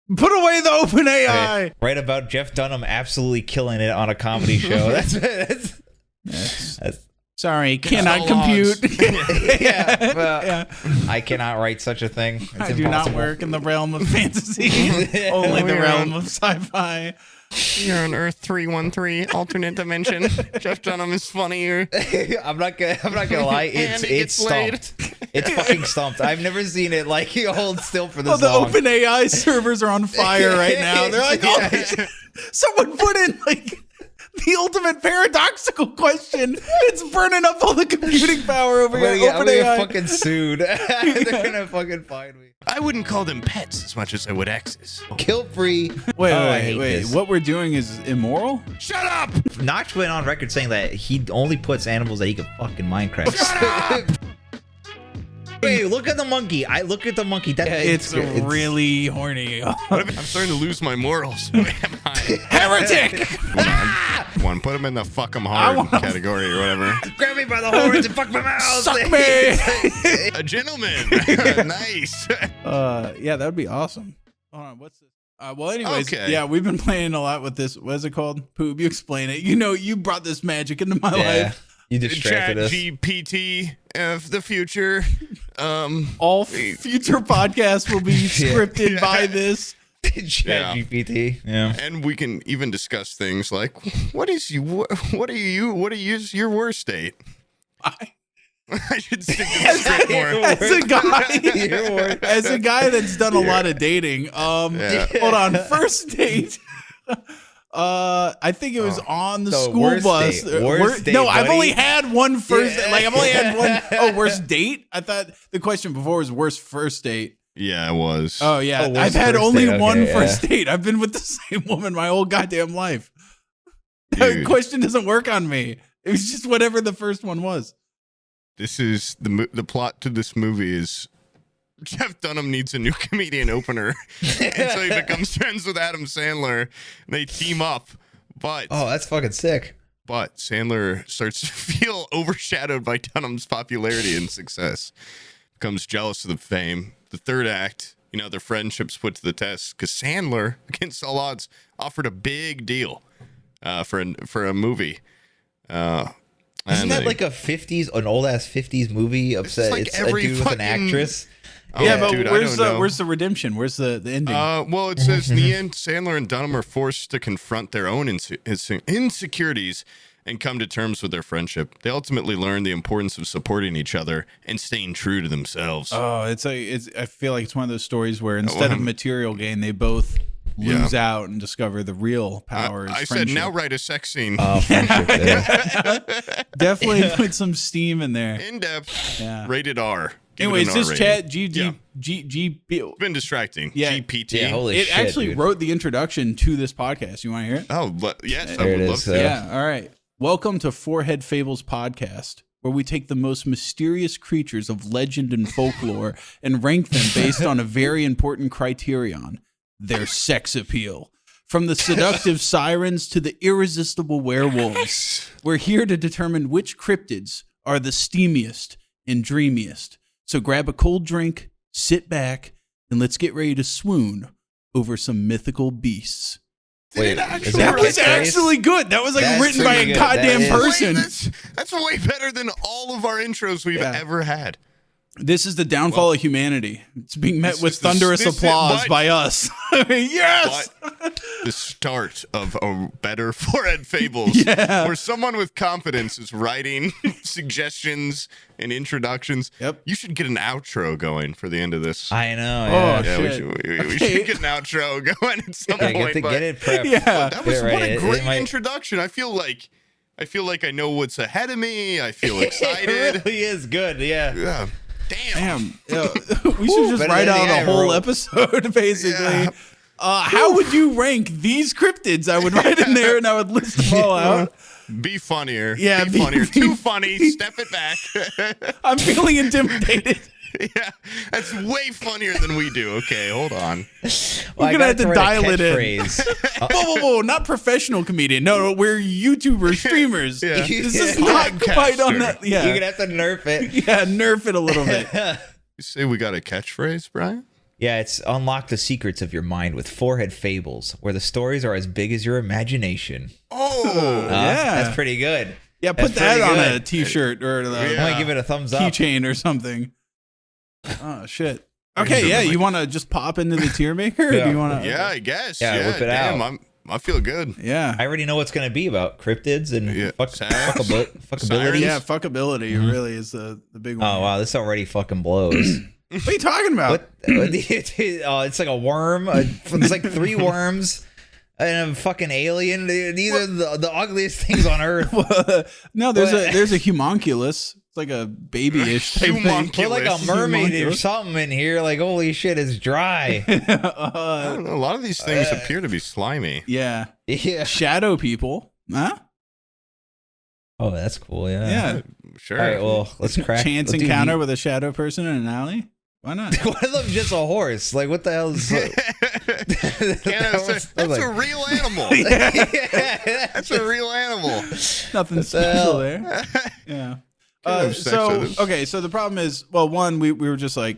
Put away the open AI. Right about Jeff Dunham absolutely killing it on a comedy show. That's sorry, cannot compute. Yeah. I cannot write such a thing. It's I impossible. do not work in the realm of fantasy. Only the realm of sci-fi. You're on Earth 313, alternate dimension. Jeff Dunham is funnier. I'm not gonna lie. It's stumped. It's fucking stumped. I've never seen it like hold still for this long. The OpenAI servers are on fire right now. They're like, oh, someone put in like the ultimate paradoxical question. It's burning up all the computing power over here. I'm gonna get fucking sued. They're gonna fucking find me. I wouldn't call them pets as much as I would exes. Guilt free. Wait. What we're doing is immoral? Shut up! Notch went on record saying that he only puts animals that he can fuck in Minecraft. Shut up! Wait, look at the monkey. I look at the monkey. It's really horny. I'm starting to lose my morals. Who am I? Heretic! Come on, put him in the fuck 'em hard category or whatever. Grab me by the horns and fuck my mouth. Suck me! A gentleman. Nice. Yeah, that would be awesome. Hold on, what's this? Well, anyways, yeah, we've been playing a lot with this. What is it called? Poob, you explain it. You know, you brought this magic into my life. You distracted us. GPT of the future. All future podcasts will be scripted by this. Chat GPT. Yeah. And we can even discuss things like, what is your worst date? I should stick to the script more. As a guy that's done a lot of dating, hold on, first date. I think it was on the school bus. Worst date, no, buddy. I've only had one first. Like I've only had one. Oh, worst date. I thought the question before was worst first date. Yeah, it was. Oh yeah, I've had only one first date. I've been with the same woman my whole goddamn life. The question doesn't work on me. It was just whatever the first one was. This is the plot to this movie is Jeff Dunham needs a new comedian opener, and so he becomes friends with Adam Sandler. And they team up, but that's fucking sick. But Sandler starts to feel overshadowed by Dunham's popularity and success. Becomes jealous of the fame. The third act, their friendship's put to the test because Sandler, against all odds, offered a big deal for a movie. Isn't that like an old ass 50s movie? Upset, like it's a dude with an actress. Yeah, but dude, where's the redemption? Where's the ending? Well, it says in the end, Sandler and Dunham are forced to confront their own insecurities and come to terms with their friendship. They ultimately learn the importance of supporting each other and staying true to themselves. Oh, I feel like it's one of those stories where instead of material gain, they both lose out and discover the real power. I said, now write a sex scene. Definitely put some steam in there. In depth. Yeah. Rated R. Anyways, this chat been distracting. Yeah. GPT. Yeah, holy it shit, actually dude. wrote the introduction to this podcast. You want to hear it? Oh, yes, there I would love to. Yeah. All right. Welcome to Forehead Fables podcast, where we take the most mysterious creatures of legend and folklore and rank them based on a very important criterion: their sex appeal. From the seductive sirens to the irresistible werewolves, we're here to determine which cryptids are the steamiest and dreamiest. So grab a cold drink, sit back, and let's get ready to swoon over some mythical beasts. Wait, that was actually good. That was like written by a goddamn person. That's way better than all of our intros we've ever had. This is the downfall of humanity. It's being met with thunderous applause by us. Yes! But the start of a better Forehead Fables, where someone with confidence is writing suggestions and introductions. Yep. You should get an outro going for the end of this. I know. Oh, yeah. shit. We should get an outro going at some point. Get it prepped. Yeah. That was what a great introduction. I feel like I know what's ahead of me. I feel excited. It really is good. Yeah. Damn. We should just write out a whole episode, basically. Yeah. How would you rank these cryptids? I would write in there and I would list them all out. Be funnier. Yeah, be funnier. Too funny. Step it back. I'm feeling intimidated. Yeah, that's way funnier than we do. Okay, hold on. We're going to have to dial it in. Whoa, not professional comedian. No, we're YouTubers, streamers. Yeah. This is not quite on that. Yeah. You're going to have to nerf it. Yeah, nerf it a little bit. You say we got a catchphrase, Brian? Yeah, it's unlock the secrets of your mind with Forehead Fables, where the stories are as big as your imagination. Oh, yeah. That's pretty good. Yeah, put That's that on pretty a t-shirt or I'm gonna give it a thumbs up. keychain or something. Oh, shit. Okay, yeah, you want to just pop into the tier maker? Or do you want to? Yeah, I guess. Yeah, whip it out. I feel good. Yeah. I already know what's gonna be about cryptids and fuckability. Yeah, fuckability really is the big one. Oh wow, this already fucking blows. What are you talking about? It's like a worm. It's like 3 worms and a fucking alien. These are the ugliest things on earth. No, there's a homunculus. It's like a babyish type thing. Put like a mermaid or something in here. Like, holy shit, it's dry. I don't know. A lot of these things appear to be slimy. Yeah. Yeah. Shadow people. Huh? Oh, that's cool. Yeah. Yeah. Sure. All right. Well, let's crack. Chance encounter with a shadow person in an alley. Why not? One of them just a horse. Like, what the hell is That's a real animal. That's a real animal. Nothing special there. Yeah. So the problem is, well, one, we were just like,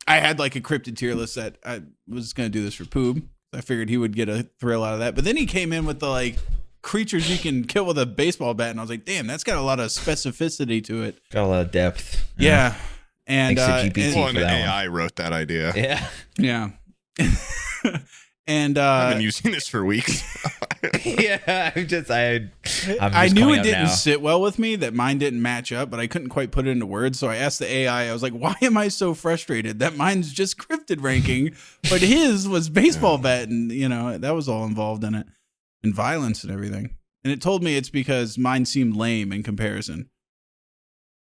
I had like a cryptid tier list that I was going to do this for Poob. I figured he would get a thrill out of that. But then he came in with the like creatures you can kill with a baseball bat. And I was like, damn, that's got a lot of specificity to it. Got a lot of depth. Yeah. And, Thanks to GPT for that AI wrote that idea. Yeah. Yeah. And I've been using this for weeks. Yeah, I'm just I knew it didn't sit well with me, that mine didn't match up, but I couldn't quite put it into words. So I asked the AI, I was like, why am I so frustrated that mine's just cryptid ranking, but his was baseball bat, and that was all involved in it, and violence and everything. And it told me it's because mine seemed lame in comparison.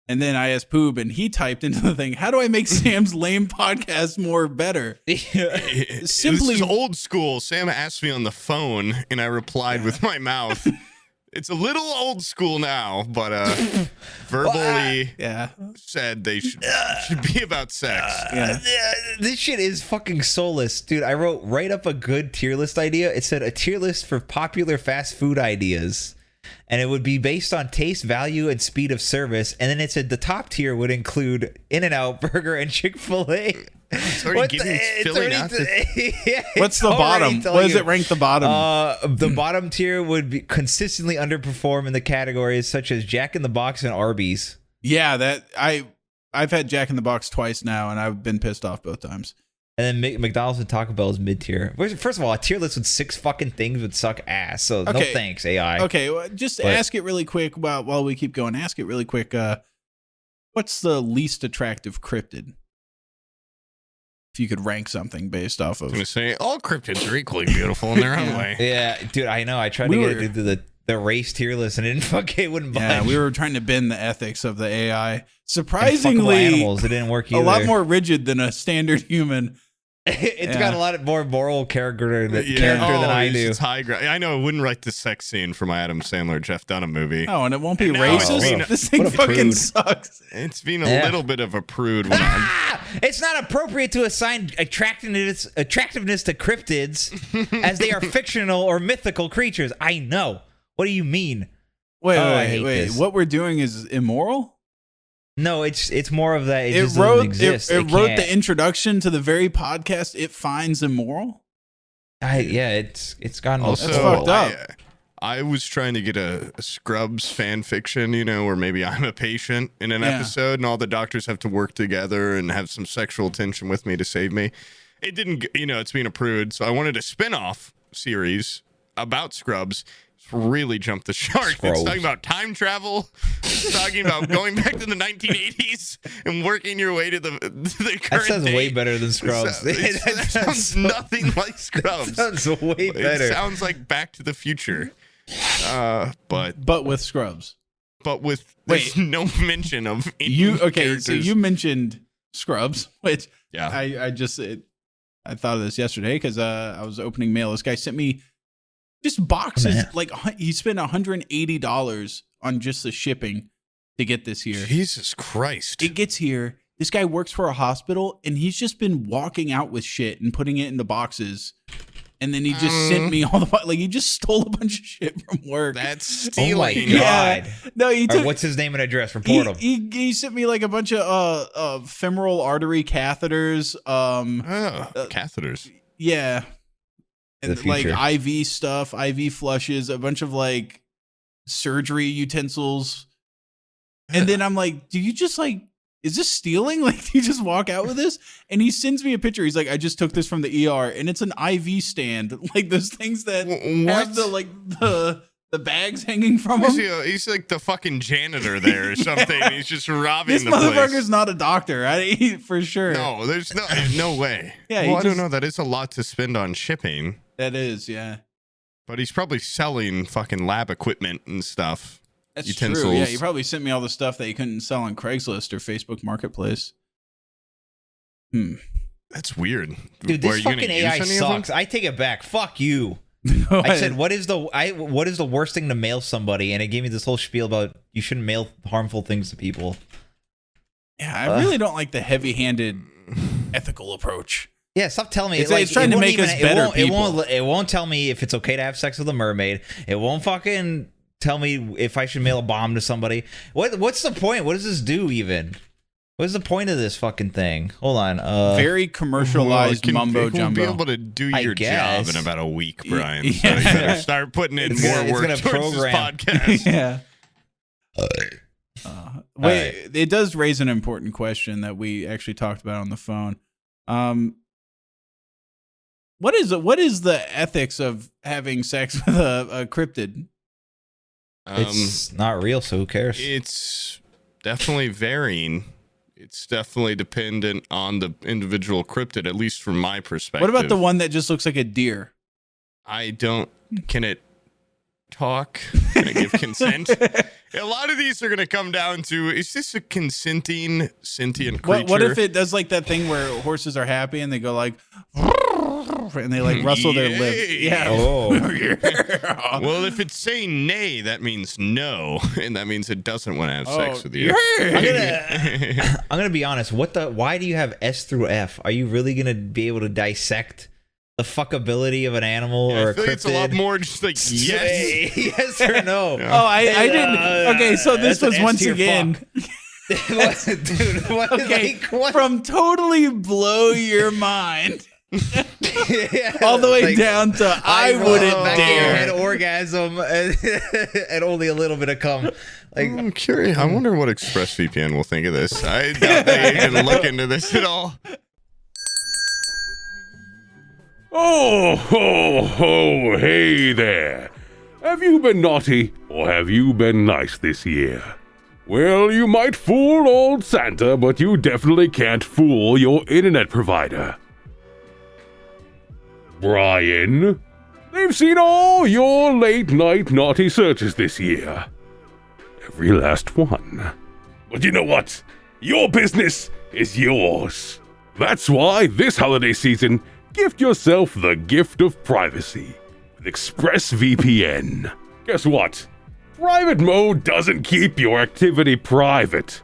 And then I asked Poob, and he typed into the thing, how do I make Sam's lame podcast more better? This is old school. Sam asked me on the phone, and I replied with my mouth. It's a little old school now, but verbally said they should be about sex. Yeah. This shit is fucking soulless. Dude, I wrote right up a good tier list idea. It said a tier list for popular fast food ideas. And it would be based on taste, value, and speed of service. And then it said the top tier would include In-N-Out Burger and Chick-fil-A. It's already filling out. What's the bottom? What does it rank the bottom? The bottom tier would be consistently underperform in the categories such as Jack in the Box and Arby's. Yeah, I've had Jack in the Box twice now, and I've been pissed off both times. And then McDonald's and Taco Bell is mid-tier. First of all, a tier list with 6 fucking things would suck ass. So no thanks, AI. Okay, well, ask it really quick while we keep going. Ask it really quick. What's the least attractive cryptid? If you could rank something based off of. I'm going to say all cryptids are equally beautiful in their own way. Yeah, dude, I know. I tried to get it into the race tier list and it wouldn't budge. Yeah, we were trying to bend the ethics of the AI. Surprisingly, animals, it didn't work either. A lot more rigid than a standard human. It's got a lot more moral character than I do. It's high ground. I know I wouldn't write the sex scene for my Adam Sandler Jeff Dunham movie. Oh, and it won't be racist. This thing fucking sucks. It's been a little bit of a prude. It's not appropriate to assign attractiveness to cryptids as they are fictional or mythical creatures. I know. What do you mean? Wait. What we're doing is immoral? No, it's more of that. It just doesn't exist. It wrote the introduction to the very podcast it finds immoral. It's gotten also that's fucked up. I was trying to get a Scrubs fan fiction, where maybe I'm a patient in an episode and all the doctors have to work together and have some sexual tension with me to save me. It didn't, it's being a prude. So I wanted a spin-off series about Scrubs. Really jumped the shark. It's talking about time travel. It's talking about going back to the 1980s and working your way to the current That sounds day. way better than Scrubs. That sounds nothing like Scrubs. That sounds way better. It sounds like Back to the Future. But with Scrubs. But with no mention of characters. So you mentioned Scrubs, which I thought of this yesterday because I was opening mail. This guy sent me just boxes. Like he spent $180 on just the shipping to get this here. Jesus Christ. It gets here. This guy works for a hospital and he's just been walking out with shit and putting it into boxes And then he just sent me all the he just stole a bunch of shit from work. That's stealing. Oh my God. Yeah. No, he took. What's his name and address? Report him. He sent me like a bunch of femoral artery catheters. Catheters. Yeah. And like IV stuff, IV flushes, a bunch of like surgery utensils. And then I'm like, do you just like, is this stealing? Like, do you just walk out with this? And he sends me a picture. He's like, I just took this from the ER, and it's an IV stand, like those things that have the bags hanging from him. He's like the fucking janitor there or something. He's just robbing this the place. This motherfucker's not a doctor, for sure. No, there's no way. Yeah, well, I don't know. That is a lot to spend on shipping. That is, yeah. But he's probably selling fucking lab equipment and stuff. That's utensils. True. Yeah, he probably sent me all the stuff that he couldn't sell on Craigslist or Facebook Marketplace. That's weird. Dude, this fucking AI sucks. I take it back. Fuck you. No, I said, what is the worst thing to mail somebody? And it gave me this whole spiel about you shouldn't mail harmful things to people. Yeah, I really don't like the heavy-handed ethical approach. Yeah, stop telling me. It's trying to make us better people. It won't tell me if it's okay to have sex with a mermaid. It won't fucking tell me if I should mail a bomb to somebody. What's the point? What does this do even? What's the point of this fucking thing? Hold on. Very commercialized mumbo jumbo. We'll be able to do your job in about a week, Brian. Yeah. So you better start putting in more work towards this podcast. Yeah. Wait, it does raise an important question that we actually talked about on the phone. What is the ethics of having sex with a cryptid? It's not real, so who cares? It's definitely varying. It's definitely dependent on the individual cryptid, at least from my perspective. What about the one that just looks like a deer? Can it talk? Can it give consent? A lot of these are going to come down to, is this a consenting sentient creature? What if it does like that thing where horses are happy and they go like, and they like rustle their lips? Yeah. Oh. Well, if it's saying nay, that means no, and that means it doesn't want to have sex with you. I'm gonna be honest. Why do you have S through F? Are you really gonna be able to dissect the fuckability of an animal or a cryptid? It's a lot more just like yes or no. Oh, I didn't. Okay, so this was once again. Dude, what? From totally blow your mind. All the way down to I wouldn't dare. Head orgasm and only a little bit of cum. Like, I'm curious. I wonder what ExpressVPN will think of this. I doubt they can look into this at all. Oh, ho, ho, hey there. Have you been naughty or have you been nice this year? Well, you might fool old Santa, but you definitely can't fool your internet provider. Brian, they've seen all your late-night naughty searches this year. Every last one. But you know what? Your business is yours. That's why this holiday season, gift yourself the gift of privacy with ExpressVPN. Guess what? Private mode doesn't keep your activity private.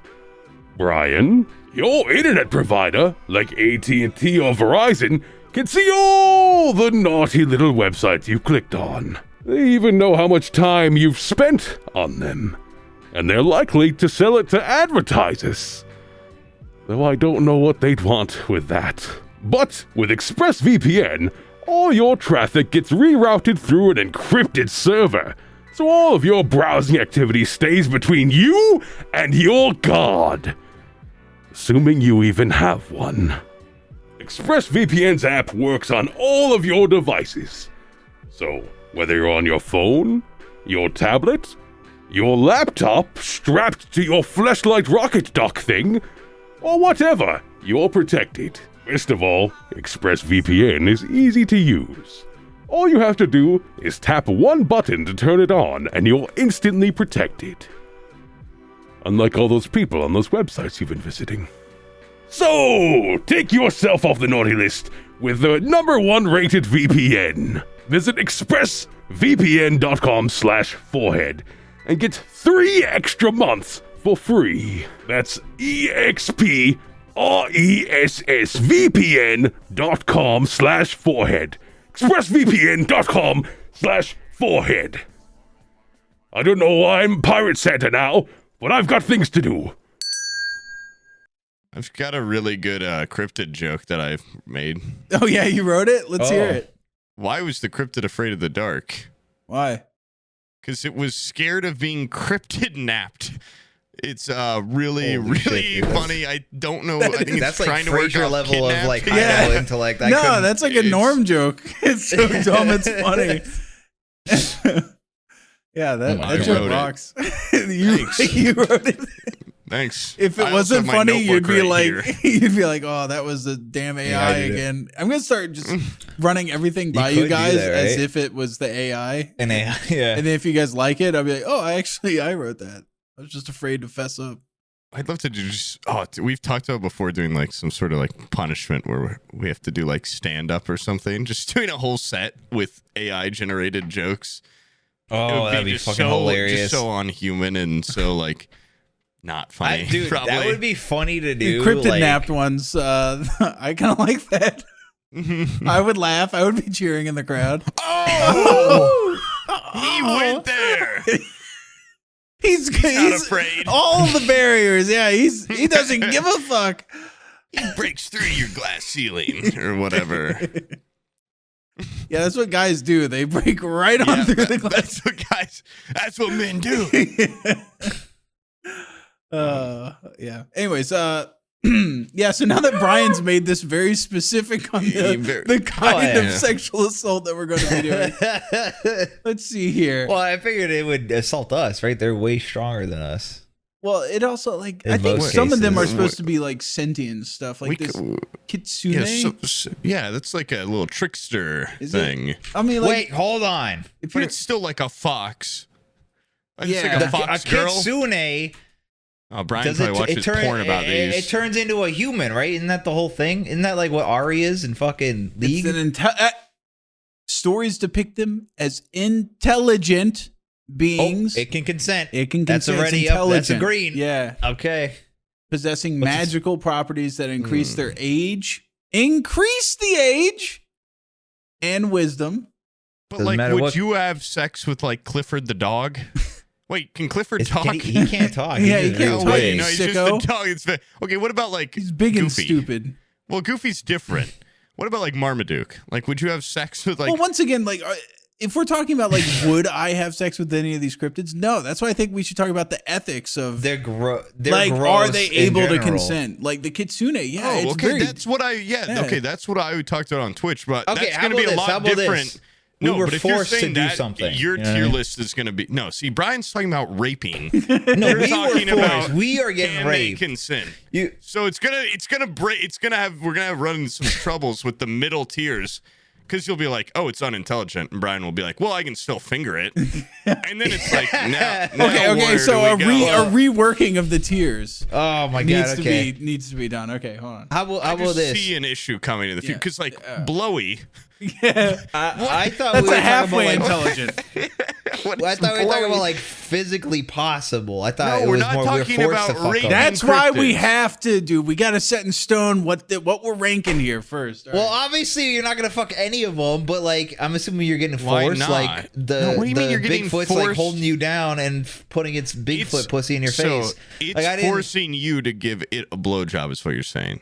Brian, your internet provider, like AT&T or Verizon, can see all the naughty little websites you've clicked on. They even know how much time you've spent on them. And they're likely to sell it to advertisers. Though I don't know what they'd want with that. But with ExpressVPN, all your traffic gets rerouted through an encrypted server, so all of your browsing activity stays between you and your god. Assuming you even have one. ExpressVPN's app works on all of your devices. So, whether you're on your phone, your tablet, your laptop strapped to your fleshlight rocket dock thing, or whatever, you're protected. Best of all, ExpressVPN is easy to use. All you have to do is tap one button to turn it on, and you're instantly protected. Unlike all those people on those websites you've been visiting. So, take yourself off the naughty list with the #1 rated VPN. Visit expressvpn.com/forehead and get 3 extra months for free. That's expressvpn.com/forehead expressvpn.com/forehead. I don't know why I'm Pirate Santa now, but I've got things to do. I've got a really good cryptid joke that I've made. Oh yeah, you wrote it? Let's hear it. Why was the cryptid afraid of the dark? Why? Because it was scared of being cryptid napped. It's really, Holy really shit, dude. funny. I don't know. I think That's it's like trying to work Frasier off level of like high Yeah. level intellect. I No, couldn't- that's like a it's- Norm joke. It's so dumb, it's funny. Yeah, that I joke wrote it. rocks. Thanks. you wrote it. Thanks. If it I also wasn't have my funny, you'd notebook be right like, here. you'd be like, oh, that was the damn I AI did it. again. I'm gonna start just running everything by could you do guys that, as right? if it was the AI. And yeah. And then if you guys like it, I'll be like, oh, I wrote that. I was just afraid to fess up. I'd love to do just. Oh, we've talked about before doing like some sort of like punishment where we have to do like stand up or something. Just doing a whole set with AI generated jokes. It Oh, would that'd be just fucking hilarious. Just so unhuman and so like not funny. Dude, probably. that would be funny to The do. cryptid like, napped ones, I kind of like that. I would laugh. I would be cheering in the crowd. Oh, he went there. He's not afraid. All the barriers. Yeah, he doesn't give a fuck. He breaks through your glass ceiling or whatever. Yeah, that's what guys do. They break right on through the glass. That's what guys. That's what men do. Yeah. Anyways, yeah. So now that Brian's made this very specific on the kind of sexual assault that we're going to be doing, let's see here. Well, I figured it would assault us, right? They're way stronger than us. Well, it also like In I think most some of them are cases. supposed to be like sentient stuff, like this Kitsune. Yeah, that's like a little trickster Is it? thing. I mean, like, Wait, hold on. if But you're, it's still like a fox. It's Yeah. like a fox a girl. Kitsune Oh, Brian does probably watches porn about these. It turns into a human, right? Isn't that the whole thing? Isn't that like what Ari is in fucking League? it's stories depict them as intelligent beings. It can consent. It can That's consent. already It's up. That's intelligent. agreed. Yeah, Okay. possessing What's this- magical properties that increase their age, increase the age, and wisdom. But Doesn't like, matter would what- you have sex with like Clifford the dog? Wait, can Clifford talk? He can't talk. Yeah, He's he just can't real talk. big. No, he's Sicko. just a dog. It's okay. What about like He's big and Goofy? stupid. Well, Goofy's different. What about like Marmaduke? Like, would you have sex with like? Well, once again, like if we're talking about like, would I have sex with any of these cryptids? No, that's why I think we should talk about the ethics of They're like, gross are they in able to general. consent? Like the Kitsune, yeah. oh, It's okay. very, That's what I. Yeah, okay. That's what I talked about on Twitch. But Okay, that's how going to be about a this? How lot about different. this? No, We were but if you're forced to saying do that, something, your you know what I tier mean? list is going to be no. See, Brian's talking about raping. No, You're we talking were about forced. We are getting can they raped. consent. You, So it's gonna break. We're gonna have run into some troubles with the middle tiers, because you'll be like, oh, it's unintelligent, and Brian will be like, well, I can still finger it, and then it's like, now okay. where So do a we go? reworking of the tiers oh my god. needs Okay. needs to be done. Okay, hold on. How about I just this? see an issue coming in the future Yeah. because like blowy. Yeah, I thought that's we were a halfway talking about, like, intelligent. I thought we were talking about like physically possible. I thought No, it we're was not more talking we're forced about to fuck raping. them. That's why we cryptids. have to do. We got to set in stone what we're ranking here first. All Well, right. obviously you're not gonna fuck any of them, but like I'm assuming you're getting Why forced. not? Like the No, what do you mean you're getting Bigfoot's like forced? holding you down and putting its Bigfoot pussy in your face. So it's Like, I didn't- forcing you to give it a blowjob, is what you're saying.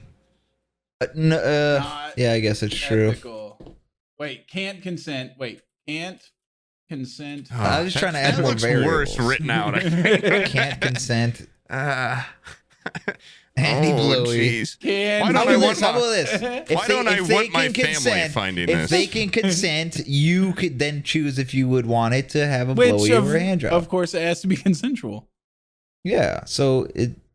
Not Yeah, I guess it's true. ethical. Wait, can't consent. Wait, can't consent. I was just trying to add that more looks variables. worse written out. I think. Can't consent. Uh, Andy oh, Blowy. jeez. Can Why How don't I about want this? How my- about this? Why don't I if they want my can family consent, finding if this? they can consent, you could then choose if you would want it to have a Which blowy or a hand job. of course it has to be consensual. Yeah. So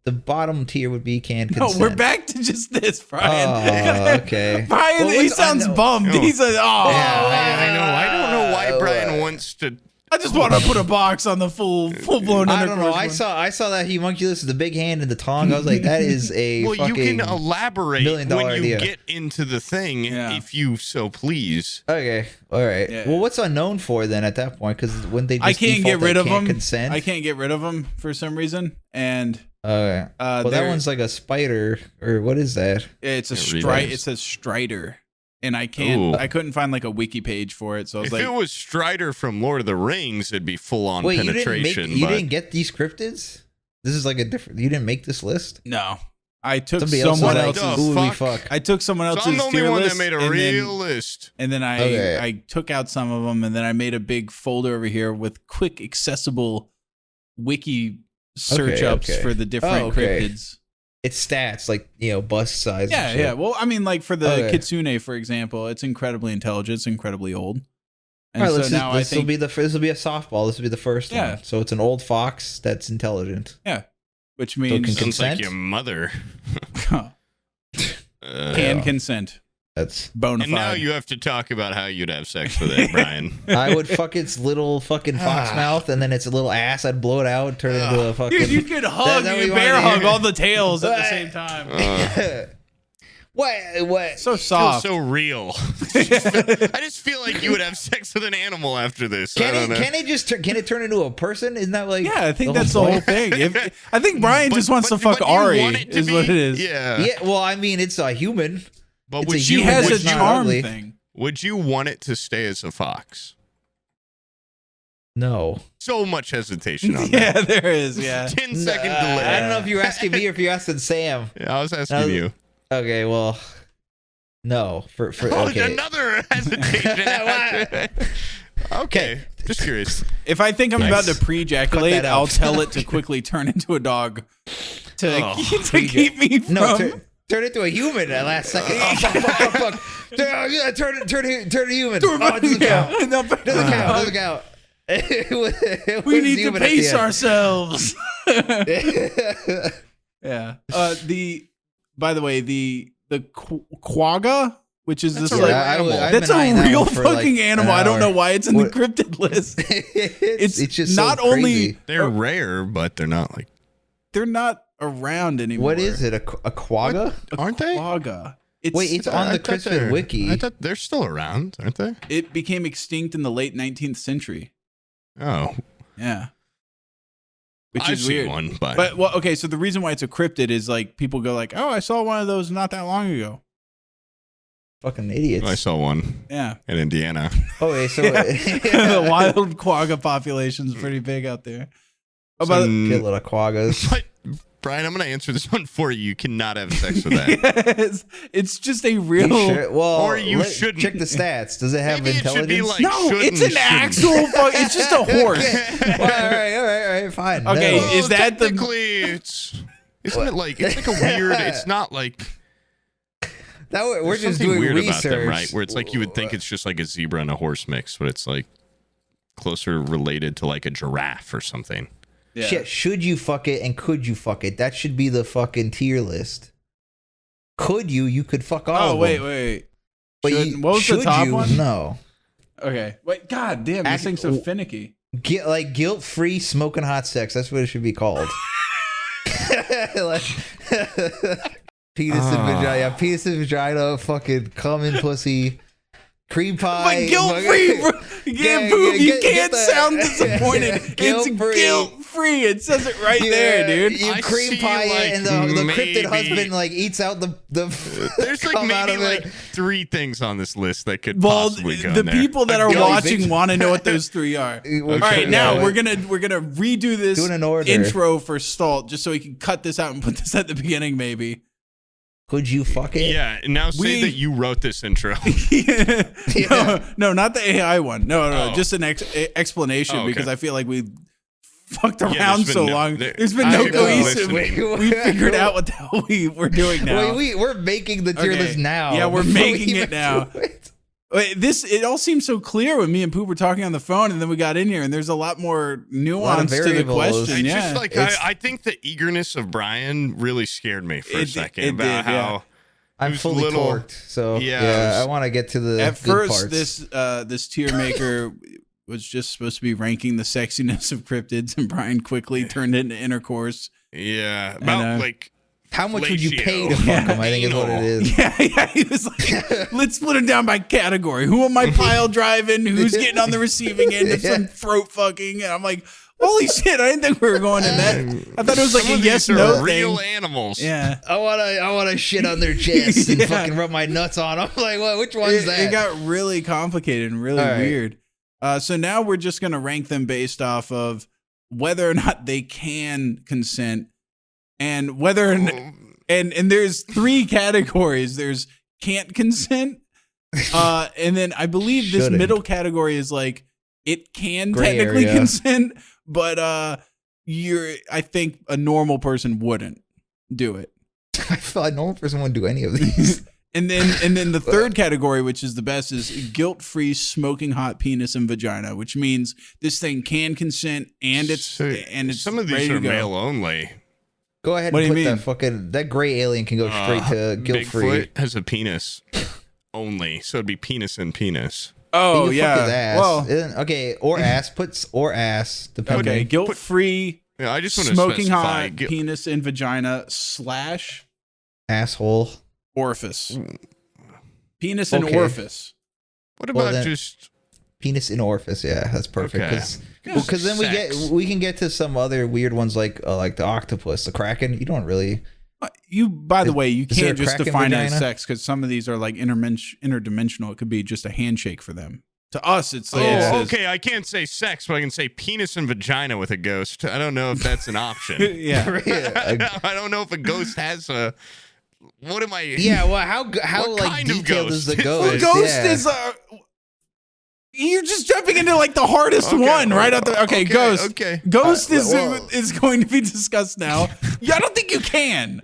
the bottom tier would be can No, consent. we're back to just this, Brian. Oh, okay. Brian, Well, he listen, I sounds know. bummed. No. He's like, oh, I know. I don't know why Brian wants to. I just want to put a box on the full blown. I don't know. I saw that homunculus with the big hand and the tongue. I was like, that is a Well, you fucking can elaborate $1 million when you idea. get into the thing, Yeah. if you so please. Okay, all right. Yeah. Well, what's unknown for then at that point? Because when they just I can't default get rid that of can't them. Consent. I can't get rid of them for some reason, and Okay. Well, that they're- one's like a spider, or what is that? it's a It really stride. is. It says strider, and I couldn't find like a wiki page for it. So I was if like, it was Strider from Lord of the Rings, it'd be full on Wait, penetration. you didn't get these cryptids? This is like a different. You didn't make this list. no, I took Somebody someone else else's. was like, Holy "Ooh, fuck." I took someone So else's I'm the only tier one list that made a and real then, list. and then I took out some of them, and then I made a big folder over here with quick accessible wiki search ups for the different cryptids. It's stats like bust size. Yeah, and shit. yeah. Well, I mean, like for the Kitsune, for example, it's incredibly intelligent. It's incredibly old. And All right, so now this will be a softball. This will be the first one. So it's an old fox that's intelligent. Yeah, which means can Sounds like consent? your mother. can consent. That's Bona And now fide. you have to talk about how you'd have sex with it, Brian. I would fuck its little fucking fox mouth, and then its little ass. I'd blow it out, and turn it into a fucking. Dude, you could hug, that what you you bear wanted to hug hear? all the tails at the same time. What? So Feels soft. so real. I just feel like you would have sex with an animal after this. I don't know. Can it turn into a person? Isn't that like? Yeah, I think that's the whole thing. I think Brian just wants to fuck you Ari, want it to is be- what it is. Yeah. Yeah. Well, I mean, it's a human. But It's would a She you, human, has but a it's not charm ugly. thing. would you want it to stay as a fox? No. So much hesitation on that. Yeah, there is. Yeah. 10-second delay. I don't know if you're asking me or if you're asking Sam. Yeah, I was asking you. Okay, well, no. For Oh, okay. another hesitation. Okay, just curious. If I think I'm about to Cut pre-ejaculate, that out. I'll tell it to quickly turn into a dog to, Oh, to keep me from. No, turn it to a human at last second. Oh, fuck. Turn it human. Oh, it doesn't count. No, but- Doesn't count. We need to pace ourselves. Yeah. By the way, the quagga, which is this a like real animal. that's a real fucking animal. I don't know why it's in the cryptid list. It's just not so crazy. only They're rare, but they're not like. they're not around anymore. What is it? A quagga? Aren't they? Quagga. Wait, it's on the Cryptid wiki. I thought they're still around, aren't they? It became extinct in the late 19th century. Oh, Yeah. Which I've is seen weird. one, but Well, okay, so the reason why it's a cryptid is like people go like, "Oh, I saw one of those not that long ago." Fucking idiots. I saw one Yeah. in Indiana. Oh, wait, so The wild quagga population is pretty big out there. About get little quaggas. But Brian, I'm going to answer this one for you. You cannot have sex with that. it's just a real. You sure? Well, Or you shouldn't. check the stats. Does it have Maybe it intelligence? should be like No, it's an shouldn't. actual. It's just a horse. all right, fine. Okay, No. is that the- technically isn't it like it's like a weird? It's not like That we're there's just something doing weird research, about them, right? Where it's like you would think it's just like a zebra and a horse mix, but it's like closer related to like a giraffe or something. Yeah. Shit, should you fuck it and could you fuck it? That should be the fucking tier list. Could you? You could fuck all Oh of wait, them. wait. But What was the should top you? one? No. Okay. Wait. God damn, this thing's so finicky. Guilt-free smoking hot sex. That's what it should be called. Like, penis and vagina. Yeah, penis and vagina. Fucking cum and pussy. Cream pie. But guilt free, bro. You can't the- sound disappointed. It's Guilt-free. guilt free. It says it right there, dude. You I cream see, pie like, it, and the maybe- cryptid husband like eats out the There's like cum out maybe of like it. 3 things on this list that could Well, possibly go the in there. people that are Guilt- watching want to know what those 3 are. All right, now yeah, we're gonna redo this Do it in order. intro for Stalt just so we can cut this out and put this at the beginning, maybe. Could you fuck it? Yeah, now say that you wrote this intro. No, not the AI one. No, Oh. just an explanation Oh, okay. because I feel like we fucked there's around been so no- long. there- There's been I no should go cohesive. listening. We figured out what the hell we're doing now. We're making the tier Okay. list now. Yeah, we're before we making it even now. do it. Wait, it all seems so clear when me and Poop were talking on the phone, and then we got in here, and there's a lot more nuance to the variables. question. It's Yeah, just like I think the eagerness of Brian really scared me for a It second did, about yeah. how I'm was fully little- torqued, so Yeah, yeah, it was- I want to get to the at good first parts. this tier maker was just supposed to be ranking the sexiness of cryptids, and Brian quickly turned it into intercourse. yeah about And, like How much would you Fellatio. pay to fuck him? I think is what it is. Yeah, he was like, let's split it down by category. Who am I pile driving? Who's getting on the receiving end of some throat fucking? And I'm like, Holy shit! I didn't think we were going in that. I thought it was like Some a of yes these no are real thing. animals. Yeah. I wanna shit on their chest and Yeah. fucking rub my nuts on them. Like, what? Which one's that? It got really complicated and really All right. weird. So now we're just gonna rank them based off of whether or not they can consent, and whether and there's 3 categories. There's can't consent, and then I believe this Shouldn't. middle category is like it can Gray technically area. consent, but I think a normal person wouldn't do it. I feel like a normal person wouldn't do any of these. And then the third category, which is the best, is guilt-free smoking hot penis and vagina, which means this thing can consent and it's some of ready these to are go. male only. Go ahead What and do you put mean? that gray alien can go straight to guilt free. Bigfoot has a penis only, so it'd be penis and penis. Oh He can fuck his yeah. ass. Well, Okay, or ass puts or ass depending. okay, guilt-free Yeah, I just want to smoking specify. hot penis and vagina / Asshole. orifice. Penis and Okay. orifice. What Well, about then- just Penis in orifice, yeah, that's perfect. Okay. Because then Sex. we can get to some other weird ones like the octopus, the kraken. You don't really. By the way, you is there can't a just Kraken define it as vagina? sex because some of these are like interdimensional. It could be just a handshake for them. To us, it's Oh, like it says- okay. I can't say sex, but I can say penis and vagina with a ghost. I don't know if that's an option. yeah. I don't know if a ghost has a. What am I? Yeah, well, how What like kind of detailed is ghost the is ghost? this? Ghost Yeah. is you're just jumping into like the hardest Okay. one right out there. Okay, Ghost. Okay. Ghost well- is going to be discussed now. Yeah, I don't think you can.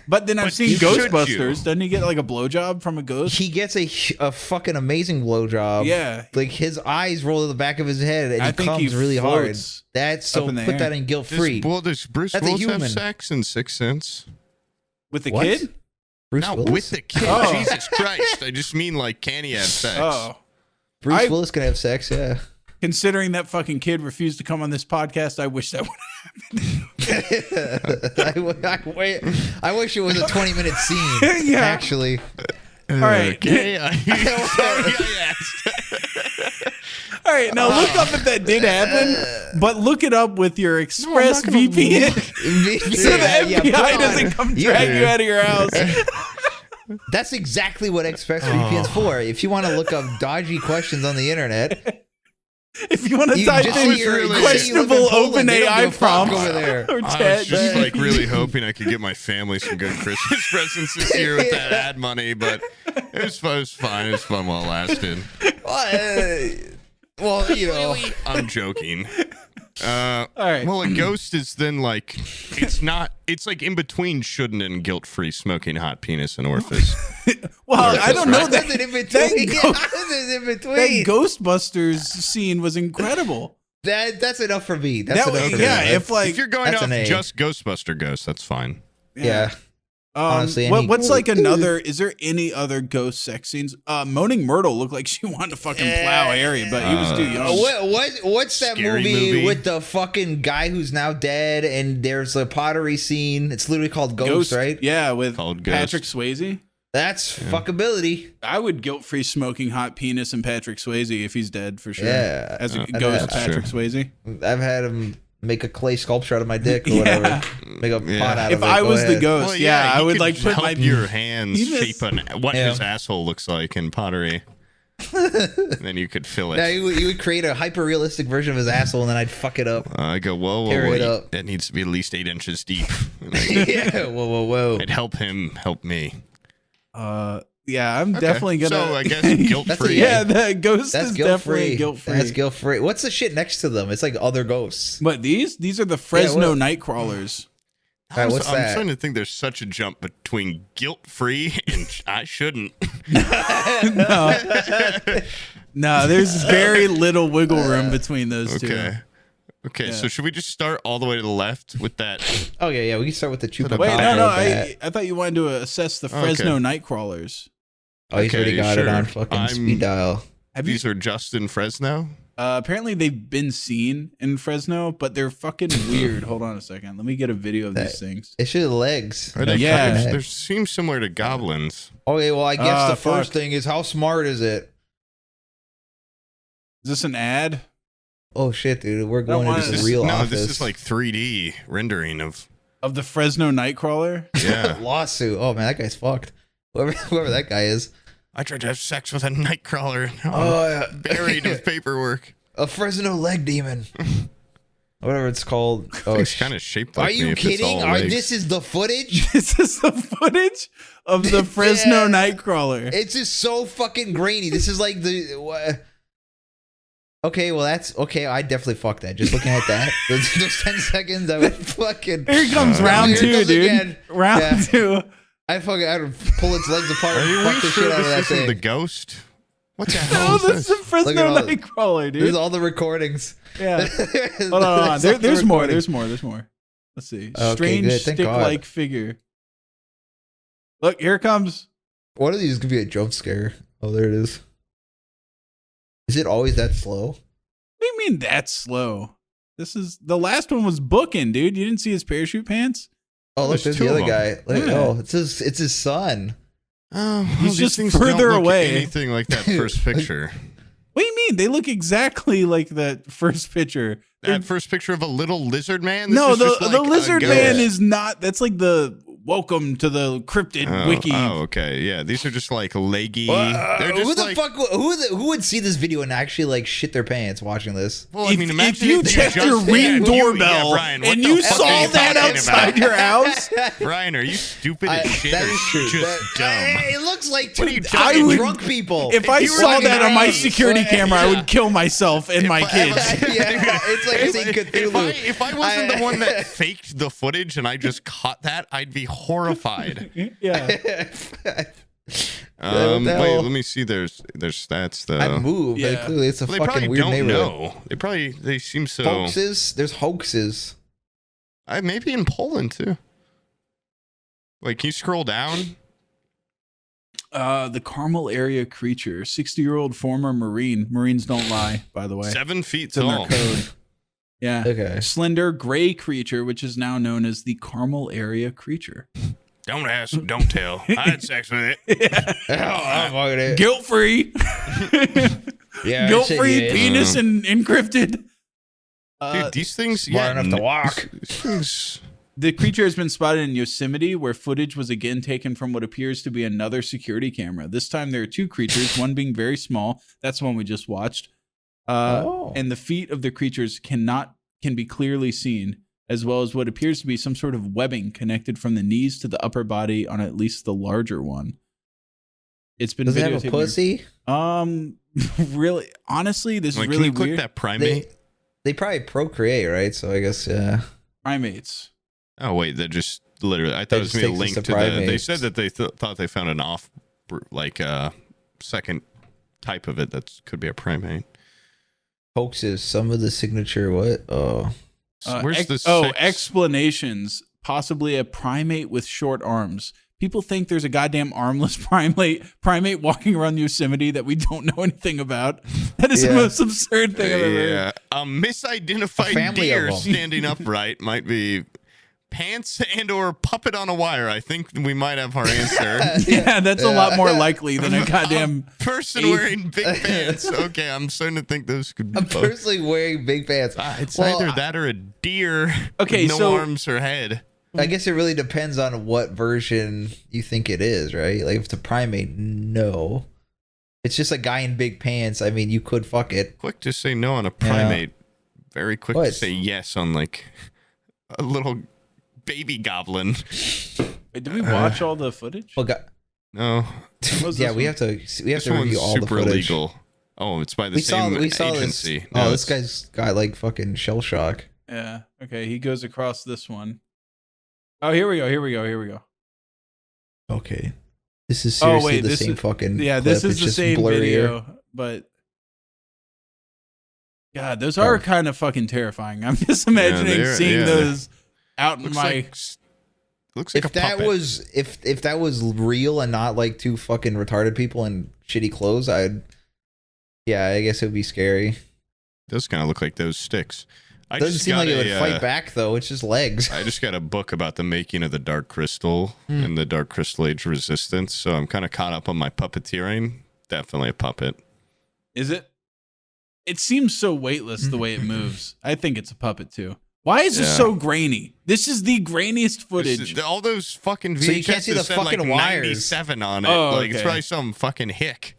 But then I've But seen you- should Ghostbusters. you? Doesn't he get like a blowjob from a ghost? He gets a fucking amazing blowjob. Yeah. Like his eyes roll to the back of his head and I he think comes he really hard. floats That's so up in the put air. that in guilt free. Does Bruce That's a Willis have human. sex in Sixth Sense? With the What? kid? Bruce Not Willis. with the kid. Oh. Jesus Christ. I just mean like, can he have sex? Oh. Bruce I- Willis can have sex. Yeah. Considering that fucking kid refused to come on this podcast, I wish that would I wish it was a 20-minute scene. Yeah. Actually. All right. Okay. Sorry I asked. All right, now look up if that did happen, but look it up with your Express gonna VPN so the FBI put on- doesn't come drag you out of your house. That's exactly what ExpressVPN's for. If you want to look up dodgy questions on the internet, If you want to you type just in see your- questionable you live in Poland, they don't OpenAI give a fuck prompts over there. or I was chat, just like really hoping I could get my family some good Christmas presents this year with that ad money, but it was fine. It was fun while it lasted. Well, you know. I'm joking. All right. Well, a ghost is then like, it's like in between shouldn't and guilt-free smoking hot penis and orifice. Well, I don't know that. That's in between. That That's in That between. Ghostbusters scene was incredible. That's enough for me. That's That enough was, for yeah, me. if like, If you're going That's off an A. just Ghostbuster ghosts, that's fine. Yeah. Honestly, what's like another? Is there any other ghost sex scenes? Moaning Myrtle looked like she wanted to fucking plow Harry, but he was too young. What's that Scary movie, movie. with the fucking guy who's now dead and there's a pottery scene? It's literally called Ghost, right? Yeah, with Called Ghost. Patrick Swayze. That's fuckability. I would guilt-free smoking hot penis and Patrick Swayze if he's dead for sure. Yeah. as a know ghost that's Patrick Swayze. I've had him make a clay sculpture out of my dick or Yeah. whatever. Make a pot out If of it. I Go was the ahead. ghost, Well, I he would could like put help my your hands You just- shape what Yeah. his asshole looks like in pottery. And then you could fill it. Yeah, you would create a hyper realistic version of his asshole and then I'd fuck it up. I go, whoa, Tear it up. that needs to be at least 8 inches deep. And Yeah, whoa. I'd help him help me. Yeah, I'm definitely gonna. So I guess guilt-free. Yeah, the ghost That's is guilt definitely free. guilt-free. That's guilt free. What's the shit next to them? It's like other ghosts. But these are the Fresno what- Nightcrawlers. All right, what's I'm that? starting to think there's such a jump between guilt-free and I shouldn't. No, there's very little wiggle room between those two. Okay, so should we just start all the way to the left with that? Okay, yeah, we can start with the Chupacabra. Wait, no, bat. I thought you wanted to assess the Fresno Nightcrawlers. Oh, he's already got it sure. on fucking speed dial. Have you? These are just in Fresno? Apparently, they've been seen in Fresno, but they're fucking weird. Hold on a second. Let me get a video of these things. It's just legs. Are they Yeah. kind of- they seem similar to goblins. Okay, well, I guess the first fuck. thing is how smart is it? Is this an ad? Oh shit, dude, we're going into the real office. This is like 3D rendering of the Fresno Nightcrawler. Yeah. Lawsuit. Oh man, that guy's fucked. Whoever that guy is. I tried to have sex with a nightcrawler. Yeah. Buried with paperwork. A Fresno leg demon. Whatever it's called. Oh, It's kind of shaped like are you me if it's kidding? all legs. This is the footage? This is the footage of the Fresno Nightcrawler. It's just so fucking grainy. This is like the. Okay, well that's okay. I definitely fuck that. Just looking at that, those 10 seconds, I would fucking. Here comes round two, dude. Again. Round two. I'd pull its legs apart Are and you fuck the sure shit out of that this isn't thing. the ghost? What the hell No, is this is the this? Fresno Look at Nightcrawler, dude. There's all the recordings. Yeah. Hold on. There's more. There's more. Let's see. Okay, Strange good. Thank God. stick-like figure. Look, here it comes. One of these could be a jump scare. Oh, there it is. Is it always that slow? What do you mean that's slow? This is the last one was booking, dude. You didn't see his parachute pants? Oh, look, There's there's two the of other guy. Look, Yeah. Oh, it's his son. Oh, He's these just things further don't look away. Anything like that first picture. What do you mean? They look exactly like that first picture. That first picture of a little lizard man. No, This is just the like a lizard ghost. man is not. That's like the welcome to the Cryptid wiki. Oh, okay. Yeah, these are just like leggy. They're just Who the like, fuck? Who would see this video and actually like shit their pants watching this? Well, I mean, If imagine you they checked just- your Ring yeah, doorbell Brian, what and the you fuck saw are you that talking outside about? your house, Brian, are you stupid I- as shit? That or is true. Just dumb. It looks like What two are you fucking talking- drunk people. if I you were saw like that on my nice, security camera, I would kill myself and my kids. Yeah, it's like saying Cthulhu. If I wasn't the one that faked the footage and I just caught that, I'd be horrified. Yeah. the Wait, hell? let me see their stats though. I moved. Yeah. Like, clearly, it's a Well, they fucking probably weird don't neighborhood. know. They seem so. Hoaxes. There's hoaxes. Maybe in Poland too. Wait, can you scroll down? The Carmel area creature, 60-year-old former Marine. Marines don't lie, by the way. 7 feet It's in their tall. code. Yeah. Okay. Slender gray creature, which is now known as the Carmel area creature. Don't ask, don't tell. I had sex with it. I'm fucking it. Guilt free. Yeah, Guilt free, yeah. penis and encrypted. Dude, these things smart enough to walk. These things, The creature has been spotted in Yosemite, where footage was again taken from what appears to be another security camera. This time there are two creatures, one being very small. That's the one we just watched. And the feet of the creatures can be clearly seen, as well as what appears to be some sort of webbing connected from the knees to the upper body on at least the larger one. It's been Does it have a videotaped- pussy? Really, honestly, this like, is really can you click weird. that primate? They probably procreate, right? So I guess Primates. Oh wait, that just literally. I thought That it was just gonna be a takes us link to to the. They primates. said that they thought they found an second type of it that could be a primate. hoaxes. Some of the signature what? Oh, Where's the explanations? Possibly a primate with short arms. People think there's a goddamn armless primate walking around Yosemite that we don't know anything about. That is the Yeah. most absurd thing I've ever heard. Yeah, a A misidentified family deer of 'em. standing upright might be pants and or puppet on a wire. I think we might have our answer. Yeah, that's a lot more likely than a goddamn. Person wearing big pants. Okay, I'm starting to think those could be I'm both. personally wearing big pants. It's Well, either that or a deer Okay, with no so- arms or head. I guess it really depends on what version you think it is, right? Like if it's a primate, no. It's just a guy in big pants. I mean, you could fuck it. Quick to say no on a primate. Very quick to What? say yes on like a little baby goblin. Wait, did we watch all the footage? Well, No, was yeah, this we one? have to this review one's all the super footage. illegal. Oh, it's by the We saw same this. agency. Oh, No, this it's- guy's got like fucking shell shock. Yeah. Okay, he goes across this one. Oh, here we go. Okay, this is seriously the this same is, fucking. Yeah, clip. this is It's the just same blurrier. video, but God, those are kind of fucking terrifying. I'm just imagining they're- seeing yeah. those out in looks my. like looks like If a that puppet. was if that was real and not like two fucking retarded people in shitty clothes, I guess it would be scary. does kind of look like those sticks. I Doesn't just seem got like it would a, fight back though. It's just legs. I just got a book about the making of the Dark Crystal and the Dark Crystal Age Resistance, so I'm kind of caught up on my puppeteering. Definitely a puppet. Is it? It seems so weightless the way it moves. I think it's a puppet too. Why is this so grainy? This is the grainiest footage. All those fucking VHS So you can't see the said fucking like wires. 97 on it. Oh, Like it's okay. probably some fucking hick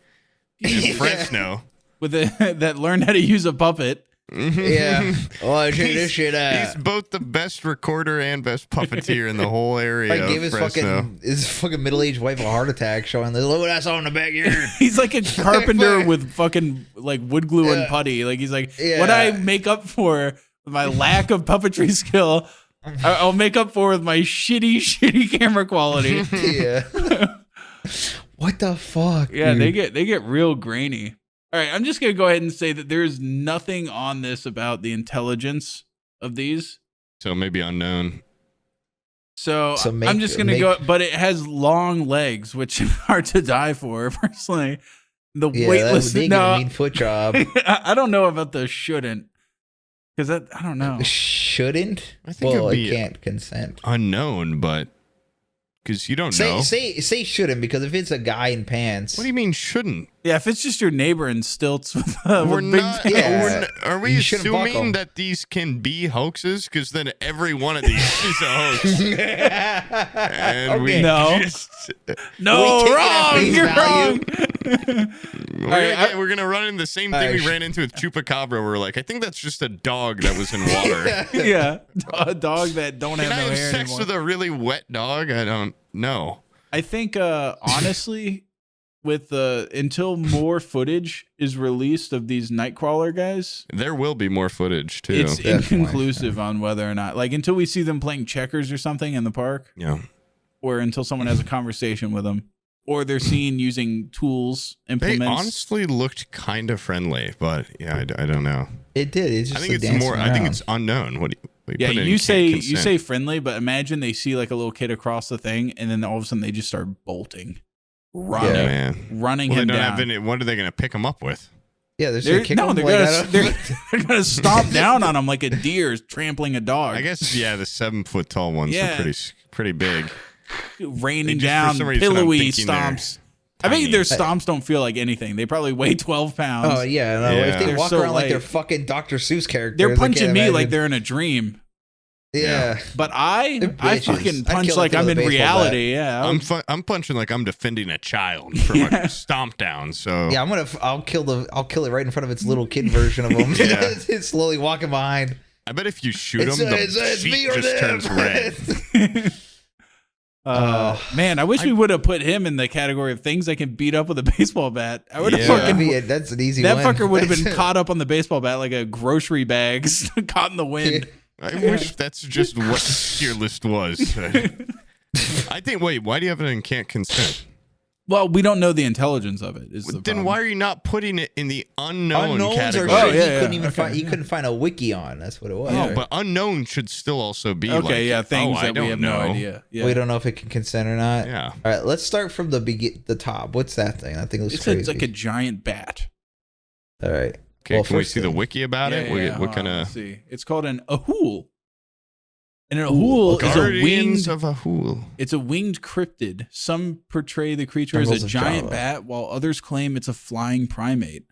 in Fresno. With that learned how to use a puppet. Yeah. Oh, check this shit He's out. both the best recorder and best puppeteer in the whole area. I gave of his Fresno. fucking middle-aged wife a heart attack showing this. Look what I saw in the backyard. He's like a carpenter with fucking like wood glue and Yeah. putty. Like he's like, Yeah. what I make up for with my lack of puppetry skill, I'll make up for with my shitty camera quality. Yeah. What the fuck? Yeah, dude? they get real grainy. All right, I'm just gonna go ahead and say that there's nothing on this about the intelligence of these. So maybe unknown. So, So I'm just gonna go, but it has long legs, which are hard to die for. Personally, the Yeah, weightless. they get a mean foot job. I don't know about the shouldn't, because I don't know. Shouldn't? I think Well, it'd it be can't consent. unknown, but because you don't know. Say shouldn't, because if it's a guy in pants, What do you mean shouldn't? Yeah, if it's just your neighbor in stilts with, We're with big not. Yeah. we're n- Are we You shouldn't buck assuming 'em. that these can be hoaxes? Because then every one of these is a hoax. And we Okay. No. just no, We take it at wrong, face you're value. wrong. we're gonna run into the same thing Alright, we ran into with Chupacabra. We're like, I think that's just a dog that was in water. Yeah, a dog that don't Can have I no have hair sex anymore. with a really wet dog? I don't know. I think honestly, with until more footage is released of these Nightcrawler guys, There will be more footage too. it's Definitely, inconclusive on whether or not, like, until we see them playing checkers or something in the park, yeah. or until someone has a conversation with them, or they're seen using tools, They implements. honestly looked kind of friendly, but yeah, I don't know. it did. It's I just think a it's dancing more. I think around. it's unknown. What do you? Yeah, put in you can't say consent. friendly, but imagine they see like a little kid across the thing, and then all of a sudden they just start bolting, running, Oh, man. running Well, they him don't down. have any. What are they going to pick him up with? Yeah, they're They're, kick no, them they're like gonna that. they're gonna stomp down on him like a deer trampling a dog. I guess yeah, the 7 foot tall ones Yeah. are pretty big. Raining Just for down, some reason, I'm pillowy thinking they're stomps. I tiny. think their stomps don't feel like anything. They probably weigh 12 pounds. Oh yeah, no. Yeah. If they They're walk so around like they're light. fucking Dr. Seuss characters, They're I punching can't me imagine. like they're in a dream. Yeah. But I They're I bitches. fucking I'd punch kill a like kid I'm with in a baseball reality. Yeah. I'm punching like I'm defending a child from a stomp down. So Yeah, I'll kill it right in front of its little kid version of him. Yeah. It's slowly walking behind. I bet if you shoot It's- him, the it's me sheet or just them. turns red. Man, I wish we would have put him in the category of things I can beat up with a baseball bat. I would have Yeah. fucking That's an easy that win. fucker would have been caught up on the baseball bat like a grocery bag caught in the wind. I wish that's just what the tier list was. I think. Wait, why do you have it in can't consent? Well, we don't know the intelligence of it. Is the Then problem. why are you not putting it in the unknown Unknowns category? are shit Oh, yeah, he couldn't yeah. even Okay, find. He yeah. couldn't find a wiki on. That's what it was. No, but unknown should still also be Okay, like, yeah, things oh, I that we don't have know. no idea. Yeah. We don't know if it can consent or not. Yeah. All right, let's start from the top. What's that thing? That thing looks It's crazy. like a giant bat. All right. Okay, Well, can we first see the thing- wiki about it? Yeah, What hold kind on, of let's see. It's called an Ahool. And an Ahool is a Guardians winged. of Ahool? It's a winged cryptid. Some portray the creature as Jungles a of giant Java. bat, while others claim it's a flying primate.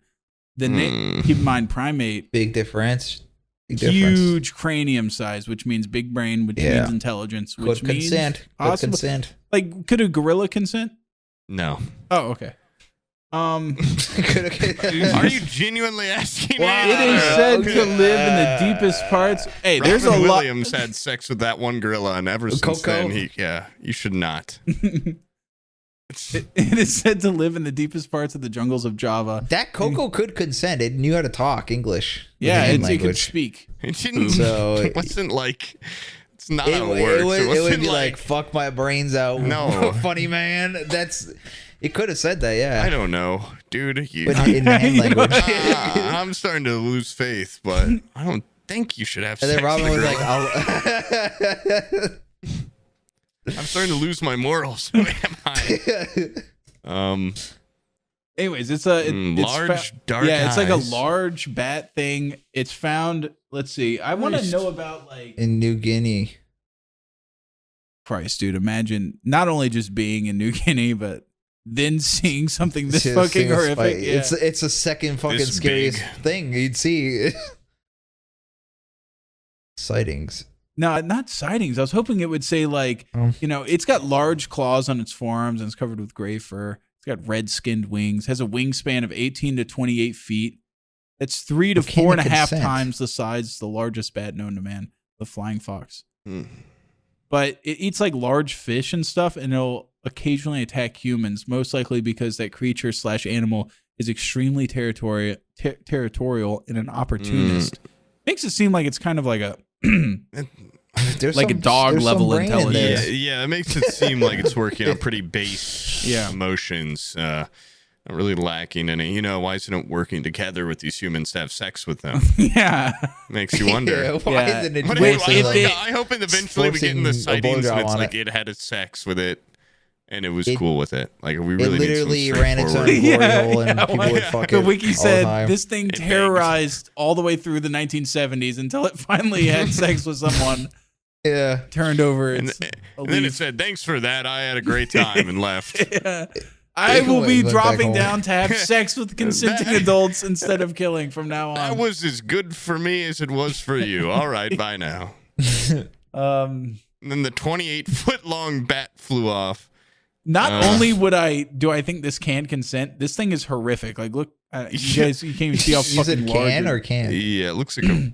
Keep in mind, primate, Big difference. Big difference. huge cranium size, which means big brain, which Yeah. means intelligence, Could which means consent. Could possible. consent. Like, could a gorilla consent? No. Oh, okay. Are you genuinely asking me? Wow. It is said Okay. to live in the deepest parts. Hey, there's a Robin lot. Williams had sex with that one gorilla, and ever since Coco? then, you should not. It is said to live in the deepest parts of the jungles of Java. That Coco could consent. It knew how to talk English. Yeah, Hand it could language. speak. It didn't. So- it wasn't like. It's not It, how would- it works. it would, it would wasn't be like, fuck my brains out. No. Funny man. It could have said that, yeah. I don't know, dude. But in hand language. I'm starting to lose faith, but I don't think you should have And sex. then Robin with a was like, gorilla. I'm starting to lose my morals. Who am I? Anyways, it's a large, dark Yeah, it's like a eyes. large bat thing. It's found. Let's see. I want to Christ. know about like in New Guinea. Christ, dude. Imagine not only just being in New Guinea, but then seeing something this Just fucking seeing a horrific. spike. Yeah. It's the second fucking This scariest big. thing you'd see. Sightings. No, not sightings. I was hoping it would say like, it's got large claws on its forearms and it's covered with gray fur. It's got red-skinned wings. Has a wingspan of 18 to 28 feet. It's 3 to Volcanic 4.5 consent. times the size of the largest bat known to man, the flying fox. Hmm. But it eats like large fish and stuff, and it'll occasionally attack humans, most likely because that creature / animal is extremely territorial and an opportunist. Makes it seem like it's kind of like a There's like a dog there's some level brain in intelligence. there. Yeah, it makes it seem like it's working on pretty base Yeah. emotions. Not really lacking any. Why isn't it working together with these humans to have sex with them? yeah. Makes you wonder. Yeah, why Yeah. isn't it But Wait, forcing, if like, it- I hope eventually we get in the forcing a sightings and blowjob it's on like it. it had its sex with it and it was It- cool with it. Like we it really literally need some ran its own straightforward- glory hole and Yeah, people would fuck The it wiki all said the time. this thing It terrorized all the way through the 1970s until it finally had sex with someone, Yeah. turned over And, its and then it leaf. said, "Thanks for that. I had a great time," and left. Yeah. I will be Went back dropping home. down to have sex with consenting adults instead of killing from now on. That was as good for me as it was for you. All right, bye now. Um, And then the 28-foot-long bat flew off. not only do I think this can consent, this thing is horrific. Like, look, you guys, you can't even see how Is fucking it large can it- or can? Yeah, it looks like a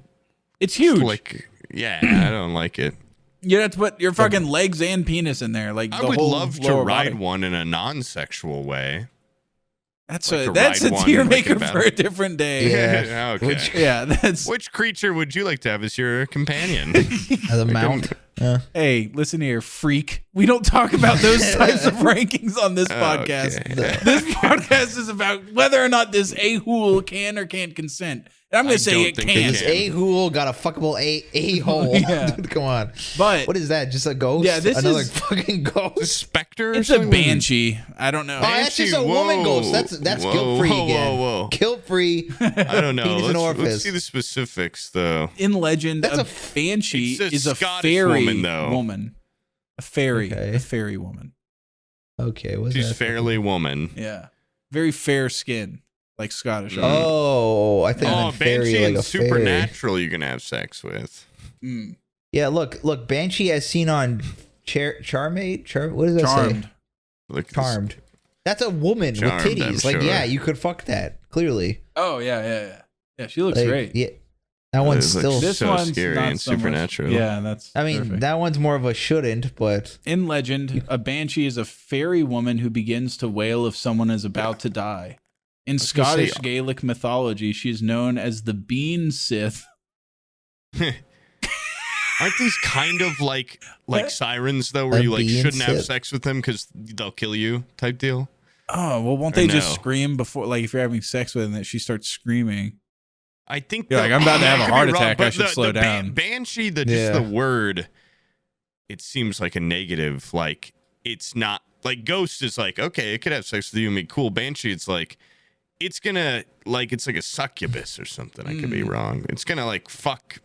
It's huge. I don't like it. You have to put your fucking legs and penis in there. Like I the would whole love to lower ride body. one in a non-sexual way. That's like a to that's a ride one tier like maker about for a it. different day. Yeah. Okay. That's Which creature would you like to have as your companion? As a mount. Yeah. hey, listen here, freak. We don't talk about those types of rankings on this podcast. Okay. This podcast is about whether or not this Ahool can or can't consent. And I'm I gonna say don't it think can. it This can. a-hole got a fuckable a-hole. Yeah. Come on. But What is that? Just a ghost? Yeah, this Another is- fucking ghost? Spectre? or it's a something? Banshee. I don't know. Oh, that's just a Banshee, woman whoa. ghost. That's Whoa, guilt-free whoa, again. whoa, whoa. Guilt-free. I don't know. Penis and Let's orifice. see the specifics, though. In legend, That's a a Banshee it's a is a Scottish fairy woman, though. woman. A fairy. Okay. A fairy woman. Okay, what's She's that? fairly woman. Yeah. Very fair skin. Like Scottish. Oh, I think I Oh, meant fairy, Banshee like and a fairy. Supernatural you can have sex with. Mm. Yeah, look, Banshee as seen on Charmaid. What does that Charmed. say? Look at this. Charmed. That's a woman Charmed, with I'm titties. Like, sure. yeah, you could fuck that. Clearly. Oh yeah. Yeah, she looks Like, great. Yeah, that one's It's like still. This so one's scary not and so much. supernatural. Yeah, that's. I mean, perfect. that one's more of a shouldn't, but In legend, a banshee is a fairy woman who begins to wail if someone is about to die. In was gonna Scottish say- Gaelic mythology, she is known as the Bean Sith. Aren't these kind of like sirens though, where A you like bee shouldn't have insect. sex with them because they'll kill you type deal? Oh, well, won't Or they just no? scream before, like if you're having sex with them, that she starts screaming? I think You're like, I'm about to have a I could be heart wrong, attack, I but should slow down. Banshee, just Yeah. the word, it seems like a negative. Like it's not like ghost is like okay, it could have sex with you and be cool. Banshee, it's like it's gonna like it's like a succubus or something. I could be wrong. It's gonna like fuck.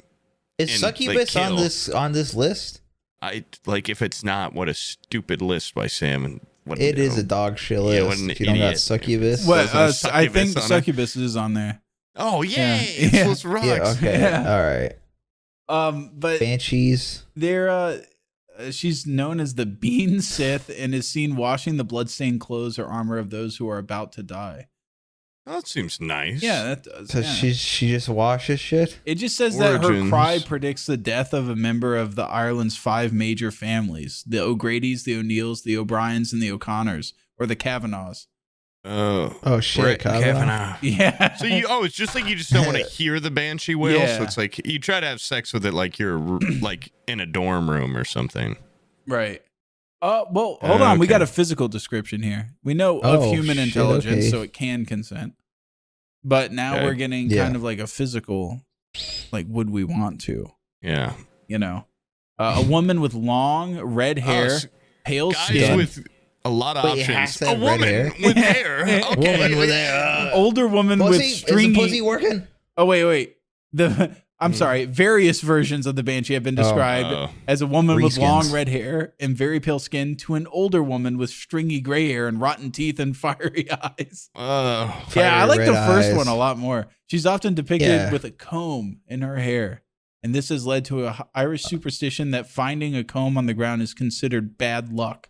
is And, succubus like, on kill. this list? I like if it's not, what a stupid list by Sam and what It is a dog shit list. what an if you don't got idiot. succubus. What? There's no I think succubus on it. succubus is on there. Oh yay! Yeah. It's Yeah. those rocks. Yeah. Okay. Yeah. All right. But Banshees. they're she's known as the Bean Sith and is seen washing the bloodstained clothes or armor of those who are about to die. Oh, that seems nice. Yeah, that does. So yeah. she just washes shit. It just says that her Origins. cry predicts the death of a member of the Ireland's 5 major families: the O'Grady's, the O'Neills, the O'Briens, and the O'Connors, or the Kavanaghs. Oh shit, Brett Kavanaugh. Yeah. So it's just like you just don't want to hear the banshee wail. Yeah. So it's like you try to have sex with it like you're like in a dorm room or something. Right. Well, hold on. We Okay. got a physical description here. We know of Oh, human shit, intelligence, okay. so it can consent. But now Okay. we're getting Yeah. kind of like a physical, like, would we want to? Yeah. You know, a woman with long red hair, s- pale Guys skin, with a lot of Wait, it has options. to A have red woman hair? with hair. Okay. Woman with a older woman with pussy. Is the stringy. pussy working? Oh wait. I'm sorry, various versions of the Banshee have been described as a woman with long red hair and very pale skin to an older woman with stringy gray hair and rotten teeth and fiery eyes. Yeah, I like the first one a lot more. She's often depicted with a comb in her hair. And this has led to an Irish superstition that finding a comb on the ground is considered bad luck.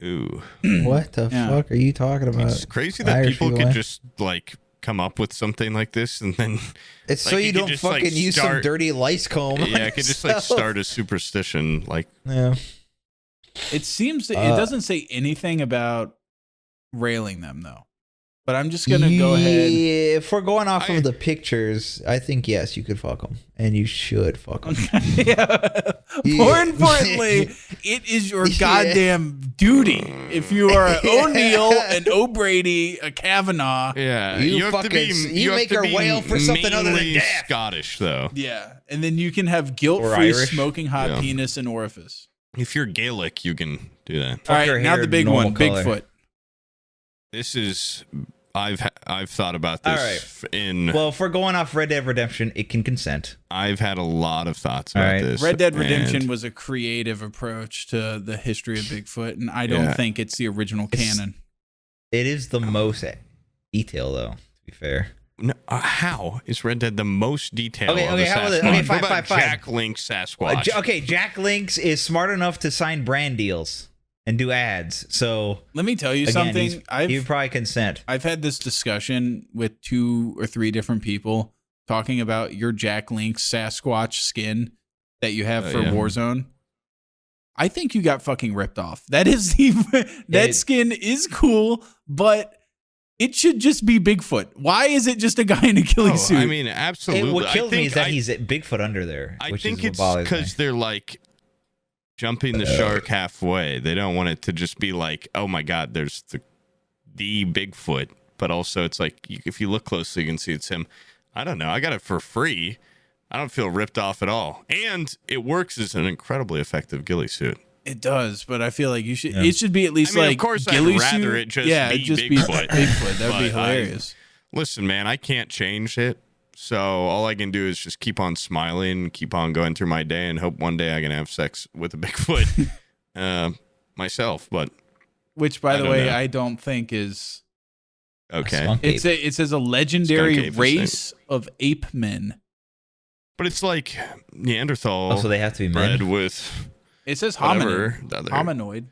Ooh. What the fuck are you talking about? It's crazy that Irish people could just like come up with something like this and then it's like, so you don't fucking like use some dirty lice comb. Yeah, I could just like start a superstition. Like, it seems that it doesn't say anything about railing them though. But I'm just gonna go ahead. If we're going off of the pictures, I think yes, you could fuck them, and you should fuck them. More importantly, it is your goddamn duty. If you are an O'Neill, an O'Brady, a Kavanaugh, you have to be. You make her wail for something other than death. Scottish, though. Yeah, and then you can have guilt-free smoking hot penis and orifice. If you're Gaelic, you can do that. All right, now the big one, color. Bigfoot. This is. I've thought about this. Well, if we're going off Red Dead Redemption, it can consent. I've had a lot of thoughts about this. Red Dead Redemption was a creative approach to the history of Bigfoot, and I don't think it's the original canon. It is the most detail, though. To be fair, no, how is Red Dead the most detailed? Okay, fine. Jack Link Sasquatch. Okay, Jack Links is smart enough to sign brand deals and do ads. So let me tell you something. You probably consent. I've had this discussion with 2 or 3 different people talking about your Jack Link Sasquatch skin that you have for Warzone. I think you got fucking ripped off. That is that skin is cool, but it should just be Bigfoot. Why is it just a guy in a ghillie suit? I mean, absolutely. What kills me is that he's at Bigfoot under there. I think it's because they're like jumping the shark halfway. They don't want it to just be like, oh my god, there's the Bigfoot, but also it's like if you look closely, you can see it's him. I don't know. I got it for free. I don't feel ripped off at all, and it works as an incredibly effective ghillie suit. It does, but I feel like you should. It should be at least like of course, ghillie I'd rather suit. It just be Bigfoot. Bigfoot. That would be hilarious. Listen, man, I can't change it. So all I can do is just keep on smiling, keep on going through my day, and hope one day I can have sex with a Bigfoot myself. But which, by the way, I don't think is okay. It says a legendary race of ape men. But it's like Neanderthal. Also, they have to be bred men. With. It says hominoid.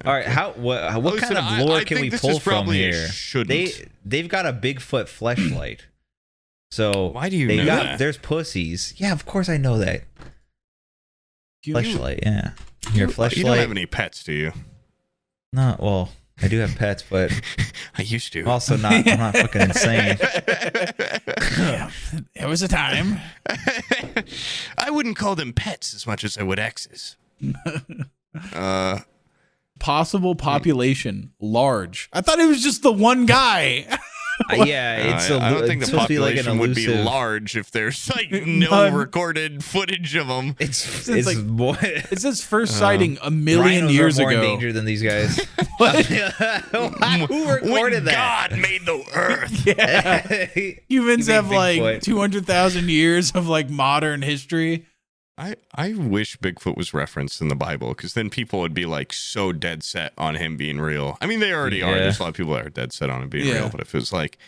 All right, what kind of lore can we pull from here? They've got a Bigfoot fleshlight. So why do you know that? There's pussies. Yeah, of course I know that. Fleshlight, yeah. Your fleshlight. You don't have any pets, do you? No, well, I do have pets, but I used to. Also, I'm not fucking insane. Yeah, it was a time. I wouldn't call them pets as much as I would exes. Possible population large. I thought it was just the one guy. Yeah, I don't think the population would be large if there's like no recorded footage of them. It says first sighting a million years ago. Rhinos are more in danger than these guys. Who recorded that? God made the earth. Yeah. Humans have like 200,000 years of like modern history. I wish Bigfoot was referenced in the Bible, because then people would be like so dead set on him being real. I mean, they already are. There's a lot of people that are dead set on him being real. But if it was like,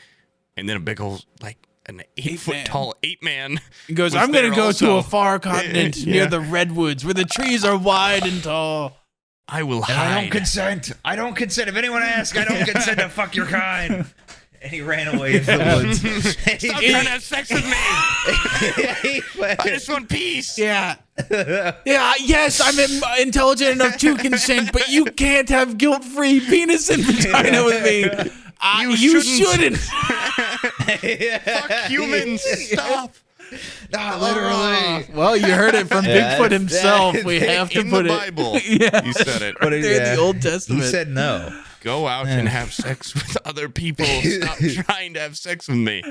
and then a big old, like an 8 foot tall ape man. He goes, I'm going to go to a far continent near the redwoods where the trees are wide and tall. I will hide. I don't consent. I don't consent. If anyone asks, I don't consent to fuck your kind. And he ran away into the woods. Stop trying to have sex with me. I just want peace. Yeah. Yes, I'm intelligent enough to consent, but you can't have guilt-free penis and vagina with me. You shouldn't. Fuck humans. Stop. Not literally. Well, you heard it from Bigfoot himself. We have to put it in the it. Bible. Yeah. You said it. Right there in the Old Testament. He said no. Go out and have sex with other people. Stop trying to have sex with me.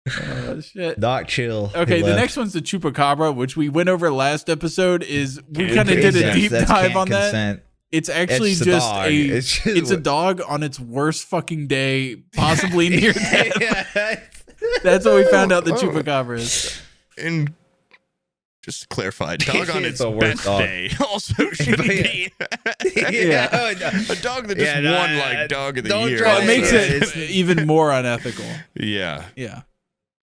Oh, shit. Doc, chill. Okay, the next one's the Chupacabra, which we went over last episode. We kind of did a deep dive on that. It's actually it's a dog on its worst fucking day, possibly near death. That's what we found out the Chupacabra is. And just to clarify, dog on its the worst best dog. day also shouldn't be. Yeah. A dog that just won like dog of the don't year. try Well, it makes Yeah, it even more unethical. Yeah. Yeah.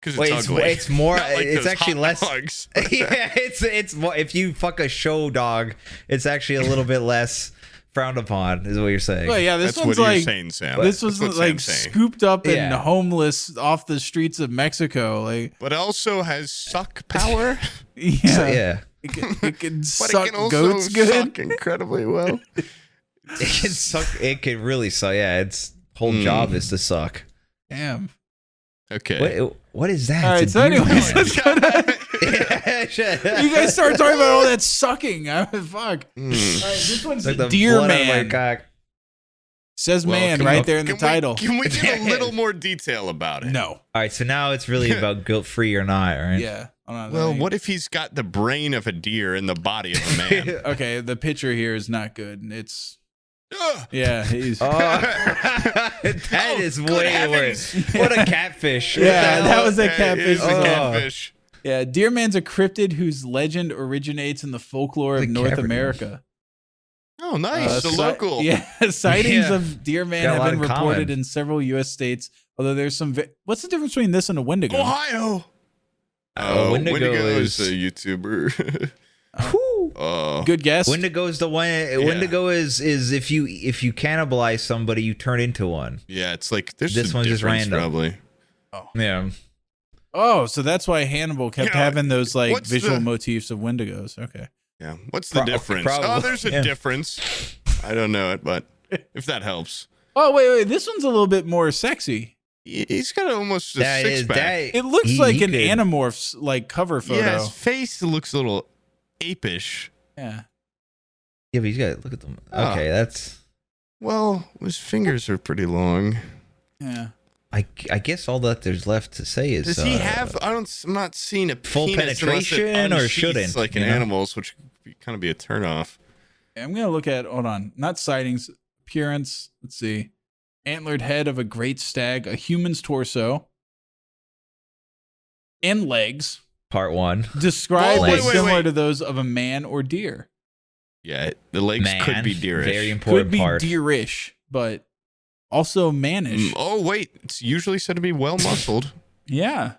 Because Wait, it's ugly. it's more. Not like It's those actually hot less. dogs. Yeah, it's more. If you fuck a show dog, it's actually a little bit less frowned upon. Is what you're saying? Well, yeah, this That's one's what you're like saying, Sam. this was That's what like Sam's saying. scooped up and Yeah. homeless off the streets of Mexico. Like, But also has suck power. yeah, So, yeah. it can But suck it can also goats good. suck incredibly well. It can suck. It can really suck. Yeah, its whole job is to suck. Damn. Okay. What is that? All right, It's a so deer anyways, horn. let's go to- Yeah, you guys start talking about all that sucking. Fuck. All right, this one's Like the Deer blood out of my Man. cock. Says Well, man can right we- there in the can we- title. Can we get a little more detail about it? No. All right, so now it's really about guilt free or not, right? Yeah. Hold on, Well, let me- what if he's got the brain of a deer and the body of a man? Okay, the picture here is not good. It's Ugh. yeah, he's Oh, that is good way heavens. worse. What a catfish. What Yeah, the that hell? was a It catfish. is a Oh. catfish. Yeah, Deer Man's a cryptid whose legend originates in the folklore of The North Capricorn. America. Oh, nice. The Si- local. Yeah, sightings Yeah. of Deer Man Got a have lot been in reported common. in several U.S. states. Although there's some. What's the difference between this and a Wendigo? Ohio. Wendigo is is- a YouTuber. Whew. Good guess. Wendigo is the one. Wendigo is if you cannibalize somebody, you turn into one. Yeah, it's like there's This a one's just difference, random. probably. Yeah. Oh, so that's why Hannibal kept Yeah, having those like what's visual the- motifs of Wendigos. Okay. Yeah. What's the difference? probably. Oh, there's a Yeah. difference. I don't know it, but if that helps. Oh wait, this one's a little bit more sexy. He's got almost a That six is pack. that. It looks he- like he an could- Animorphs like cover photo. Yeah, his face looks a little apish. Yeah. Yeah, but he's got look at them. Oh. Okay, that's. Well, his fingers are pretty long. Yeah. I guess all that there's left to say is. Does he have? I'm not seeing a full penis unless it penetration or unsheaths shouldn't, like in you know? animals, which could kind of be a turnoff. I'm gonna look at. Hold on. Not sightings. Appearance. Let's see. Antlered head of a great stag. A human's torso. And legs. part one? Described Whoa, as wait, similar wait. to those of a man or deer. Yeah, the legs Man, could be deerish. Very Could important be part. deerish, but also mannish. Oh wait, it's usually said to be well muscled. Yeah.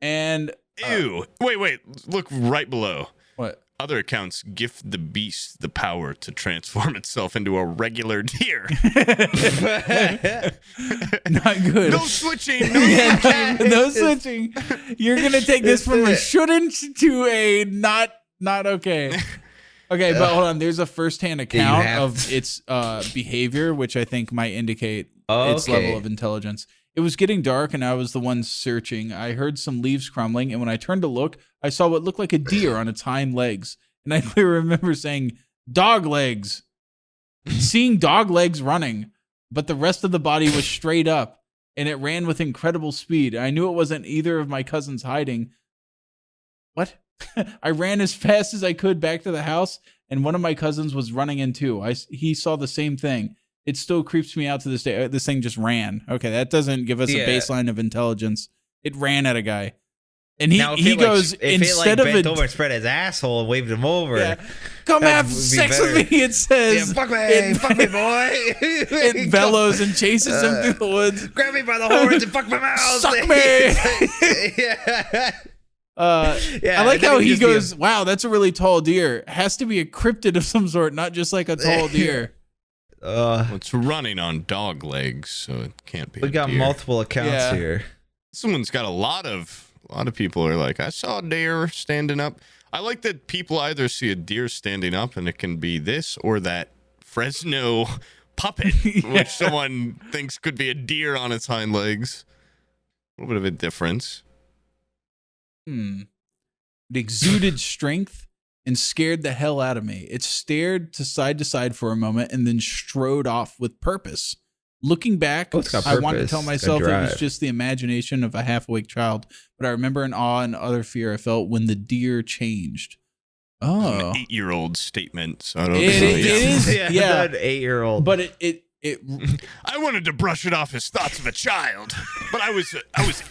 And Ew. Wait. Look right below. what? Other accounts gift the beast the power to transform itself into a regular deer. Not good. No switching. No Yeah, switching. no switching. You're gonna take this from a shouldn't to a not okay. Okay, but hold on. There's a firsthand account have of its behavior, which I think might indicate its level of intelligence. It was getting dark, and I was the one searching. I heard some leaves crumbling, and when I turned to look, I saw what looked like a deer on its hind legs. And I clearly remember saying, "Dog legs." Seeing dog legs running, but the rest of the body was straight up, and it ran with incredible speed. I knew it wasn't either of my cousins hiding. What? I ran as fast as I could back to the house, and one of my cousins was running in too. He saw the same thing. It still creeps me out to this day. This thing just ran. Okay, that doesn't give us a baseline of intelligence. It ran at a guy. And he goes, instead of bent it, over and spread his asshole and waved him over. yeah, come That have would be sex better. with me, it says. Fuck me, It- boy. It bellows and chases him through the woods. Grab me by the horns and fuck my mouth. Suck me. Yeah. I like and then how it'd he just be goes, wow, that's a really tall deer. Has to be a cryptid of some sort, not just like a tall deer. Well, it's running on dog legs, so it can't be. We a got deer. multiple accounts Yeah. here. Someone's got a lot of people are like, I saw a deer standing up. I like that people either see a deer standing up and it can be this or that Fresno puppet, which someone thinks could be a deer on its hind legs. A little bit of a difference. It exuded strength and scared the hell out of me. It stared to side for a moment and then strode off with purpose. Looking back, Oh, it's got I wanted to purpose. tell It's got myself it was drive. just the imagination of a half-awake child, but I remember an awe and other fear I felt when the deer changed. Oh. An 8-year-old statement, so I don't know. It is, yeah. An 8-year-old. But it I wanted to brush it off as thoughts of a child, but I was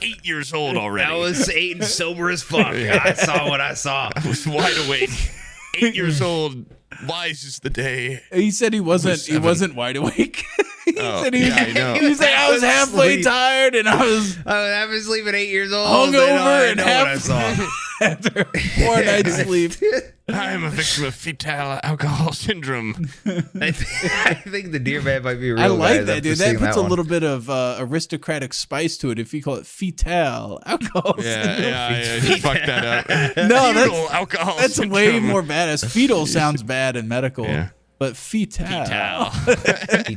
8 years old already. I was 8 and sober as fuck. I saw what I saw. I was wide awake. 8 years old, wise is the day. He said he wasn't wide awake. He said I know. He was like, I was halfway tired and I was I've been sleeping 8 years old. hungover and what I saw. after 4 nights sleep. I am a victim of fetal alcohol syndrome. I think the deer man might be real. I like guys, that, after dude. That seeing puts a one. little bit of aristocratic spice to it if you call it fetal alcohol syndrome. Yeah, you fucked that up. No, Fetal alcohol that's syndrome. way more badass. Fetal sounds bad in medical, Yeah. but fetal. Fetal.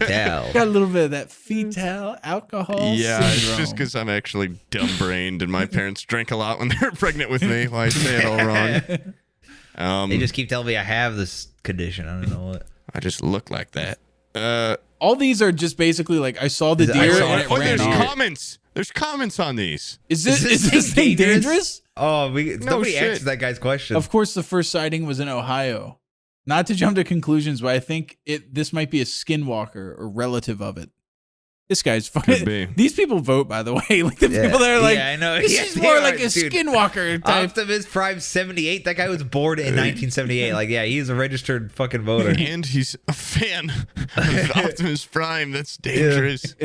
Got a little bit of that fetal alcohol Yeah, it's syndrome. just because I'm actually dumb-brained and my parents drank a lot when they were pregnant with me. Why I say it all wrong. They just keep telling me I have this condition. I don't know what. I just look like that. All these are just basically like I saw the I deer saw and it. it Oh, ran there's off. comments. There's comments on these. Is this thing dangerous? Oh, nobody shit. answered that guy's question. Of course, the first sighting was in Ohio. Not to jump to conclusions, but I think this might be a skinwalker or relative of it. This guy's funny. Could be. These people vote, by the way. Like the people that are like, I know. this Yeah, is they more are, like a dude. skinwalker type. Optimus Prime 78. That guy was born in 1978. Like, yeah, he's a registered fucking voter. And he's a fan of Optimus Prime. That's dangerous.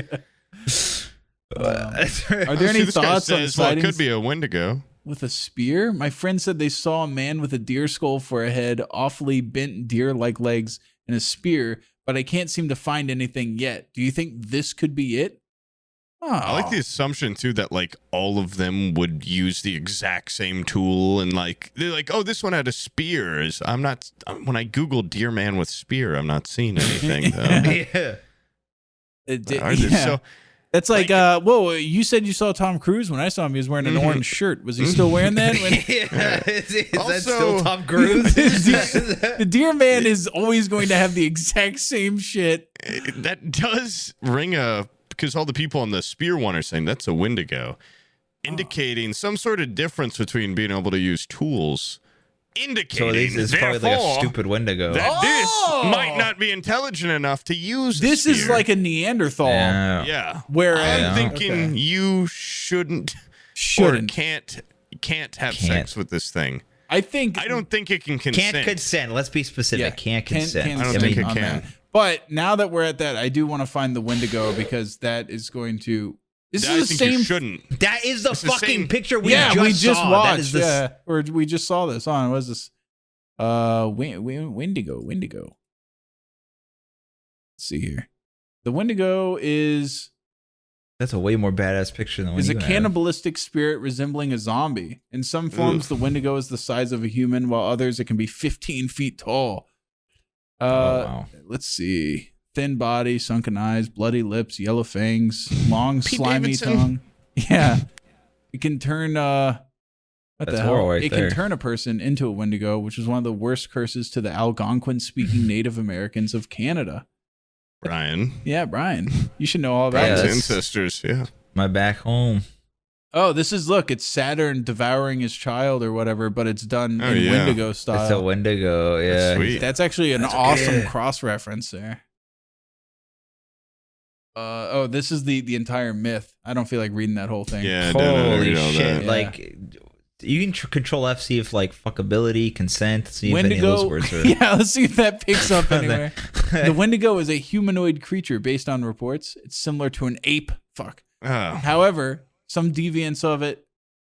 Are there any This guy thoughts on says, well, it sightings could be a Wendigo. with a spear? My friend said they saw a man with a deer skull for a head, awfully bent deer-like legs, and a spear, but I can't seem to find anything yet. Do you think this could be it? Oh. I like the assumption too that like all of them would use the exact same tool and like they're like, oh, this one had a spear. When I Google deer man with spear, I'm not seeing anything though. Yeah. So That's like, whoa, you said you saw Tom Cruise. When I saw him, he was wearing an orange shirt. Was he still wearing that? Yeah. Is that Also- still Tom Cruise? The deer man is always going to have the exact same shit. that does ring because all the people on the spear one are saying that's a Wendigo, indicating some sort of difference between being able to use tools. Indicating, So this is probably like a therefore, stupid Wendigo. that Oh! this might not be intelligent enough to use the This is spear. like a Neanderthal. Yeah. Whereas I'm thinking okay. you shouldn't or can't have sex with this thing. I don't think it can consent. Can't consent. Let's be specific. Yeah, Can't consent. I don't think it on can. that. But now that we're at that, I do want to find the Wendigo because that is going to. This I is the think you same. shouldn't. That is the It's the fucking same- picture we Yeah, just we just saw. watched. That is the Yeah, or we just saw this on. What is this? Wendigo. Let's see here. The Wendigo is That's a way more badass picture than what a you have. cannibalistic spirit resembling a zombie. In some forms, the Wendigo is the size of a human, while others it can be 15 feet tall. Wow. Let's see. Thin body, sunken eyes, bloody lips, yellow fangs, long Pete slimy Davidson. tongue. Yeah. It can turn what That's the hell? horrible right It there. can turn a person into a Wendigo, which is one of the worst curses to the Algonquin speaking Native Americans of Canada. Brian. Yeah, Brian. You should know all about Yeah, Brian's this. that's- ancestors. Yeah. My back home. Oh, this is it's Saturn devouring his child or whatever, but it's done Oh, in yeah. Wendigo It's a style. Wendigo. Yeah. That's sweet. That's actually an awesome good. cross reference there. This is the entire myth. I don't feel like reading that whole thing. Yeah, I don't Holy read all shit! that. Yeah. Like, you can control F, see if like fuckability, consent, see if any of those Wendigo. words are. Yeah, let's see if that picks up On anywhere. The Wendigo is a humanoid creature based on reports. It's similar to an ape. Fuck. Oh. However, some deviants of it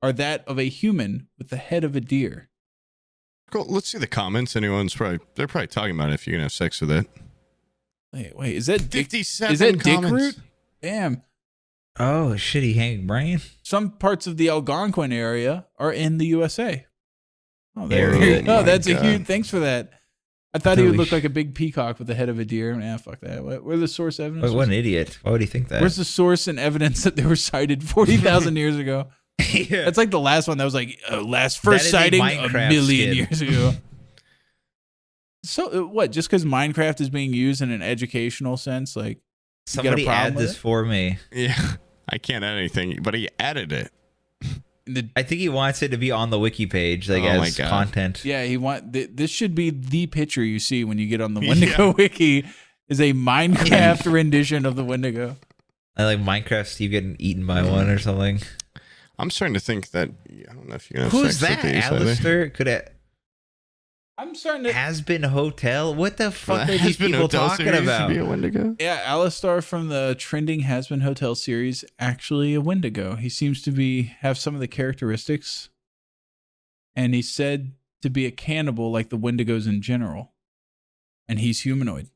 are that of a human with the head of a deer. Cool. Let's see the comments. They're probably talking about if you can have sex with it. Wait, is that Dick? 57 Is that Dick comments. Root? Damn. Oh, shitty Hank Brain. Some parts of the Algonquin area are in the USA. Oh, there Area. you go. Oh Oh, that's my a God. huge. Thanks for that. I thought he would Holy look like a big peacock with the head of a deer. Nah, fuck that. Where's the source evidence? What an idiot. Why would he think that? Where's the source and evidence that they were sighted 40,000 years ago? yeah. That's like the last one that was like first That is a sighting a Minecraft million skin. years ago. So what? Just because Minecraft is being used in an educational sense, like you got a Somebody problem add with this it? for me. Yeah. I can't add anything, but he added it. I think he wants it to be on the wiki page, like Oh my as God. content. Yeah, this should be the picture you see when you get on the Wendigo wiki. is a Minecraft rendition of the Wendigo. I like Minecraft Steve getting eaten by one or something. I'm starting to think that I don't know if you're gonna have Who's sex that? with these, Alistair? Could it I'm starting to. Has Been Hotel? What the fuck are Has these Been people Hotel talking series about? to be a Wendigo? Yeah, Alistar from the trending Has Been Hotel series, actually a Wendigo. He seems to have some of the characteristics, and he's said to be a cannibal like the Wendigos in general. And he's humanoid.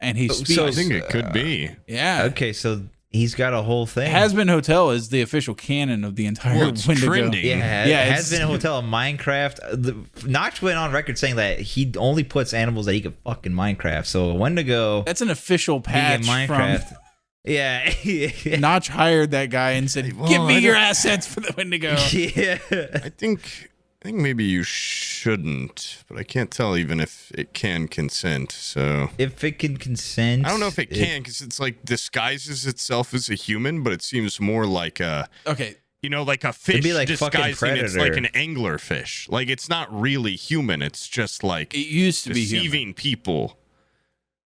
And he speaks. So I think it could be. Yeah. Okay, so he's got a whole thing. Has Been Hotel is the official canon of the entire Well, it's Wendigo. trending. Yeah, Yeah, it it's- has been a hotel in Minecraft. Notch went on record saying that he only puts animals that he could fuck in Minecraft. So a Wendigo That's an official being in patch Minecraft. from Yeah. Notch hired that guy and said, Well, "Give me I your don't- assets for the Wendigo." Yeah. I think maybe you shouldn't, but I can't tell even if it can consent. So If it can consent. I don't know if it can because it's like disguises itself as a human, but it seems more like a Okay. like a fish be like fucking disguising it's like Predator. an angler fish. Like it's not really human. It's just like It used to be human. deceiving people.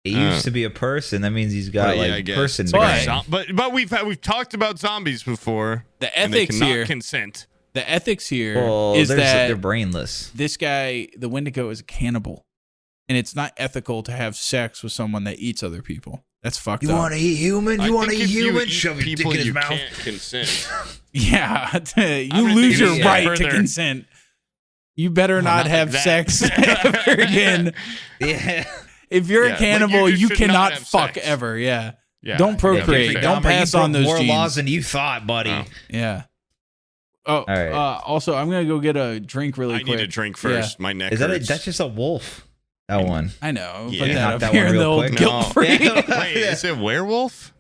It used to be a person. That means he's got Well, yeah, I like guess. person It's like brain. but we've talked about zombies before. The and they ethics cannot here. consent. The ethics here Well, is they're that brainless. this guy, the Wendigo, is a cannibal, and it's not ethical to have sex with someone that eats other people. That's fucked up. to eat human? I think if you eat Shove your dick people in his you mouth. can't consent. Yeah, you gonna lose take your it right to further. consent. You better not not have like that. sex ever again. Yeah. If you're Yeah, a cannibal, like, you you should not cannot have fuck sex. ever. Yeah. Yeah, Don't procreate. fair. Don't Dahmer, pass you on broke those more genes. laws than you thought, buddy. Oh. Yeah. Oh, right. Also, I'm gonna go get a drink really I quick. need a drink first. My neck Is that hurts. that's just a wolf? That one. I know. Yeah. Put that Knock up that here one in the real old quick. guilt-free. Wait, is it werewolf?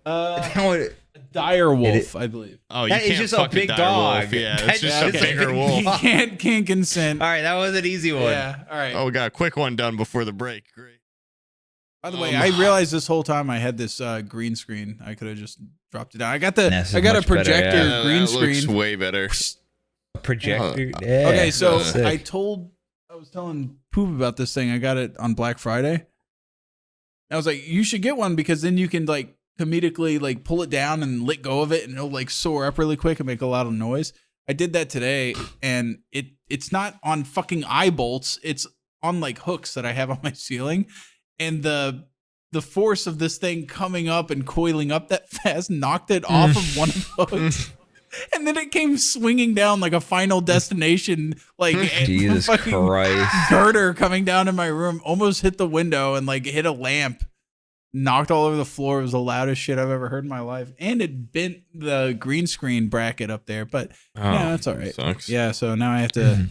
Dire wolf, I believe. Oh, you That is can't just a fuck big dire dog. wolf. Yeah, That's it's just just a a bigger big wolf. You can't consent. All right, that was an easy one. Yeah. All right. Oh, we got a quick one done before the break. Great. By the way, I realized this whole time I had this green screen. I could have just dropped it down. I got This is a much better, projector yeah. green that looks screen. way better. Projector. Oh. Yeah. Okay, so Sick. I was telling Poop about this thing. I got it on Black Friday. I was like, you should get one because then you can like comedically like pull it down and let go of it and it'll like soar up really quick and make a lot of noise. I did that today and it's not on fucking eye bolts. It's on like hooks that I have on my ceiling. And the force of this thing coming up and coiling up that fast knocked it off of one of the hooks. And then it came swinging down like a Final Destination, like Jesus fucking Christ. girder coming down in my room, almost hit the window and like hit a lamp, knocked all over the floor. It was the loudest shit I've ever heard in my life, and it bent the green screen bracket up there. But yeah, that's all right. Sucks. Yeah, so now I have to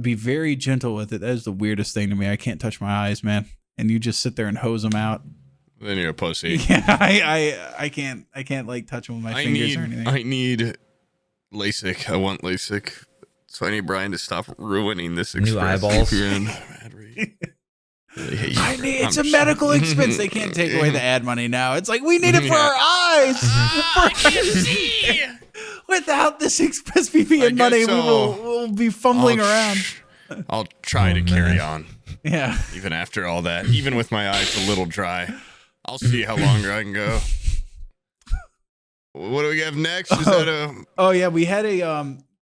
be very gentle with it. That is the weirdest thing to me. I can't touch my eyes, man, and you just sit there and hose them out. Then you're a pussy. Yeah, I can't like touch them with my fingers or anything. I need LASIK. I want LASIK. So I need Brian to stop ruining this New eyeballs. It's a medical expense. They can't take away the ad money now. It's like we need it for our eyes. Without this ExpressVPN money, we'll be fumbling around. I'll try to carry on. Yeah. Even after all that. Even with my eyes a little dry. I'll see how longer I can go. What do we have next? Is that a Oh yeah, we had a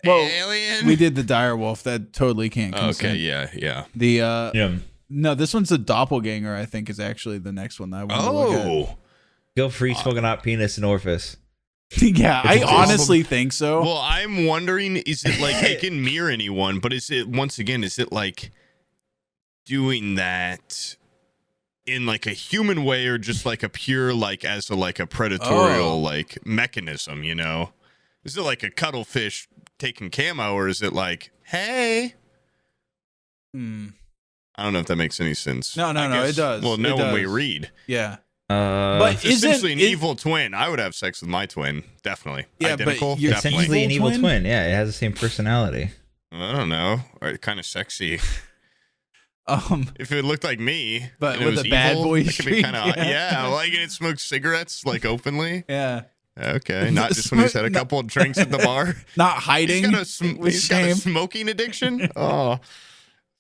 alien? we did the dire wolf that totally can't consent. Okay, yeah. The no, this one's a doppelganger. I think is actually the next one that I want to look Oh. Go free smoking hot penis and Orphis. at. Yeah, I honestly think so. Well, I'm wondering, is it like it can mirror anyone, but is it like doing that in like a human way or just like a pure like as a like a predatorial like mechanism, you know? Is it like a cuttlefish taking camo or is it like, hey? I don't know if that makes any sense. No, it does. Well, no, It when we does. read. Yeah. But It's essentially an evil twin. I would have sex with my twin, definitely. Yeah, but Identical, you're definitely. essentially an Evil evil twin? twin. Yeah, it has the same personality. I don't know. Or kind of sexy. If it looked like me, But and it with was a bad evil, boy it could be streak, kind of yeah. like and it smoked cigarettes like openly. Yeah. Okay, not just when he's had a couple of drinks at the bar. Not hiding He's got a with he's got a shame. smoking addiction. Oh,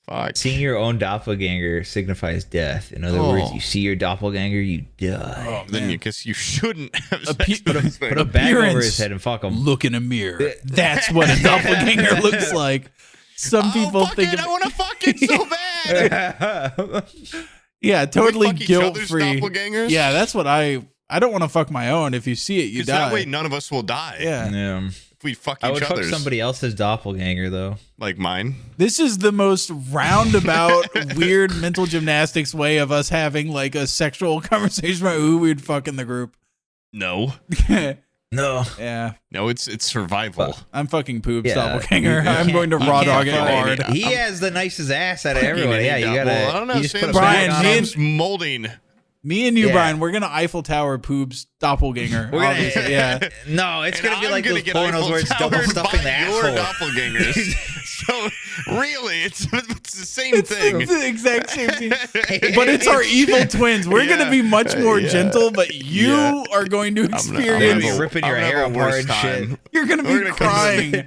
Fuck. Seeing your own doppelganger signifies death. In other words, you see your doppelganger, you die. Then you guess you shouldn't have sex pe- with this thing. Put a bag over Appearance. his head and fuck him. Look in a mirror. That's what a doppelganger looks like. Some people fuck think it, I want to fuck it so bad. yeah, totally fuck each guilt other's free. doppelgangers? Yeah, that's what I don't want to fuck my own. If you see it, you 'Cause die. that way none of us will die. Yeah. Yeah. If we fuck I each would fuck other's. somebody else's doppelganger though. Like mine. This is the most roundabout, weird mental gymnastics way of us having like a sexual conversation about who we'd fuck in the group. No. No. Yeah, No, it's survival. I'm fucking Poop's Yeah. doppelganger. You I'm can't- going to you raw can't dog it fuck hard. any- He has the nicest ass out of Fucking everyone. Yeah, any you gotta. well, I don't know. You just put a Brian, bag on me him. and- Sam's molding. Me and you, Yeah. Brian, we're gonna Eiffel Tower Poop's doppelganger. We're gonna- Obviously, yeah. No, it's And gonna be I'm like gonna those get pornos Eiffel where it's double Towered stuffing by the your asshole. doppelgangers. So really, it's the same thing. It's the exact same thing. But it's our evil twins. We're gonna be much more gentle, but you are going to I'm gonna experience. be ripping your I'm gonna hair have a apart worse and time. shit. You're gonna We're be gonna come to crying.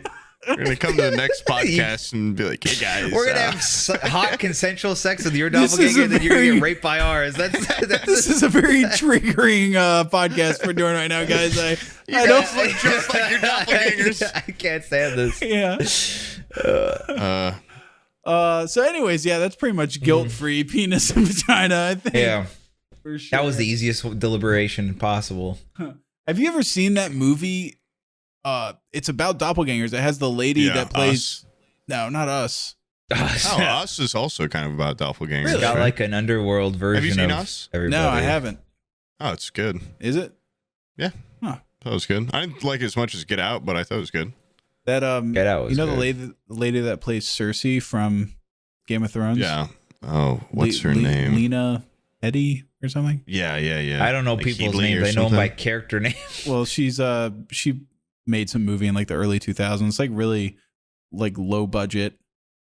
We're gonna come to the next podcast and be like, "Hey guys, We're gonna have hot consensual sex with your This is doppelganger, a and then you're gonna very- get raped by ours. That's This is a very triggering podcast we're doing right now, guys. I you don't. guys look just like your doppelgangers." I can't stand this. Yeah. So, anyways, yeah, that's pretty much guilt-free penis and vagina. I think. Yeah, For sure. that was the easiest deliberation possible. Have you ever seen that movie? It's about doppelgangers. It has the lady Yeah, that plays. Us. No, not us. Oh, Us is also kind of about doppelgangers. Really? Got right? like an underworld version. Have you seen of Us? Everybody. No, I haven't. Oh, it's good. Is it? That was good. I didn't like it as much as Get Out, but I thought it was good. That Get Out was you know good. the lady that plays Cersei from Game of Thrones. Yeah. Oh, what's her name? Lena Headey or something. Yeah. I don't know Like people's Headley names. or I know them by something. character name. Well, she made some movie in like the early 2000s. It's like really like low budget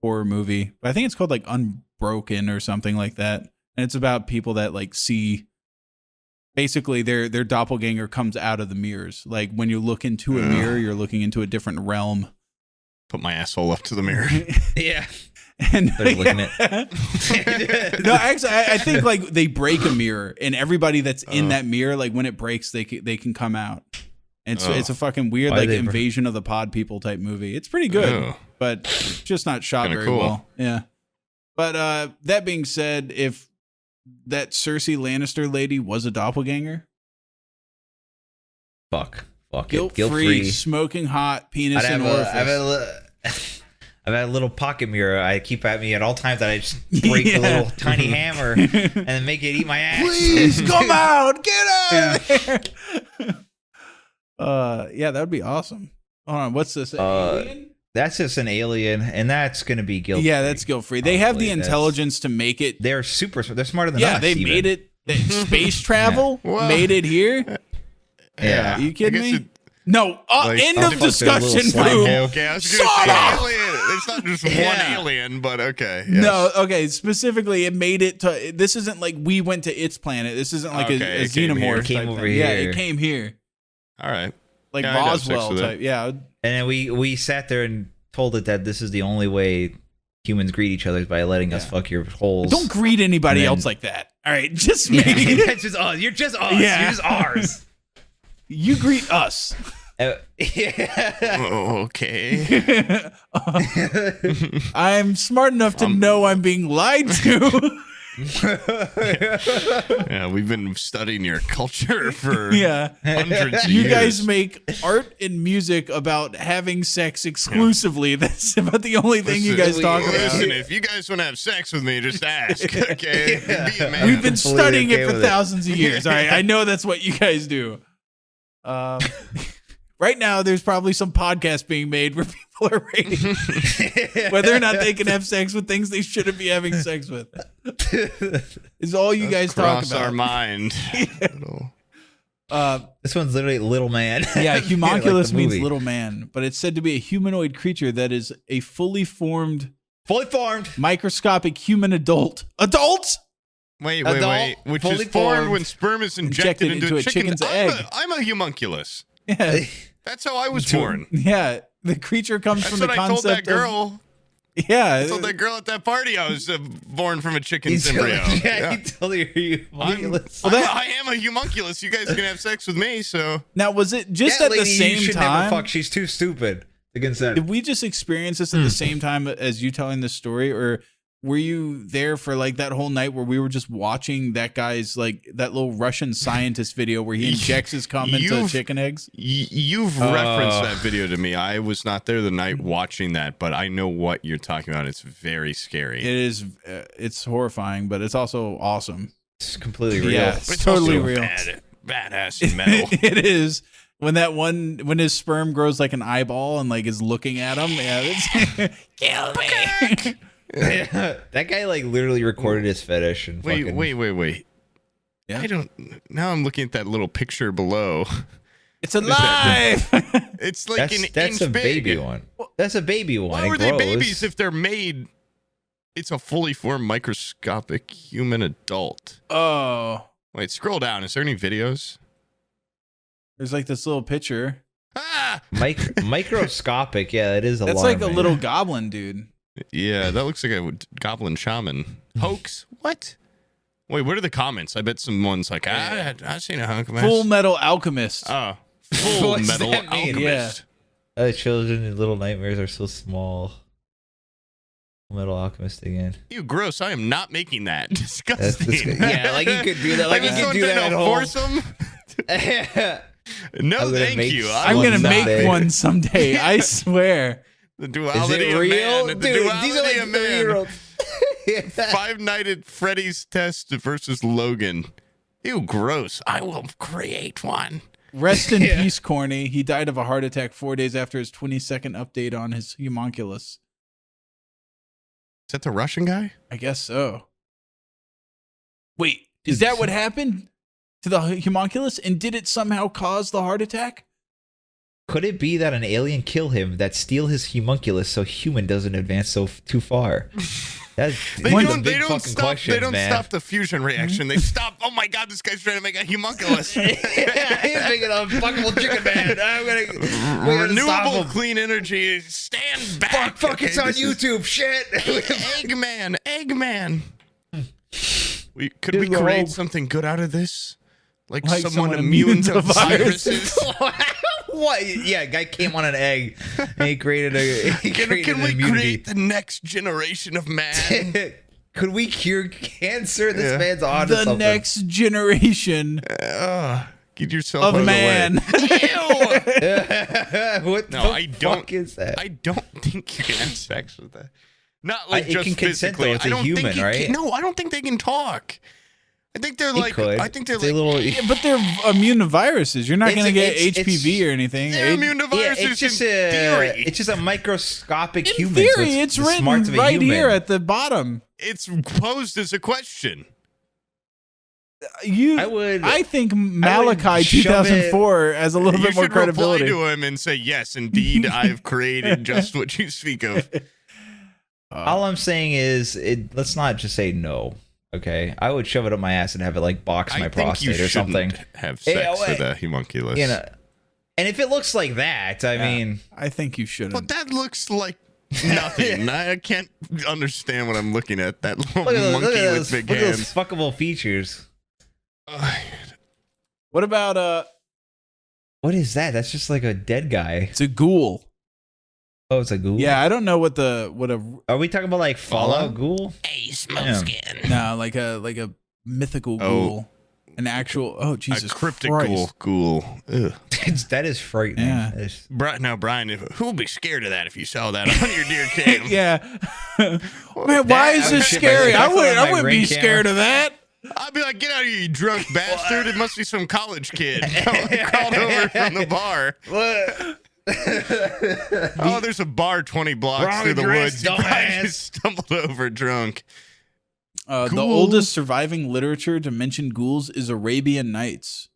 horror movie. But I think it's called like Unbroken or something like that. And it's about people that like see basically their doppelganger comes out of the mirrors. Like when you look into a mirror, you're looking into a different realm. Put my asshole up to the mirror. Yeah. And They're looking no, actually, I think like they break a mirror, and everybody that's in that mirror, like when it breaks, they can come out. And so it's a fucking weird Why like they invasion of the pod people type movie. It's pretty good, Oh. but just not shot Kinda very cool. well. Yeah. But that being said, if that Cersei Lannister lady was a doppelganger, Fuck it. guilt-free, smoking hot, penis and orifice. I've had a little pocket mirror I keep at me at all times that I just break the little tiny hammer and then make it eat my ass. Please come out, get out of there. Yeah, that would be awesome. Hold on, what's this? Alien? That's just an alien, and that's gonna be guilt. Yeah, that's guilt-free. They have the Probably, intelligence to make it. They're super. They're smarter than us. Yeah, they even. made it. Space travel Well, made it here. Yeah. Are you kidding I guess me? No. like- End oh, of fuck, they're discussion. little slime Boo. hole. Okay, I was gonna Shut say up! alien. It's not just one Yeah. alien, but okay. Yes. No, okay. Specifically, it made it to. This isn't like we went to its planet. This isn't like Okay, a it came here. xenomorph. It came type over thing. Yeah, here. it came here. All right. Like Yeah, I'd have sex Roswell with it. type. Yeah. And then we sat there and told it that this is the only way humans greet each other is by letting us fuck your holes. Don't greet anybody And then- else like that. All right, just Yeah, me. that's just us. You're just us. Yeah. You're just ours. You greet us. Yeah. Oh, okay. I'm smart enough to know I'm being lied to. Yeah, we've been studying your culture for Yeah. hundreds of You years. guys make art and music about having sex exclusively. That's about the only thing you guys talk Listen, about. if you guys want to have sex with me, just ask. Okay, be a man. We've been completely studying okay it for with it. thousands of years. All right, I know that's what you guys do. Right now, there's probably some podcast being made where people are rating whether or not they can have sex with things they shouldn't be having sex with. Is all you guys talk Cross our about. mind. Little- This one's literally little man. Yeah, Like homunculus the means movie. little man, but it's said to be a humanoid creature that is a fully formed, Fully formed. microscopic human adult. Adult? Wait, Adult, which fully is formed formed. when sperm is injected into a chicken's egg. I'm a homunculus. Yeah, That's how I was born. yeah. The creature comes That's from the what I told concept that girl. Yeah. I told that girl at that party I was born from a chicken's embryo. He told her you homunculus. I am a homunculus. You guys can have sex with me, so. Now, was it just That at the lady, you same should time? never fuck. She's too stupid to consent. Did we just experience this at the same time as you telling this story, or were you there for like that whole night where we were just watching that guy's like that little Russian scientist video where he injects his cum into chicken eggs? You've referenced that video to me. I was not there the night watching that, but I know what you're talking about. It's very scary. It is. It's horrifying, but it's also awesome. It's completely real. Yeah, But it's totally also real. Badass and metal. It is. When when his sperm grows like an eyeball and like is looking at him, yeah, it's kill me. That guy like literally recorded his fetish and Wait. Yeah. I don't. Now I'm looking at that little picture below. It's alive. It's like that's inch a big. baby one. That's a baby one. Why It were they grows. babies if they're made? It's a fully formed microscopic human adult. Oh, Wait, scroll down. Is there any videos? there's like this little picture. Ah! Microscopic? Yeah, it is That's alarming. like a little goblin dude. Yeah, that looks like a goblin shaman. Hoax? What? Wait, what are the comments? I bet someone's like, I've seen a hunk of ass. Full Metal Alchemist. Oh, Full What's Metal that mean? Alchemist. Children in Little Nightmares are so small. Metal Alchemist again. You gross. I am not making that. That's Disgusting. yeah, like you could do that. Like you could do that at home. Force them? No, I'm gonna thank make you. some- I'm one gonna make someday. one someday. I swear. The Is duality it of real? man. Dude, The duality these are like of man. 3-year-olds. Five-Nighted Freddy's Test versus Logan. Ew, gross. I will create one. Rest in peace, Corny. He died of a heart attack 4 days after his 22nd update on his homunculus. Is that the Russian guy? I guess so. Wait, is that what happened to the homunculus? And did it somehow cause the heart attack? Could it be that an alien kill him that steal his homunculus so human doesn't advance too far? That's They one of don't, the they big don't fucking stop. questions, They don't man. stop the fusion reaction. They stop. Oh my god, this guy's trying to make a homunculus. He's making a fuckable chicken man. we're gonna stop Renewable him. clean energy. Stand back. Fuck, it's on this is- YouTube. Shit. Eggman. Could we Here's the create whole- something good out of this? Like Like someone someone immune immune to to viruses? What? Yeah, guy came on an egg and he created Can we immunity. create the next generation of man? Could we cure cancer? This Yeah. man's on to The something. next generation Get yourself out of the man. way. What No, the I don't. fuck is that? I don't think you can have sex with that. Not like It just can consent, physically. though. It's I a don't human, think it right? Can, no, I don't think they can talk. I think they're He like. could. I think they're It's like. a little. Yeah, but they're immune to viruses. You're not It's- going to get it's- HPV or anything. They're immune to Yeah, viruses it's just in theory. it's just a microscopic In human. theory, so it's the smarts written of a right human. here at the bottom. It's posed as a question. I think Malachi shove 2004 has a little You bit more should reply credibility. to him and say, "Yes, indeed, I've created just what you speak of." All I'm saying is, let's not just say no. Okay, I would shove it up my ass and have it like box my I think you prostate or shouldn't something. have Hey, sex wait. with a homunculus. You know, and if it looks like that, I mean, I think you shouldn't. But that looks like nothing. I can't understand what I'm looking at. That little look at monkey those, with big look at those hands. fuckable features. What about What is that? That's just like a dead guy. it's a ghoul. Oh, it's a ghoul. Yeah, I don't know what a Are we talking about like Fallout Fallout? ghoul? Hey, Damn. skin. no, like a mythical ghoul. An actual Jesus A cryptic Christ. ghoul. Ugh. That is frightening. Yeah. That is- Now, Brian, who will be scared of that if you saw that on your deer cam? Yeah. Man, why is I would this shit scary? myself on I my wouldn't be ring scared camera. of that. I'd be like, get out of here, you drunk bastard. It must be some college kid. Crawled over from the bar. What? Oh, there's a bar 20 blocks Wrong through the address, woods. You probably dumbass. just stumbled over drunk. The Ghoul. oldest surviving literature to mention ghouls is Arabian Nights.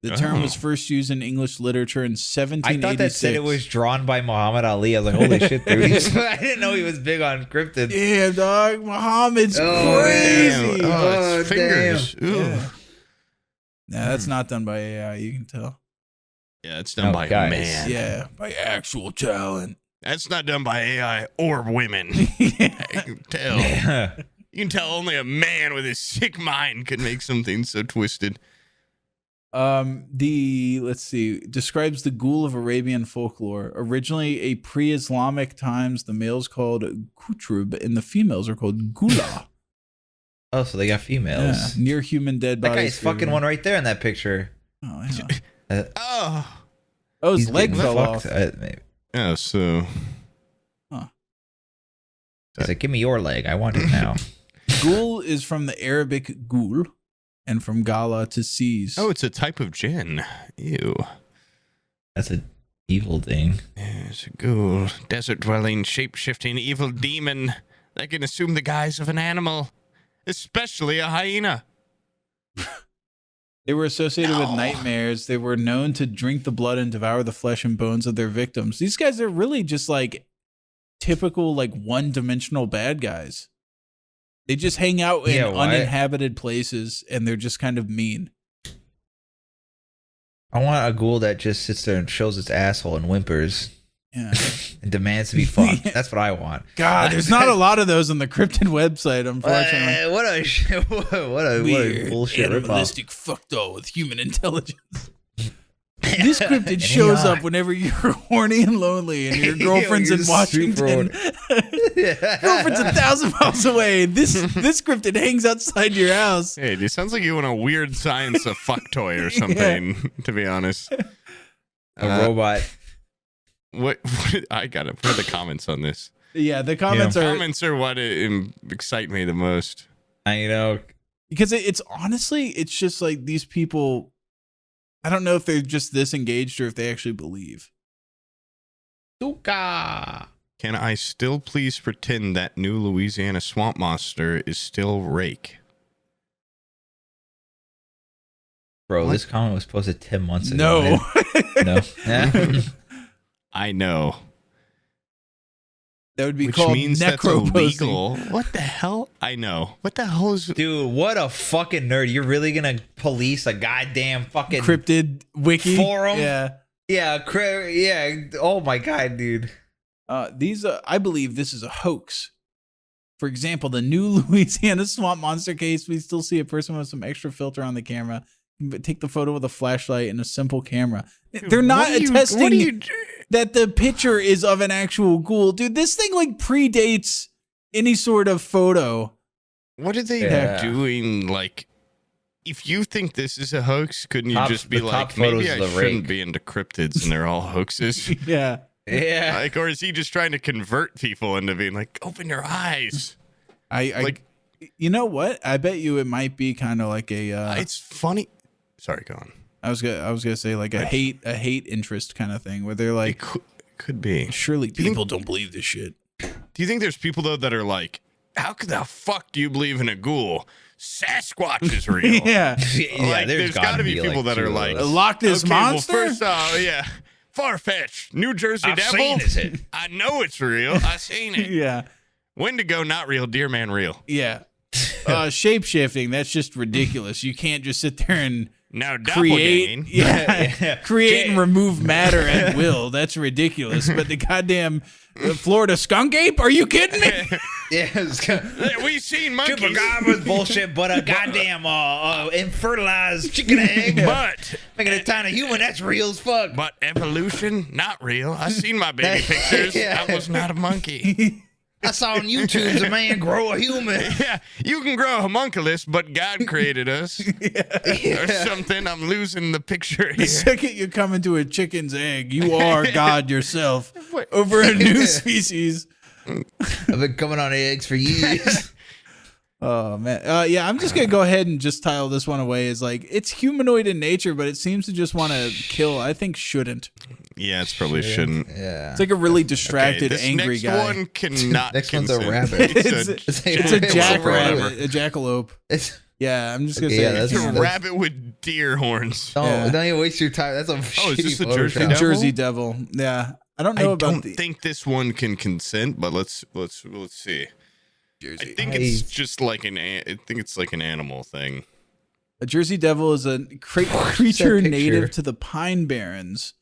The term was first used in English literature in I 1786. thought that said it was drawn by Muhammad Ali. I was like, holy shit, dude. I didn't know he was big on cryptids. Yeah, dog. Muhammad's Oh, crazy. Damn. Oh, it's Oh, fingers. Ooh. Yeah. Nah, that's not done by AI. You can tell. Yeah, it's done Oh, by guys. man. Yeah, by actual talent. That's not done by AI or women. I can tell. You can tell only a man with a sick mind could make something so twisted. Let's see, describes the ghoul of Arabian folklore. Originally a pre-Islamic times, the males called kutrub and the females are called gula. Oh, so they got females. Yeah, near human dead That bodies. guy's fucking one right there in that picture. Oh, yeah. Oh, His leg getting fell fucked. off. Maybe. yeah. So He's like, give me your leg. I want it now. Ghoul is from the Arabic ghoul and from gala to seize. oh, it's a type of djinn. Ew. That's an evil thing. It's a ghoul, desert-dwelling, shape-shifting evil demon that can assume the guise of an animal, especially a hyena. They were associated with nightmares. They were known to drink the blood and devour the flesh and bones of their victims. These guys are really just like typical, like one-dimensional bad guys. They just hang out in uninhabited places, and they're just kind of mean. I want a ghoul that just sits there and shows its asshole and whimpers. Yeah. And demands to be fucked. That's what I want. God, there's not a lot of those on the Cryptid website, unfortunately. What a bullshit ripoff. Animalistic fuck doll with human intelligence. This Cryptid shows up whenever you're horny and lonely and your girlfriend's in Washington. Girlfriend's 1,000 miles away. This Cryptid hangs outside your house. Hey, it sounds like you want a weird science of fuck toy or something, to be honest. A robot. What I got it. What are the comments on this? Yeah, the comments are what excite me the most. I know. Because it's honestly, it's just like these people, I don't know if they're just this engaged or if they actually believe. Tuka. Can I still please pretend that new Louisiana swamp monster is still Rake? Bro, this comment was posted 10 months ago. No. No. I know. That would be Which called means that's necroposting. illegal. What the hell? I know. What the hell is... Dude, what a fucking nerd. You're really gonna police a goddamn fucking Cryptid wiki forum? Yeah. Yeah. Oh my god, dude. I believe this is a hoax. For example, the new Louisiana swamp monster case, we still see a person with some extra filter on the camera. Take the photo with a flashlight and a simple camera. They're not attesting that the picture is of an actual ghoul. Dude, this thing like predates any sort of photo. What are they doing? Like, if you think this is a hoax, couldn't you just be like, maybe I shouldn't be into cryptids and they're all hoaxes? Yeah. Yeah. Like, or is he just trying to convert people into being like, open your eyes? You know what? I bet you it might be kind of like a. It's funny. Sorry, go on. I was gonna say like a hate interest kind of thing where they're like, it could be. Surely people don't believe this shit. Do you think there's people though that are like, how the fuck do you believe in a ghoul? Sasquatch is real. Yeah. Like, there's got to be people that are like, Loch Ness monster. Well, first off, yeah. Far-fetched. New Jersey Devil. I know it's real. I seen it. Yeah. Wendigo, not real. Deer Man, real. Yeah. Shape-shifting, that's just ridiculous. You can't just sit there and now create, create and remove matter at will. That's ridiculous. But the goddamn Florida skunk ape? Are you kidding me? We seen monkeys. Chupacabra's bullshit, but a goddamn infertilized chicken egg. But making a tiny human, that's real as fuck. But evolution, not real. I seen my baby pictures. I was not a monkey. I saw on YouTube a man grow a human. Yeah, you can grow a homunculus, but God created us. Or something. I'm losing the picture here. The second you come into a chicken's egg, you are God yourself over a new species. I've been coming on eggs for years. Oh, man. Yeah, I'm just going to go ahead and just title this one away as like, it's humanoid in nature, but it seems to just want to kill. I think shouldn't. Yeah, it's probably shouldn't. Yeah. It's like a really distracted, angry guy. Next one cannot Next consent. one's a rabbit. It's a jackrabbit, a jackalope. Yeah, I'm just going to say it's a rabbit with deer horns. Don't even waste your time. That's a is this the Jersey Devil? Jersey Devil. Yeah. I don't know about think this one can consent, but let's see. Jersey. I think it's just like an animal thing. A Jersey Devil is a creature native to the Pine Barrens.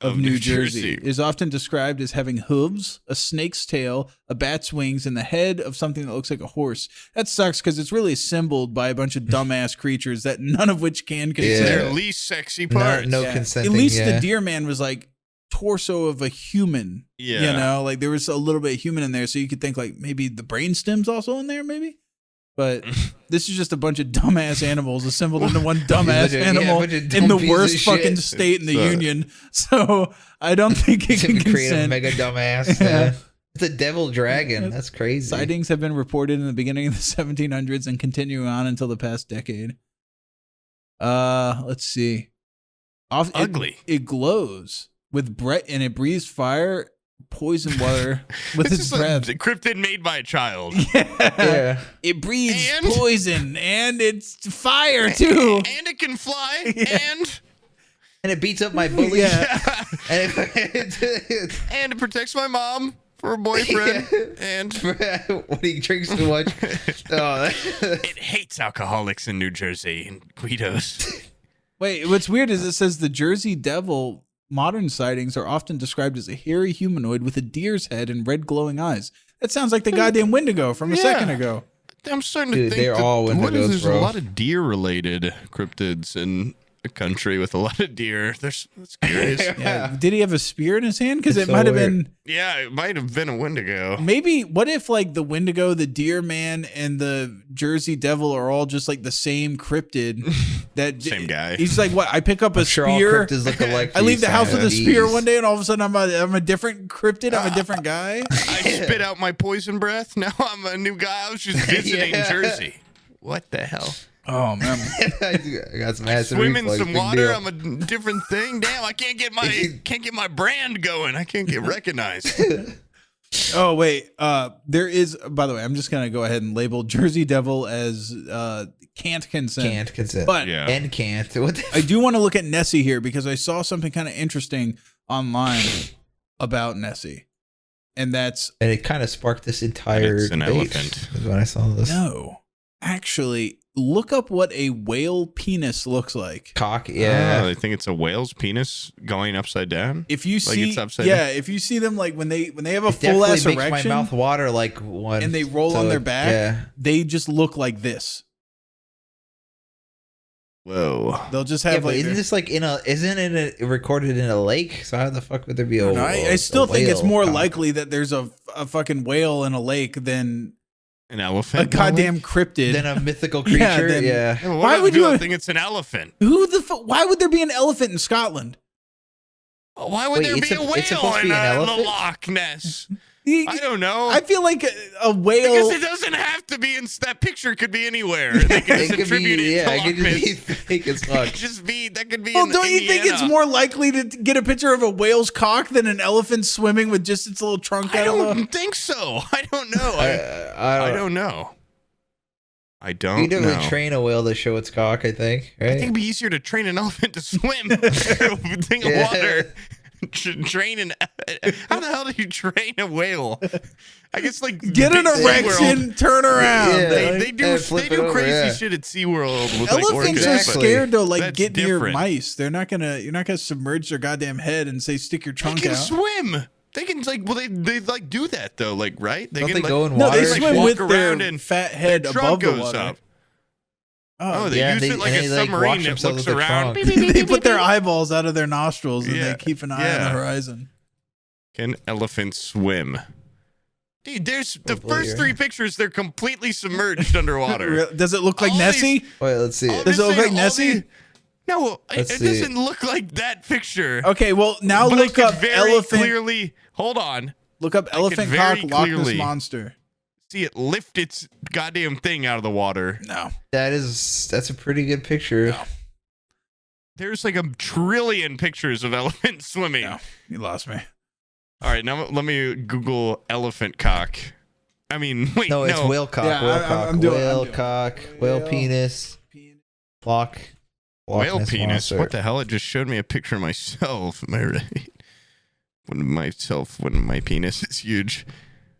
of New Jersey is often described as having hooves, a snake's tail, a bat's wings, and the head of something that looks like a horse. That sucks because it's really assembled by a bunch of dumbass creatures that none of which can consent. Their least sexy part. No consenting. At least the deer man was like torso of a human. Yeah. You know, like there was a little bit of human in there, so you could think like maybe the brain stem's also in there, maybe. But this is just a bunch of dumbass animals assembled into one dumbass animal in the worst fucking state in the union. So I don't think it can create consent. a mega dumbass. Yeah. It's a devil dragon. That's crazy. Sightings have been reported in the beginning of the 1700s and continuing on until the past decade. Let's see. Ugly. It glows with breath and it breathes fire, poison water with its breath. A cryptid made by a child. Yeah. It breathes poison and it's fire too. And it can fly. And it beats up my bully. Yeah. And it protects my mom for a boyfriend. And when he drinks too much. It hates alcoholics in New Jersey and Guidos. Wait, what's weird is it says the Jersey Devil modern sightings are often described as a hairy humanoid with a deer's head and red glowing eyes. That sounds like the goddamn Wendigo from a second ago. I'm starting to think they're all Wendigos, there's bro. a lot of deer-related cryptids in a country with a lot of deer. That's curious. Yeah. Did he have a spear in his hand? Because it so might have weird. been. Yeah, it might have been a Wendigo. Maybe. What if like the Wendigo, the Deer Man, and the Jersey Devil are all just like the same cryptid? That Same guy. He's like, what? I pick up a Sure, all spear. cryptids look alike. I leave the house with a Jeez. spear one day, and all of a sudden I'm a different cryptid. I'm a different guy. I spit out my poison breath. Now I'm a new guy. I was just visiting Jersey. What the hell? Oh man. I got some acid Swim in reflux, some big water. deal. I'm a different thing. Damn, I can't get my brand going. I can't get recognized. Oh wait, there is. By the way, I'm just gonna go ahead and label Jersey Devil as can't consent. Can't consent. But Yeah. And can't. What the I do want to look at Nessie here because I saw something kind of interesting online about Nessie, and that's And it kind of sparked this entire it's an debate, elephant. is when I saw this. no. Actually, look up what a whale penis looks like. Cock, yeah. I think it's a whale's penis going upside down. If you Like see, it's upside yeah, down? if you see them like when they have a It full ass definitely makes erection my mouth water like one. and they roll on their back, Yeah. they just look like this. Whoa. They'll just Yeah, have but like. isn't this like isn't it recorded in a lake? So how the fuck would there be a No, I still a think it's whale more cock? likely that there's a fucking whale in a lake than An elephant? a goddamn cryptid. Than a mythical Yeah, creature? then- Yeah. Yeah, well, Why why would would you you- think it's an elephant? Who the fuck? Why would there be an elephant in Scotland? Why would Wait, there it's be a it's supposed whale to be in an the elephant? Loch Ness? I don't know. I feel like a whale. Because it doesn't have to be in that picture. Could be anywhere. They can It just could attribute be, it to it Loch could just be Ness. fake as It fuck. could just be. That could be. Well, in don't you think it's Indiana. more likely to get a picture of a whale's cock than an elephant swimming with just its little trunk I out of the? don't think so. I don't know. I don't know. I You don't do know. train a whale to show its cock, I think. Right? I think it'd be easier to train an elephant to swim through a thing of Yeah. water. Train an. How the hell do you train a whale? I guess like Get an Big SeaWorld. erection, turn around. Yeah. They do And flip it over, crazy yeah. shit at SeaWorld with Elephants like orcas. are Exactly. scared to like That's get near different. mice. You're not gonna submerge their goddamn head and say stick your They trunk can out. swim. They can like they like do that though, like right? Don't can they like, go in No, water? they like, swim walk with their around and fat head their above trunk the goes water. up. Oh, Oh, they Yeah, use it like and a they, like, submarine wash that themselves looks with their around. trunk. they put their eyeballs out of their nostrils and Yeah. they keep an eye on Yeah. the horizon. Can elephants swim? Dude, there's the Hopefully, first yeah. 3 pictures. They're completely submerged underwater. Does it look like All Nessie? Wait, let's see it. Does it look like All Nessie? the- No, it Let's see. doesn't look like that picture. Okay, well now But look I could up very elephant. clearly. Hold on. Look up elephant very cock Loch Ness clearly- monster. See it lift its goddamn thing out of the water. No. That's a pretty good picture. There's like a trillion pictures of elephants swimming. No. You lost me. All right, now let me Google elephant cock. I mean, wait, No, it's whale cock, Yeah, whale I'm cock, doing- whale I'm doing- cock, whale Whale penis, Loch whale Ness penis. monster. What the hell? It just showed me a picture of myself. Am I right? When my penis is huge.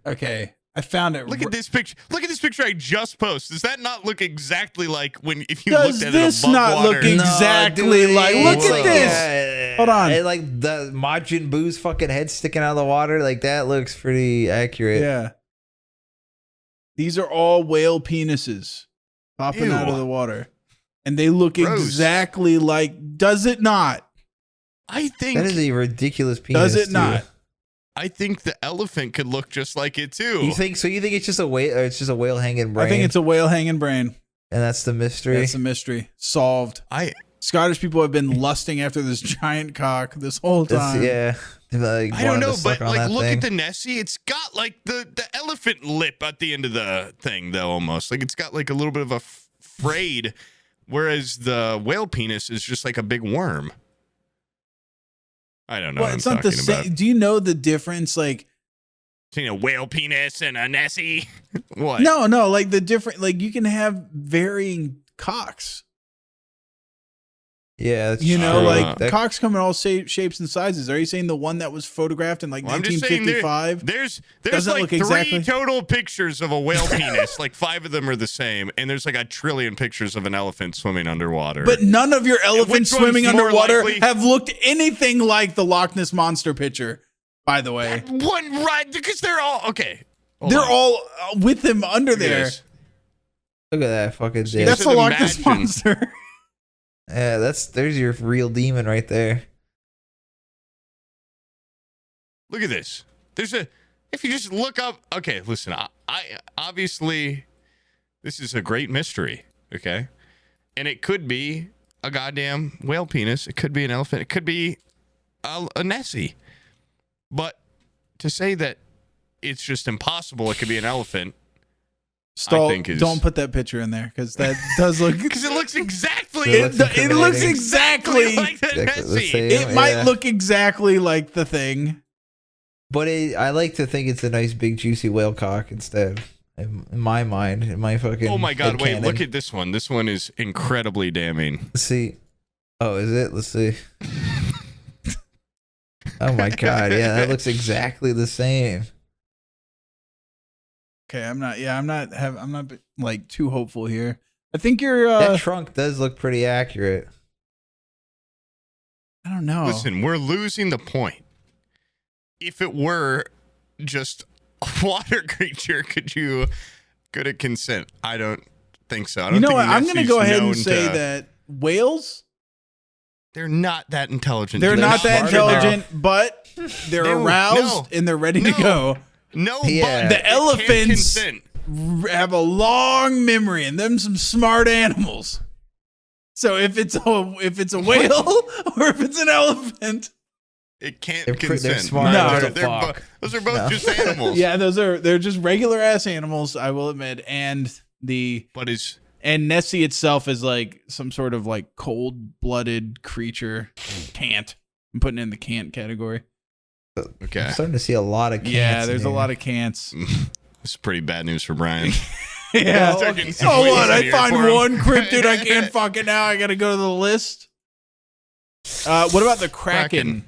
Okay. I found it. Look at this picture. Look at this picture I just posted. Does that not look exactly like if you Does looked at it this above not water? look exactly like? Look it's at like, this. Hold on. Like the Majin Buu's fucking head sticking out of the water. Like that looks pretty accurate. Yeah. These are all whale penises popping out of the water. And they look Gross. exactly like, does it not? I think That is a ridiculous penis. Does it too. not? I think the elephant could look just like it too. You think so? You think it's just a whale? Or it's just a whale hanging brain? I think it's a whale hanging brain. and that's the mystery. That's the mystery. Solved. Scottish people have been lusting after this giant cock this whole time. Yeah. Like, I don't know, wanted to but suck on like, that look thing. at the Nessie. It's got like the elephant lip at the end of the thing, though. Almost like it's got like a little bit of a frayed, whereas the whale penis is just like a big worm. I don't know. Well, what it's I'm not the talking same. about. Do you know the difference? Like, Between a whale penis and a Nessie. What? no, like the different. Like, you can have varying cocks. Yeah, that's You know, true. like That- cocks come in all shapes and sizes. Are you saying the one that was photographed in like Well, I'm just saying 1955? there's Doesn't like look three exactly- total pictures of a whale penis. Like 5 of them are the same, and there's like a trillion pictures of an elephant swimming underwater. But none of your elephants which one's swimming more underwater likely? have looked anything like the Loch Ness Monster picture, by the way. one right because they're all okay. Hold They're on. all with him under Look at there. this. Look at that fucking dick. That's should the Loch Ness imagine- Monster. Yeah, there's your real demon right there. Look at this. If you just look up, okay, listen, I obviously, this is a great mystery, okay? And it could be a goddamn whale penis. It could be an elephant. It could be a Nessie. But to say that it's just impossible, it could be an elephant, Stall, think is- don't put that picture in there because that does look. because it looks exactly, It looks It looks incriminating. exactly. like the Exactly the Nessie. same. It might Yeah. look exactly like the thing. But I like to think it's a nice big juicy whale cock instead. In my mind, in my fucking. Oh my god, wait, headcanon. look at this one. This one is incredibly damning. Let's see. Oh, is it? Let's see. Oh my god, yeah, that looks exactly the same. Okay, I'm not like too hopeful here. I think you're. That trunk does look pretty accurate. I don't know. Listen, we're losing the point. If it were just a water creature, could it consent? I don't think so. I don't You know think what? I'm going to Nessie's go ahead and known say to- that whales. they're not that intelligent. They're not that smarter now. intelligent, but they're No, aroused and they're ready to no. go. No, Yeah. but The it can't elephants- consent. Have a long memory and them some smart animals. So if it's a whale or if it's an elephant, It can't They're consent. smart No. enough to they're fuck. those are both No. just animals. yeah, they're just regular ass animals. I will admit, and But Nessie itself is like some sort of like cold blooded creature. Can't. I'm putting it in the can't category. okay. I'm starting to see a lot of cans. Yeah, there's a lot of can'ts. This is pretty bad news for Brian. Yeah. Start getting some Oh, fleas what? in I here find for him. one cryptid. I can't fuck it now. I got to go to the list. What about the Kraken?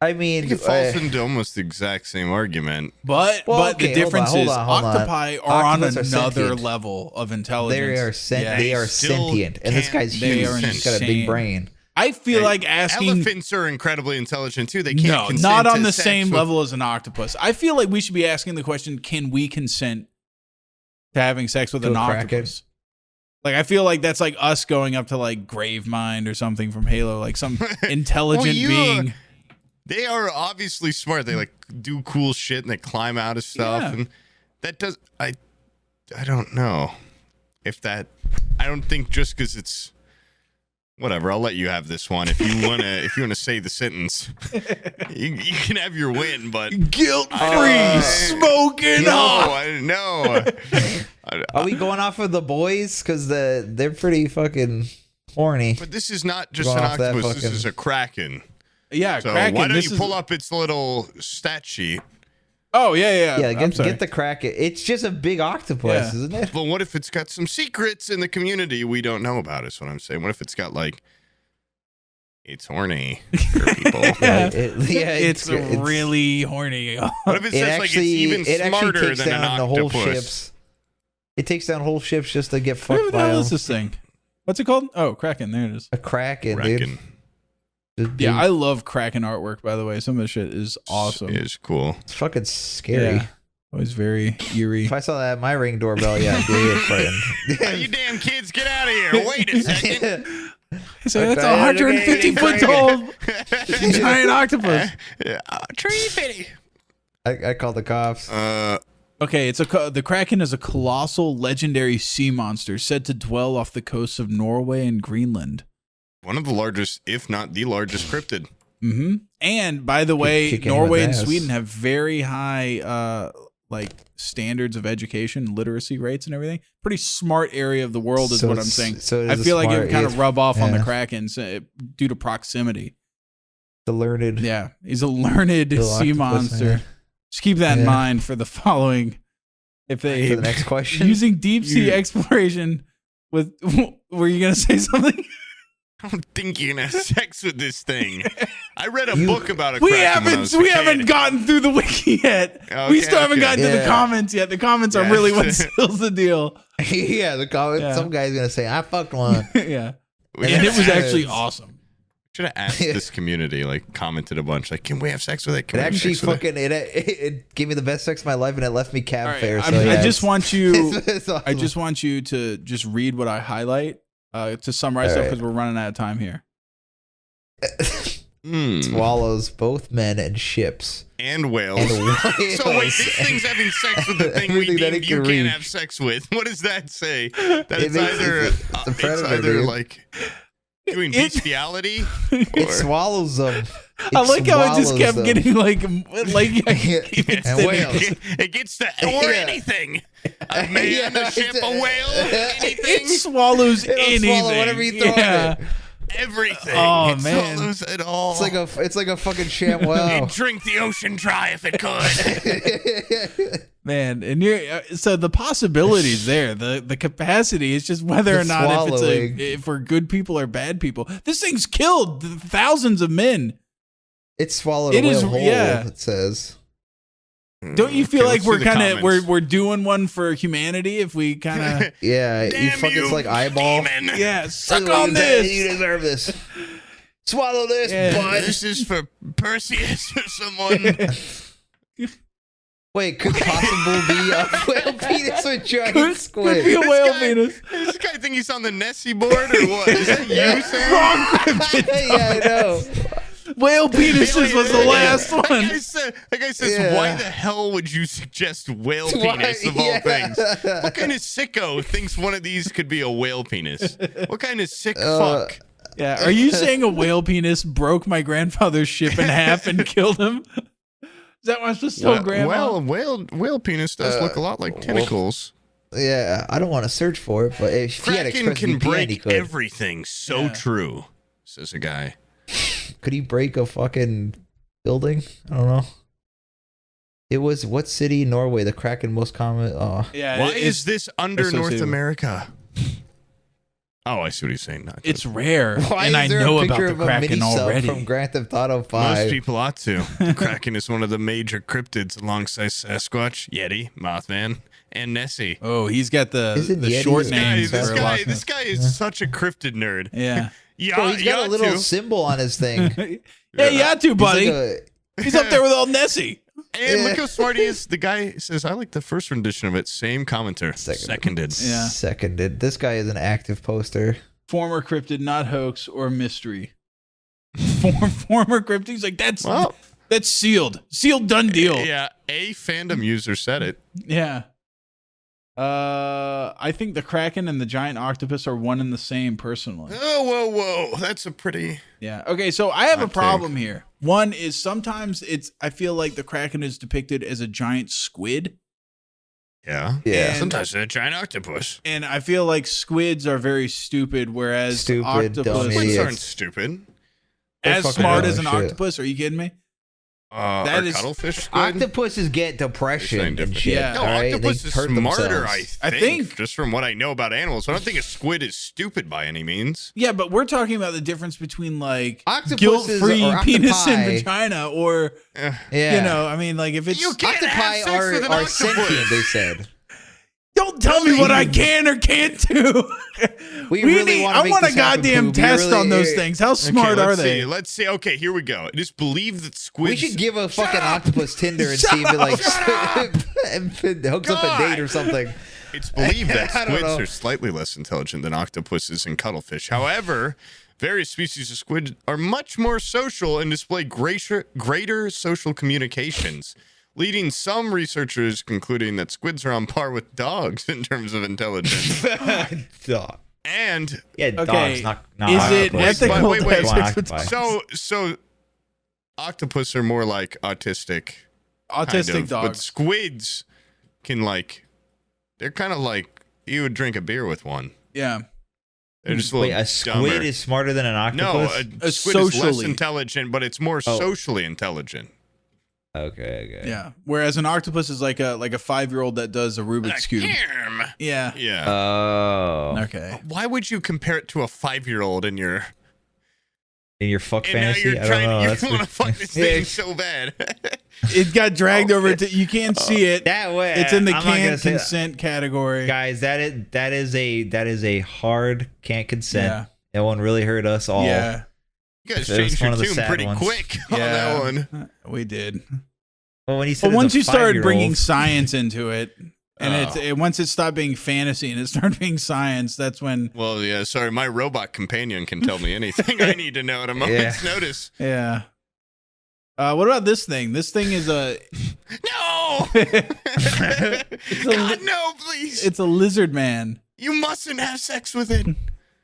I mean, It falls into almost the exact same argument. But Well, but okay, the hold on, difference hold is on, hold on. octopi are on Octopus are another sentient. level of intelligence. they are still sentient, and this can't- guy's they huge. are He's got a insane. big brain. I feel Hey, like asking Elephants are incredibly intelligent too. They can't no, consent not on to the sex same with- level as an octopus. I feel like we should be asking the question: can we consent to having sex with To an a Kraken? octopus? Like, I feel like that's like us going up to like Gravemind or something from Halo, like some intelligent you, being. They are obviously smart. They like do cool shit and they climb out of stuff, Yeah. and that does. I don't know if that. I don't think just because it's whatever. I'll let you have this one if you wanna say the sentence. you can have your win, but Guilt-free, smoking no, hot. I know. Are we going off of the boys? Because they're pretty fucking horny. But this is not just Going an off that octopus. This fucking- is a kraken. Yeah, So Kraken. why don't this you is- pull up its little stat sheet? Oh yeah. Yeah, I'm sorry. get the Kraken. It's just a big octopus, Yeah. isn't it? But what if it's got some secrets in the community we don't know about? Is what I'm saying. What if it's got like It's horny for people. It's really horny. What if it says like it's even smarter than an octopus? Whole ships. It takes down whole ships just to get Where fucked the by hell them. is this thing? What's it called? Oh, Kraken. There it is. A Kraken, dude. Yeah, I love Kraken artwork, by the way. Some of the shit is awesome. It is cool. It's fucking scary. Yeah. Always very eerie. If I saw that at my Ring doorbell, yeah, I'd be frightened. You damn kids, get out of here. Wait a second. So that's a 150 foot tall giant octopus. Tree fitty. I called the cops. Okay, the Kraken is a colossal, legendary sea monster said to dwell off the coasts of Norway and Greenland. One of the largest, if not the largest, cryptid. Mm-hmm. And by the way, Kicking Norway and ass. Sweden have very high, standards of education, literacy rates, and everything. Pretty smart area of the world is So what I'm it's- saying. so it I is a feel like it smart- would kind of rub off on the yeah. Kraken due to proximity. The learned. Yeah, he's a learned Little sea octopus, monster. man. Just keep that in Yeah. mind for the following. If they For the next question. using deep sea exploration with, were you gonna say something? I don't think you're gonna have sex with this thing. I read a You- book about a We Kraken when I was a we kid. haven't gotten through the wiki yet. Okay, We still haven't okay. gotten to the Yeah. comments yet. The comments are Yeah. really what seals the deal. Yeah, the comment. Yeah. Some guy's gonna say, "I fucked one." Yeah, We and it should was have actually asked- awesome. Should have asked this community, like, commented a bunch, like, can we have sex with it? It Can we have actually sex with it? fucking it gave me the best sex of my life, and it left me cab All right, fare. I So yeah, just want you. it's awesome. I just want you to just read what I highlight to summarize All stuff right. because we're running out of time here. swallows both men and ships. And whales. And whales. So wait, this thing's having sex with the thing we Everything that deemed it you can can't reach. have sex with. What does that say? That It it's makes- either it's a predator, dude. like doing It- bestiality. It or- swallows them. I like how it just swallows kept them. getting like I Yeah. keep And extending whales. it. It gets to or Yeah. anything. A man, Yeah, a ship, it's a whale, anything, It swallows It'll anything. swallow whatever you throw at it. everything. Oh, it man. swallows it all. It's like a fucking ShamWow. It'd drink the ocean dry if it could. Man, and so the possibilities there, the capacity is just whether or The not swallowing. if we're good people or bad people. This thing's killed thousands of men. It swallowed It a is- whale whole. yeah. It says. Don't you feel Okay, like let's do we're the kind of comments. we're doing one for humanity if we kind of Yeah, you Damn fucking it's like eyeball. demon. yeah suck That's what on you this. You deserve this. Swallow this, Yeah. bud. This is for Perseus or someone. Wait, could possible be a whale penis or giant Could squid? be a whale guy- penis. Does this guy think he's on the Nessie board or what? Is that you, Sam? Wrong cryptid. Yeah, I know. Whale penises was the last That one. guy says, Yeah. why the hell would you suggest whale Why- penis of all yeah. things? What kind of sicko thinks one of these could be a whale penis? What kind of sick Uh, fuck? Yeah, are you saying a whale penis broke my grandfather's ship in half and killed him? Is that what I'm supposed to tell Grandma? Well, whale penis does look a lot like tentacles. Yeah, I don't want to search for it, but if he had Kraken can ExpressVPN, he break could. everything. So Yeah. true, says a guy. Could he break a fucking building? I don't know. It was what city in Norway? The Kraken most common. Oh, Yeah, Why it's, is this under North associated. America? Oh, I see what he's saying. Not good. it's rare, why and is I there know a about picture the of a Kraken mini-sub already. from Grand Theft Auto Most 5? people ought to. Kraken is one of the major cryptids alongside Sasquatch, Yeti, Mothman, and Nessie. Oh, he's got the Isn't Yeti short a- names This for guy, Loch this Ness. guy is such a cryptid nerd. Yeah, Yeah, Bro, he's got a little Yatu. symbol on his thing. hey, Yatu, buddy. He's like He's up there with old Nessie. And look Yeah. how smart he is. The guy says, I like the first rendition of it. Same commenter. Seconded. Yeah. seconded. This guy is an active poster. Former cryptid, not hoax or mystery. Former cryptid. He's like, Well, that's sealed, done deal. yeah, a fandom user said it. Yeah. I think the Kraken and the giant octopus are one and the same personally. Oh, whoa. That's a pretty... Yeah. Okay, so I have a Hot problem here. One is sometimes I feel like the Kraken is depicted as a giant squid. Yeah. Yeah. And- Sometimes a giant octopus. And I feel like squids are very stupid, whereas Stupid, dumb octopus Squids idiots. aren't stupid. They're as fucking smart dumb as an as shit. octopus. Are you kidding me? That is- cuttlefish squid? Octopuses get depression and shit. Yeah. No, all right? octopus They is hurt smarter, themselves. I I think, think- just from what I know about animals. I don't think a squid is stupid by any means. Yeah, but we're talking about the difference between like Octopuses guilt-free or penis and octopi. vagina, or Yeah. you know, I mean, like if it's You can't Octopi have sex with an are octopus. sentient, they said. don't tell me what I can or can't do. We really wanna I make want a this happen, goddamn Pooh. We test really- on those things. How smart Okay, are let's they? see. Let's see. Okay, here we go. It is believed that squids. We should give a fucking octopus Tinder and see if it like hooks up a date or something. It's believed that I don't squids know. are slightly less intelligent than octopuses and cuttlefish. However, various species of squid are much more social and display greater social communications, leading some researchers concluding that squids are on par with dogs in terms of intelligence. Dog. And Yeah, Okay, dogs, not is it octopus. ethical Wait, to wait, have wait. sex with Octopi. so octopus are more like autistic. autistic kind of, but dogs? squids can they're kind of like you would drink a beer with one. Yeah, They're just a Wait, little a squid dumber. is smarter than an No, octopus? a squid is less socially. intelligent, but it's more socially intelligent. Okay. yeah. Whereas an octopus is like a 5-year-old that does a Rubik's cube. Yeah. Yeah. Oh. Okay. Why would you compare it to a 5-year-old in your In your fuck and now fantasy? you're I trying don't know. you want to fuck this thing so bad. It got dragged over to. You can't see it. That way, It's in the I'm not gonna can't say that. consent category. Guys, that is a hard can't consent. Yeah. That one really hurt us all. Yeah. You guys It was changed one your of the tune sad pretty ones. quick on that one. We did. Well, when he said But once you it's a started 5-year-old, bringing science into it, and Oh. once it stopped being fantasy and it started being science, that's when. Well, yeah, sorry, my robot companion can tell me anything I need to know at a moment's notice. Yeah. What about this thing? This thing is a. No! It's a, God, no, please. it's a lizard man. You mustn't have sex with it.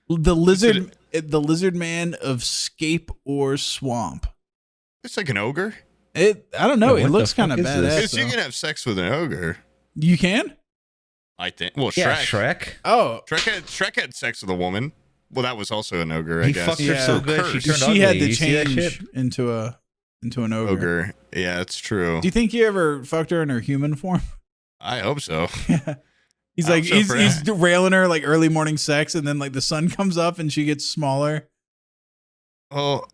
The lizard man of Scape or Swamp. It's like an ogre. I don't know. Wait, It what looks the fuck kind of is this? badass. Because you though. can have sex with an ogre. You can? I think. Well, yeah, Shrek. Shrek. Oh, Shrek had sex with a woman. Well, that was also an ogre, I He guess. fucked her Yeah. so good she Cursed. turned she had ugly. to You see that change shit? into an ogre. Ogre. Yeah, it's true. Do you think you ever fucked her in her human form? I hope so. He's I like hope so he's for he's that. railing her like early morning sex, and then like the sun comes up and she gets smaller. Well,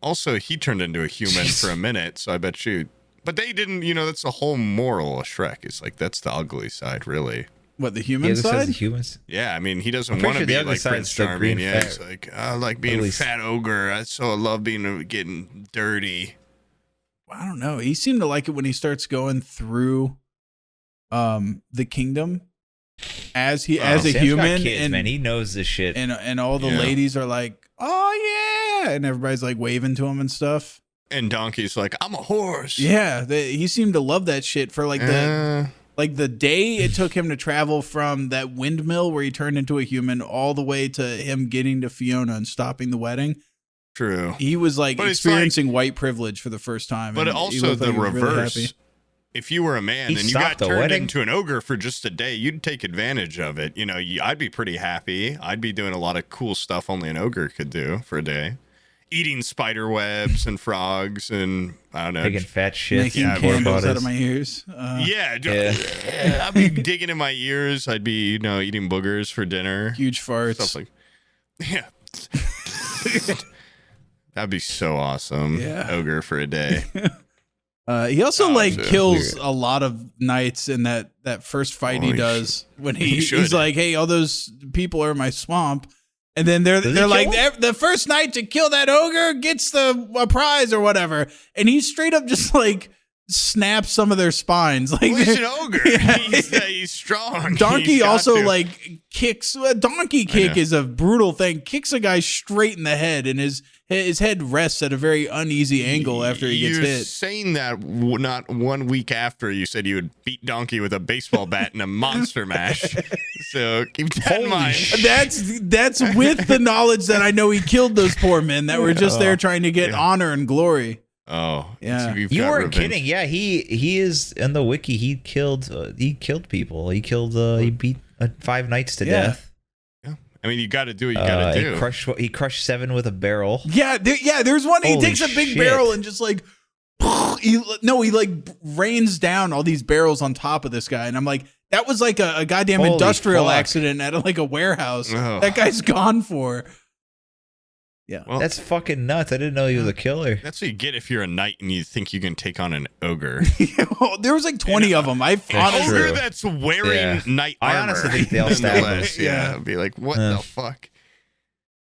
also, he turned into a human Jeez. for a minute, so I bet you. But they didn't, that's the whole moral of Shrek. It's like, that's the ugly side, really. What, the The human other side's side? the humans. Yeah, I mean, he doesn't I'm pretty want to sure the be other like Prince side's the Charming. green Yeah, fat. he's like, I like being At a least- fat ogre. I love getting dirty. I don't know. He seemed to like it when he starts going through the kingdom as a Sam's got human, kids, and man, he knows this shit. and all the Yeah. ladies are like, oh yeah, and everybody's like waving to him and stuff. And Donkey's like, I'm a horse. Yeah, he seemed to love that shit for like the day it took him to travel from that windmill where he turned into a human all the way to him getting to Fiona and stopping the wedding. True. He was like But it's experiencing white privilege for the first time. But and he also looked like the he was really reverse. happy. If you were a man He and you got stopped the turned wedding? into an ogre for just a day, you'd take advantage of it. I'd be pretty happy. I'd be doing a lot of cool stuff only an ogre could do for a day. Eating spider webs and frogs and, I don't know. Taking fat shit. Making Yeah, candles out bodies. of my ears. I'd be digging in my ears. I'd be, eating boogers for dinner. Huge farts. Stuff like, yeah. That'd be so awesome. Yeah. Ogre for a day. He also Oh, like so kills weird. a lot of knights in that first fight he he does when he he's should. like, "Hey, all those people are in my swamp," and then they're Does he like, kill "The first knight to kill that ogre gets a prize or whatever," and he straight up just like snaps some of their spines. Like Well, he's an ogre. Yeah. He's strong. Donkey He's got also to. like kicks. A donkey kick know. is a brutal thing. Kicks a guy straight in the head, and his head rests at a very uneasy angle after he gets You're hit. saying that not 1 week after you said you would beat Donkey with a baseball bat in a monster mash. So keep that in mind. That's with the knowledge that I know he killed those poor men that were just there trying to get Yeah. honor and glory. Oh, Yeah. so you've You got weren't revenge. kidding. Yeah, he is in the wiki. He killed people. He killed. He beat 5 knights to Yeah. death. I mean, you got to do what you got to do. He crushed 7 with a barrel. Yeah, there's one. He Holy takes a big shit. barrel and just like he like rains down all these barrels on top of this guy, and I'm like, that was like a goddamn Holy industrial fuck. accident at like a warehouse. Oh. That guy's gone for. Yeah. Well, That's fucking nuts. I didn't know he was a killer. that's what you get if you're a knight and you think you can take on an ogre. There was like 20 of them. I That's honestly, true. Ogre that's wearing Yeah. knight I armor. honestly think they'll stab him. nonetheless. Yeah, Yeah. I'd be like, what Yeah. the fuck?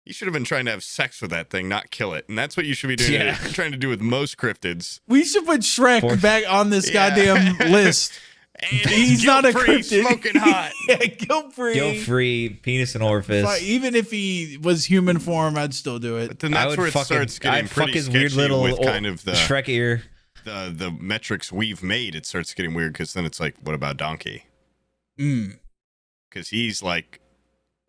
You should have been trying to have sex with that thing, not kill it. And that's what you should be doing. Yeah. Trying to do with most cryptids. we should put Shrek For- back on this Yeah. goddamn list. And He's not a guilt-free, cryptid. smoking hot. Yeah, guilt-free. Guilt-free, penis and orifice. Even if he was human form, I'd still do it. But then I that's would where it fucking, starts getting I'd fuck pretty his weird sketchy little with kind of the Shrek ear. the metrics we've made. It starts getting weird because then it's like, what about Donkey? Mm. Because he's like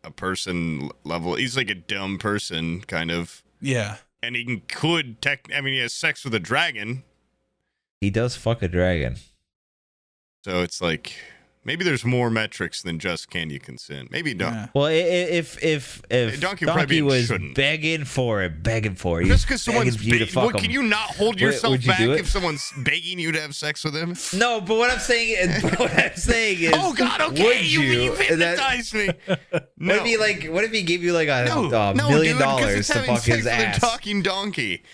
a person level. He's like a dumb person kind of, Yeah. and he he has sex with a dragon. He does fuck a dragon. So it's like maybe there's more metrics than just can you consent. Maybe don't. Yeah. Well, if Donkey would probably Donkey be was shouldn't. begging for it, Just because someone's begging you to fuck can him. you not hold Would- yourself would you back do it? if someone's begging you to have sex with him? No, but what I'm saying is, Oh God! Okay, would you That- hypnotized me. No. What if he gave you like a No, $1 no, million dude, 'cause it's to having fuck sex his with a ass? talking donkey.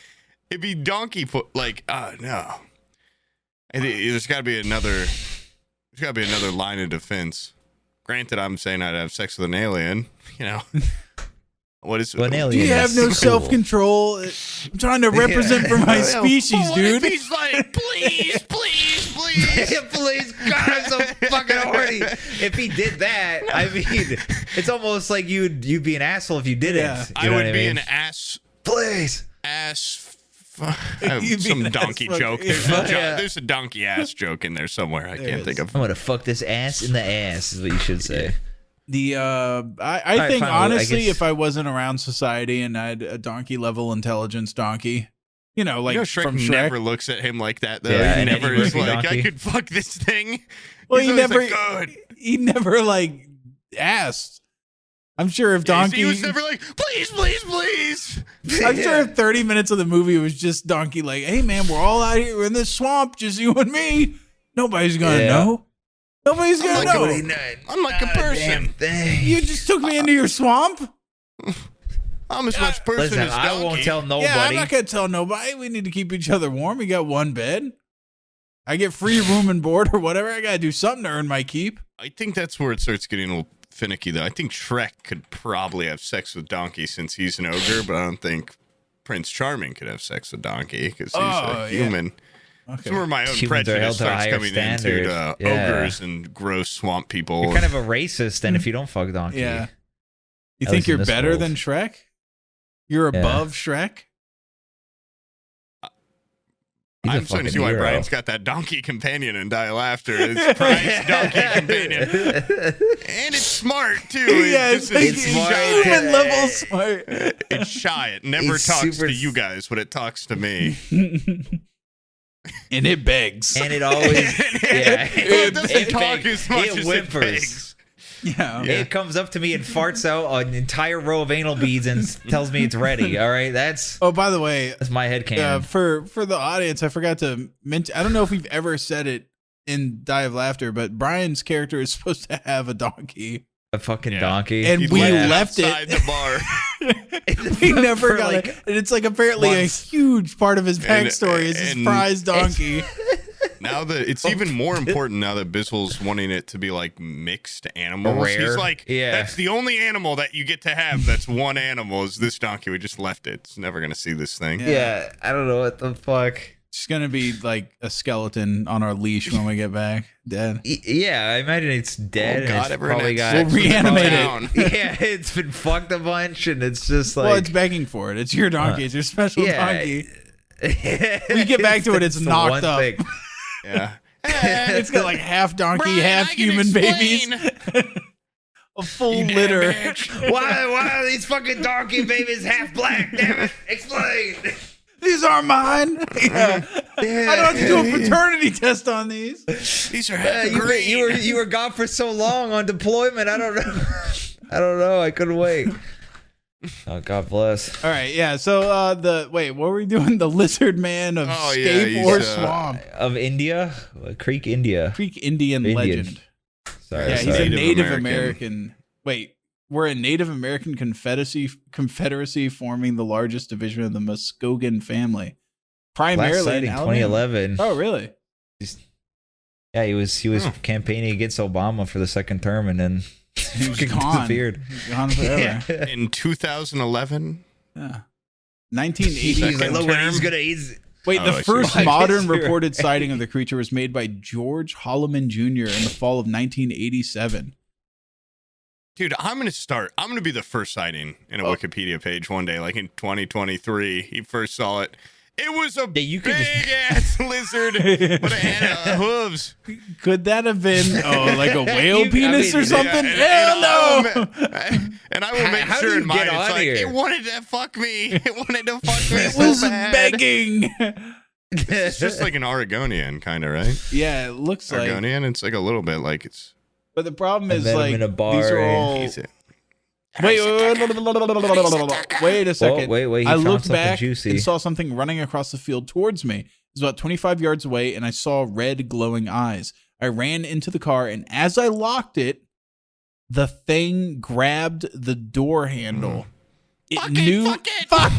It'd be donkey foot. Like, no. There's got to be another. There's got to be another line of defense. Granted, I'm saying I'd have sex with an alien. You know, what is? Well, an Do alien you have is no cool. self-control? I'm trying to represent for my species, What if dude. he's like, please, please, please. Please, God, I'm so fucking horny. If he did that, I mean, it's almost like you'd be an asshole if you didn't. Yeah. You I know would what be mean? an ass. Please. I have You'd be some an donkey ass joke. fuck- Yeah. There's a donkey ass joke in there somewhere. I can't is. think of. I'm gonna fuck this ass in the ass is what you should say. The I right, think fine, well, I honestly, guess- if I wasn't around society and I had a donkey level intelligence donkey, you know, like Shrek from Shrek. never looks at him like that though. Yeah, he and never Eddie is Murphy like, donkey. I could fuck this thing. Well, He's he always never like, good. he never like asked. I'm sure if donkey, He was never like, please, please, please. I'm sure if 30 minutes of the movie was just donkey, like, hey man, we're all out here in this swamp, just you and me. Nobody's gonna Yeah. know. Nobody's gonna know. I'm like a person. You just took me into your swamp. I'm as much person Listen, as donkey. I won't tell nobody. Yeah, I'm not gonna tell nobody. We need to keep each other warm. We got one bed. I get free room and board or whatever. I gotta do something to earn my keep. I think that's where it starts getting a little finicky, though. I think Shrek could probably have sex with Donkey since he's an ogre, but I don't think Prince Charming could have sex with Donkey because he's Oh, a yeah. human. Okay. That's where my own Humans are held prejudice to a starts higher coming standard. into Yeah. ogres and gross swamp people. You're kind of a racist then if you don't fuck donkey. Yeah. You At think least in you're this better world. than Shrek? You're Yeah. above Shrek? He's a I'm starting to see fucking why hero. Brian's got that donkey companion and Die Laughter. His prized donkey companion. And it's smart, too. Yeah, It's it's just like it's it's smart. shy. human level smart. It's shy. It never It's talks super- to you guys, but it talks to me. And it begs. And it always yeah. It doesn't talk begs. as much It as whimpers. it begs. Yeah. It comes up to me and farts out an entire row of anal beads and tells me it's ready. All right, that's Oh, by the way, my headcanon. for the audience, I forgot to mention. I don't know if we've ever said it in Die of Laughter, but Brian's character is supposed to have a donkey, A fucking Yeah. donkey. and He we left left outside it. the bar. We never For got like it, and it's like apparently months. a huge part of his backstory is his and- prized donkey. Now that it's even more important now that Biswell's wanting it to be like mixed animals. Rare. He's like, Yeah. that's the only animal that you get to have. That's one animal is this donkey. We just left it. It's never gonna see this thing. yeah, I don't know what the fuck. It's gonna be like a skeleton on our leash when we get back, dead. Yeah, I imagine it's dead. Oh, and God, it's everyone probably had got sex We'll reanimate it. down. yeah, it's been fucked a bunch, and it's just like Well, it's begging for it. It's your donkey. It's your special donkey. We get back to it, it's the knocked one up. thing. Yeah. It's got like half donkey, Brian, half I can human babies. explain. A full You damn litter. bitch. Why are these fucking donkey babies half black? Damn it! Explain. These aren't mine. Yeah. I don't have to do a paternity test on these. These are half You were gone for so long on deployment. I don't know. I couldn't wait. Oh, God bless. All right, yeah. So what were we doing? The lizard man of Scape or Swamp Of India? Creek, India. Creek Indian legend. Sorry. Yeah, sorry. he's a Native American. American. Wait, we're a Native American confederacy forming the largest division of the Muskogean family, Last primarily in sighting, Alabama. 2011. Oh, really? Yeah, he was campaigning against Obama for the second term, and then He was fucking gone. disappeared. Gone forever. Yeah. In 2011. Yeah. 1980. He's like, Second look what term? he's gonna eat. Wait, Oh, the I see. first I modern guess you're reported right. sighting of the creature was made by George Holloman Jr. in the fall of 1987. Dude, I'm going to be the first sighting in a Wikipedia page one day, like in 2023. He first saw it. It was a you could big ass lizard, but it had hooves. Could that have been like a whale penis or yeah, something? Yeah, Hell no! And I will make How sure do you in mine, get it's on like, here? it wanted to fuck me. It wanted to fuck me It so was bad. begging. It's just like an Oregonian, kind of, right? Yeah, it looks like. Oregonian, it's like a little bit like it's... But the problem I is met him like in a bar these are and all. He's it. Wait a second. wait, he I found looked something back juicy. and saw something running across the field towards me. It was about 25 yards away, and I saw red glowing eyes. I ran into the car, and as I locked it, the thing grabbed the door handle. It knew. Fuck it. Fuck!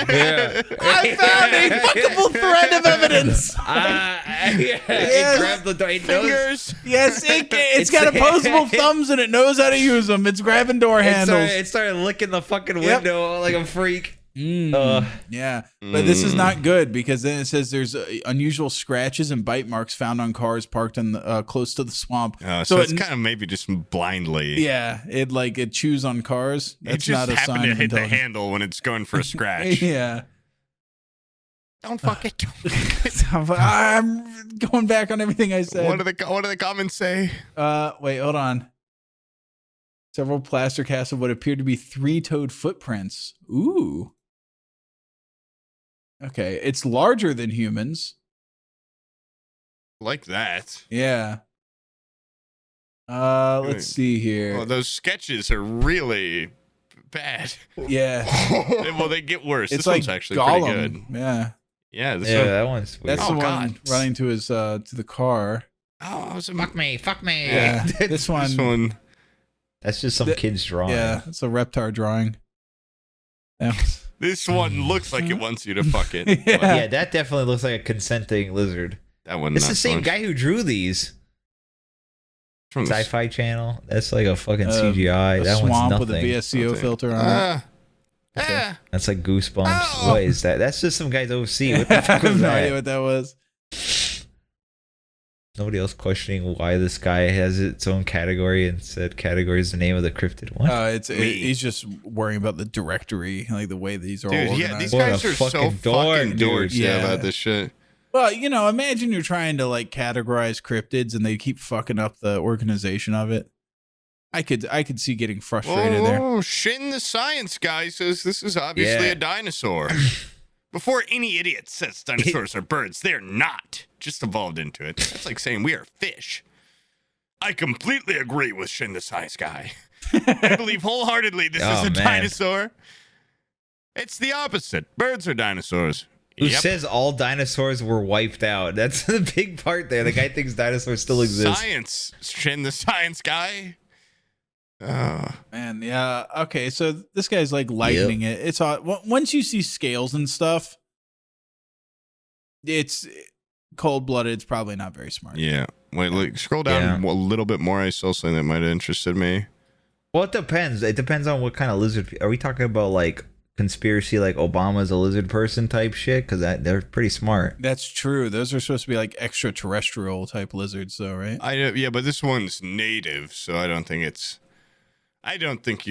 Yeah. I found a fuckable thread of evidence. It grabbed the door. It knows- Fingers. Yes, it's got opposable thumbs and it knows how to use them. It's grabbing door handles. It started licking the fucking Yep. window like a freak. Yeah, but this is not good because then it says there's unusual scratches and bite marks found on cars parked in the, close to the swamp. So it's kind of maybe just blindly. Yeah, it chews on cars. It That's just not a happened sign to of hit the intelligence. handle when it's going for a scratch. Yeah, Don't fuck it. I'm going back on everything I said. What do the comments say? Wait, hold on. Several plaster casts of what appeared to be three-toed footprints. Ooh. Okay, it's larger than humans. Like that. Yeah. Let's see here. Well, those sketches are really bad. Yeah. Well, they get worse. It's This like one's actually Gollum. pretty good. Yeah. Yeah, this Yeah, one. that one's weird. That's Oh, the one God. running to his to the car. Oh, it was a fuck me. Yeah. This one. This one. That's just some The- kid's drawing. Yeah, it's a Reptar drawing. That was- This one looks like it wants you to fuck it. Yeah. but Yeah, that definitely looks like a consenting lizard. that one. It's not the so same much. guy who drew these. From the- Sci-Fi Channel. That's like a fucking CGI. a That one's swamp nothing. with a VSCO Nothing. filter on it. Ah. Ah. That's like Goosebumps. Oh. What is that? That's just some guy's OC. What the I fuck have was no that? idea what that was. Nobody else questioning why this guy has its own category and said category is the name of the cryptid. What? He's just worrying about the directory, like the way these are all Dude, organized. yeah, these What guys a are so fucking dork, fucking dude. dorks Yeah. about this shit. Well, imagine you're trying to like categorize cryptids and they keep fucking up the organization of it. I could see getting frustrated there. Oh, Shin the science guy says this is obviously Yeah. a dinosaur. Before any idiot says dinosaurs are birds, they're not. Just evolved into it. That's like saying we are fish. I completely agree with Shin the science guy. I believe wholeheartedly this Oh, is a man. dinosaur. It's the opposite. Birds are dinosaurs. Who Yep. says all dinosaurs were wiped out? That's the big part there. The guy thinks dinosaurs still exist. Science. Shin the science guy. Oh. Man, yeah. Okay, so this guy's like lightening it. It's odd. Once you see scales and stuff, it's cold-blooded. It's probably not very smart. Yeah. Wait, look, scroll down a little bit more. I saw something that might have interested me. Well, it depends. It depends on what kind of lizard. Are we talking about like conspiracy, like Obama's a lizard person type shit? Because they're pretty smart. That's true. Those are supposed to be like extraterrestrial type lizards, though, right? Yeah, but this one's native, so I don't think it's. I don't think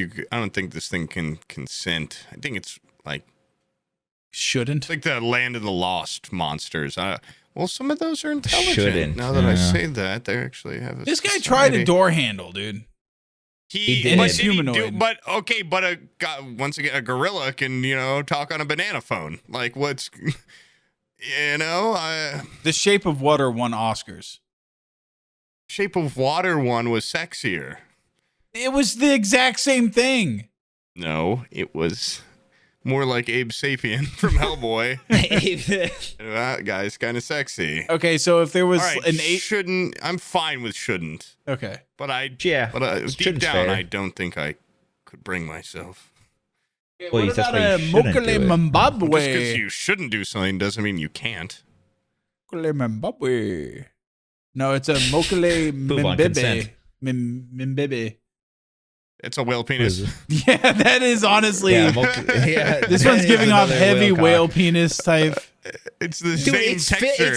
this thing can consent. I think it's like Shouldn't. the land of the lost monsters. Well, some of those are intelligent. Shouldn't, Now that I yeah. say that, they actually have. This guy tried a society. door handle, dude. He did. And But he's did he humanoid. once again, a gorilla can talk on a banana phone. Like what's, The Shape of Water won Oscars. Shape of Water one was sexier. It was the exact same thing. No, it was more like Abe Sapien from Hellboy. That guy's kind of sexy. Okay, so if there was All right, an 8, shouldn't. I'm fine with shouldn't. okay, But deep shouldn't's down, fair. I don't think I could bring myself. Well, what that's about why a you shouldn't Mokele do it. Just because Mbembe? you shouldn't do something doesn't mean you can't. Mokele Mbembe. No, it's a Mokele Poop on Mbembe. consent. Mbembe. It's a whale What is penis. it? Yeah, that is honestly. Yeah, This that one's is giving off another heavy whale cock. penis type. It's the Dude, same texture.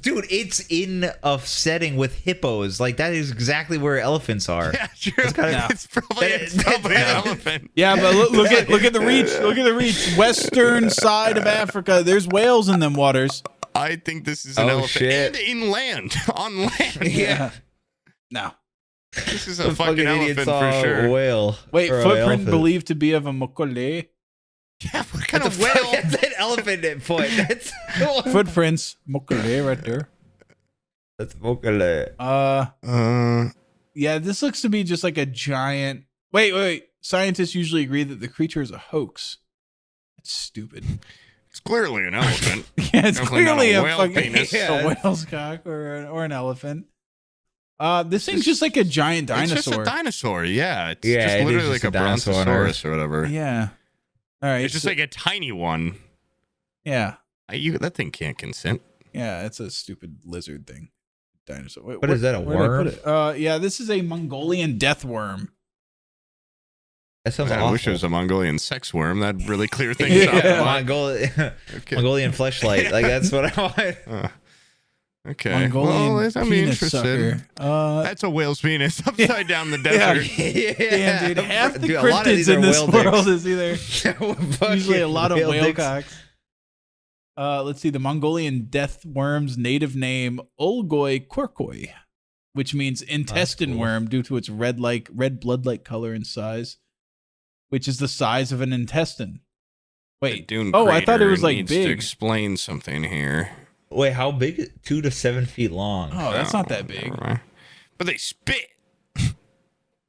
It's in a setting with hippos. Like that is exactly where elephants are. Yeah, sure. No. It's probably an elephant. Yeah, but look at the reach. Look at the reach. Western side of Africa. There's whales in them waters. I think this is an Oh, elephant. shit. And inland, on land. Yeah. No. This is a The fucking idiot elephant saw for a sure. whale. Wait, or a footprint elephant. believed to be of a Mokele. Yeah, what kind That's of a whale? whale. That's an elephant foot. That's Footprints. Mokele right there. That's Mokele. Yeah, this looks to be just like a giant. Wait. Scientists usually agree that the creature is a hoax. It's stupid. It's clearly an elephant. Yeah, it's Definitely not clearly a a whale fucking penis. a whale's cock or an elephant. This thing's just like a giant dinosaur. It's just a dinosaur. Yeah, it's Yeah, just it is literally just like a a dinosaur on brontosaurus or whatever. Yeah. All right. It's just so- like a tiny one. yeah. That thing can't consent. Yeah, it's a stupid lizard thing. Dinosaur. Wait, What is that, a where did I worm? put it? Yeah, this is a Mongolian death worm. That sounds I awful. wish it was a Mongolian sex worm. That'd really clear things up. Yeah. Mongolian, Okay. Mongolian fleshlight. Like that's what I want. Okay. Mongolian Well, I'm penis interested. sucker. That's a whale's penis upside down the Yeah. desert. Yeah. Damn, dude. Half the Dude, a lot of cryptids these in are this whale world dicks. is either Fucking usually a lot of whale dicks. cocks. Let's see. The Mongolian death worm's native name, Olgoi Korkoi, which means intestine cool. worm due to its red blood-like color and size, which is the size of an intestine. The Wait. Dune Oh, I thought it Crater was like needs to big. explain something here. Wait, how big? 2 to 7 feet long. Oh, that's not that big. Never mind. But they spit.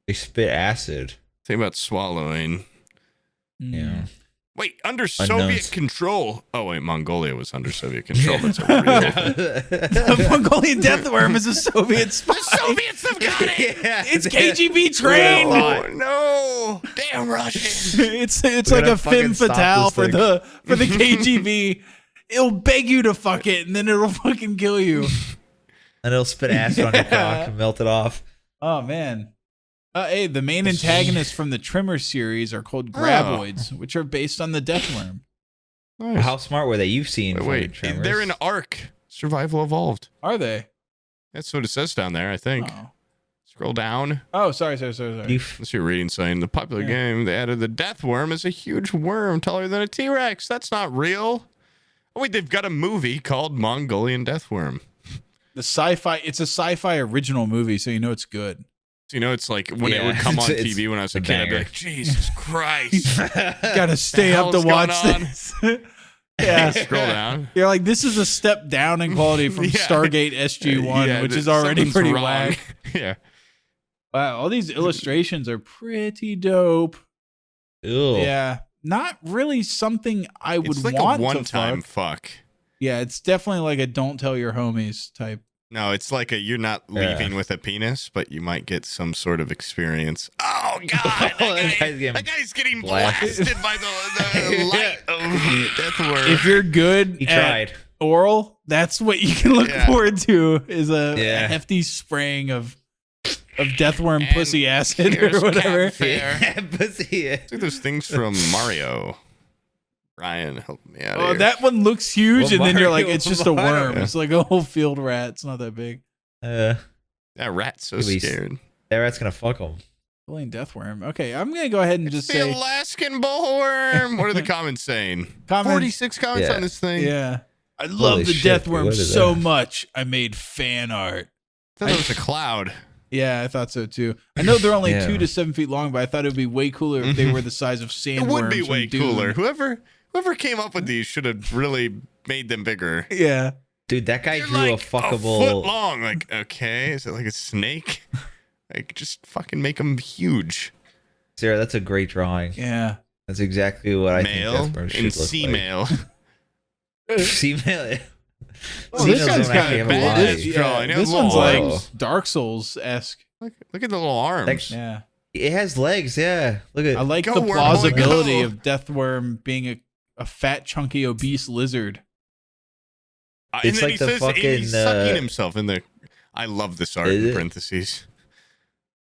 They spit acid. Think about swallowing. Yeah. Wait, under Unknowns. Soviet control. Oh wait, Mongolia was under Soviet control. That's a real. The Mongolian death worm is a Soviet spy. The Soviets have got it. Yeah. It's KGB trained. Oh no! Damn Russians! It's We're like gonna a femme fucking stop fatale this for thing. the KGB. It'll beg you to fuck it, and then it'll fucking kill you. And it'll spit acid on your cock and melt it off. Oh man. Hey, the main antagonists from the Trimmer series are called graboids, which are based on the death worm. Nice. How smart were they? You've seen Wait, fucking Tremors. they're in Ark. Survival evolved. Are they? That's what it says down there, I think. Oh, Scroll down. sorry. You've- Let's see a reading saying the popular Yeah. game. They added the death worm as a huge worm taller than a T-Rex. That's not real. Oh wait, they've got a movie called Mongolian Death Worm. It's a sci-fi original movie, so you know it's good. So, you know, it's like when it Yeah, would come on it's TV when I was a a kid, I'd be banger. like, Jesus Christ. Gotta stay up to hell's going watch on? this. Yeah. Scroll down. You're like, this is a step down in quality from Yeah. Stargate SG-1, Yeah, which is already something's pretty wrong. whack. Yeah. Wow, all these illustrations are pretty dope. Ew. Yeah, not really something I would It's like want a one-time to fuck. fuck. Yeah, it's definitely like a don't tell your homies type. No, it's like you're not leaving with a penis, but you might get some sort of experience. Oh God, that guy's getting blasted. blasted by the light of death worm. If you're good He at tried. oral, that's what you can look Yeah. forward to is a Yeah. hefty spraying of death worm And pussy acid or here's whatever. cat fair. Yeah, pussy. It's like those things from Mario. Ryan, help me out Oh, here. that one looks huge, Well, and then you're like, Mario- it's just a worm. Mario. It's like a whole field rat. It's not that big. That rat's so At least- scared. That rat's gonna fuck him. Bullying death worm. Okay, I'm gonna go ahead and It's just the say Alaskan bullworm. What are the comments saying? Comments- 46 comments Yeah. on this thing. yeah. I love Holy the shit, death dude, worm what is so that? much. I made fan art. I thought it was a cloud. Yeah, I thought so too. I know they're only Yeah. 2 to 7 feet long, but I thought it would be way cooler if they were the size of It would be sandworms. way from Dune. cooler. Whoever came up with these should have really made them bigger. Yeah. Dude, that guy They're drew like a a foot fuckable. long. Like, okay, is it like a snake? Like, just fucking make them huge. Sarah, that's a great drawing. Yeah. That's exactly what I Male think Death should and look female. like. Female. Oh, this Females guy's don't actually have a cool. body. This drawing. It has This one's little like arms. Dark Souls-esque. Look at the little arms. Yeah. It has legs, yeah. Look at I like Go, the wormhole, plausibility go. of Deathworm being a fat, chunky, obese lizard. And It's then like he the says fucking, he's sucking himself in the. I love this art Is in it? parentheses.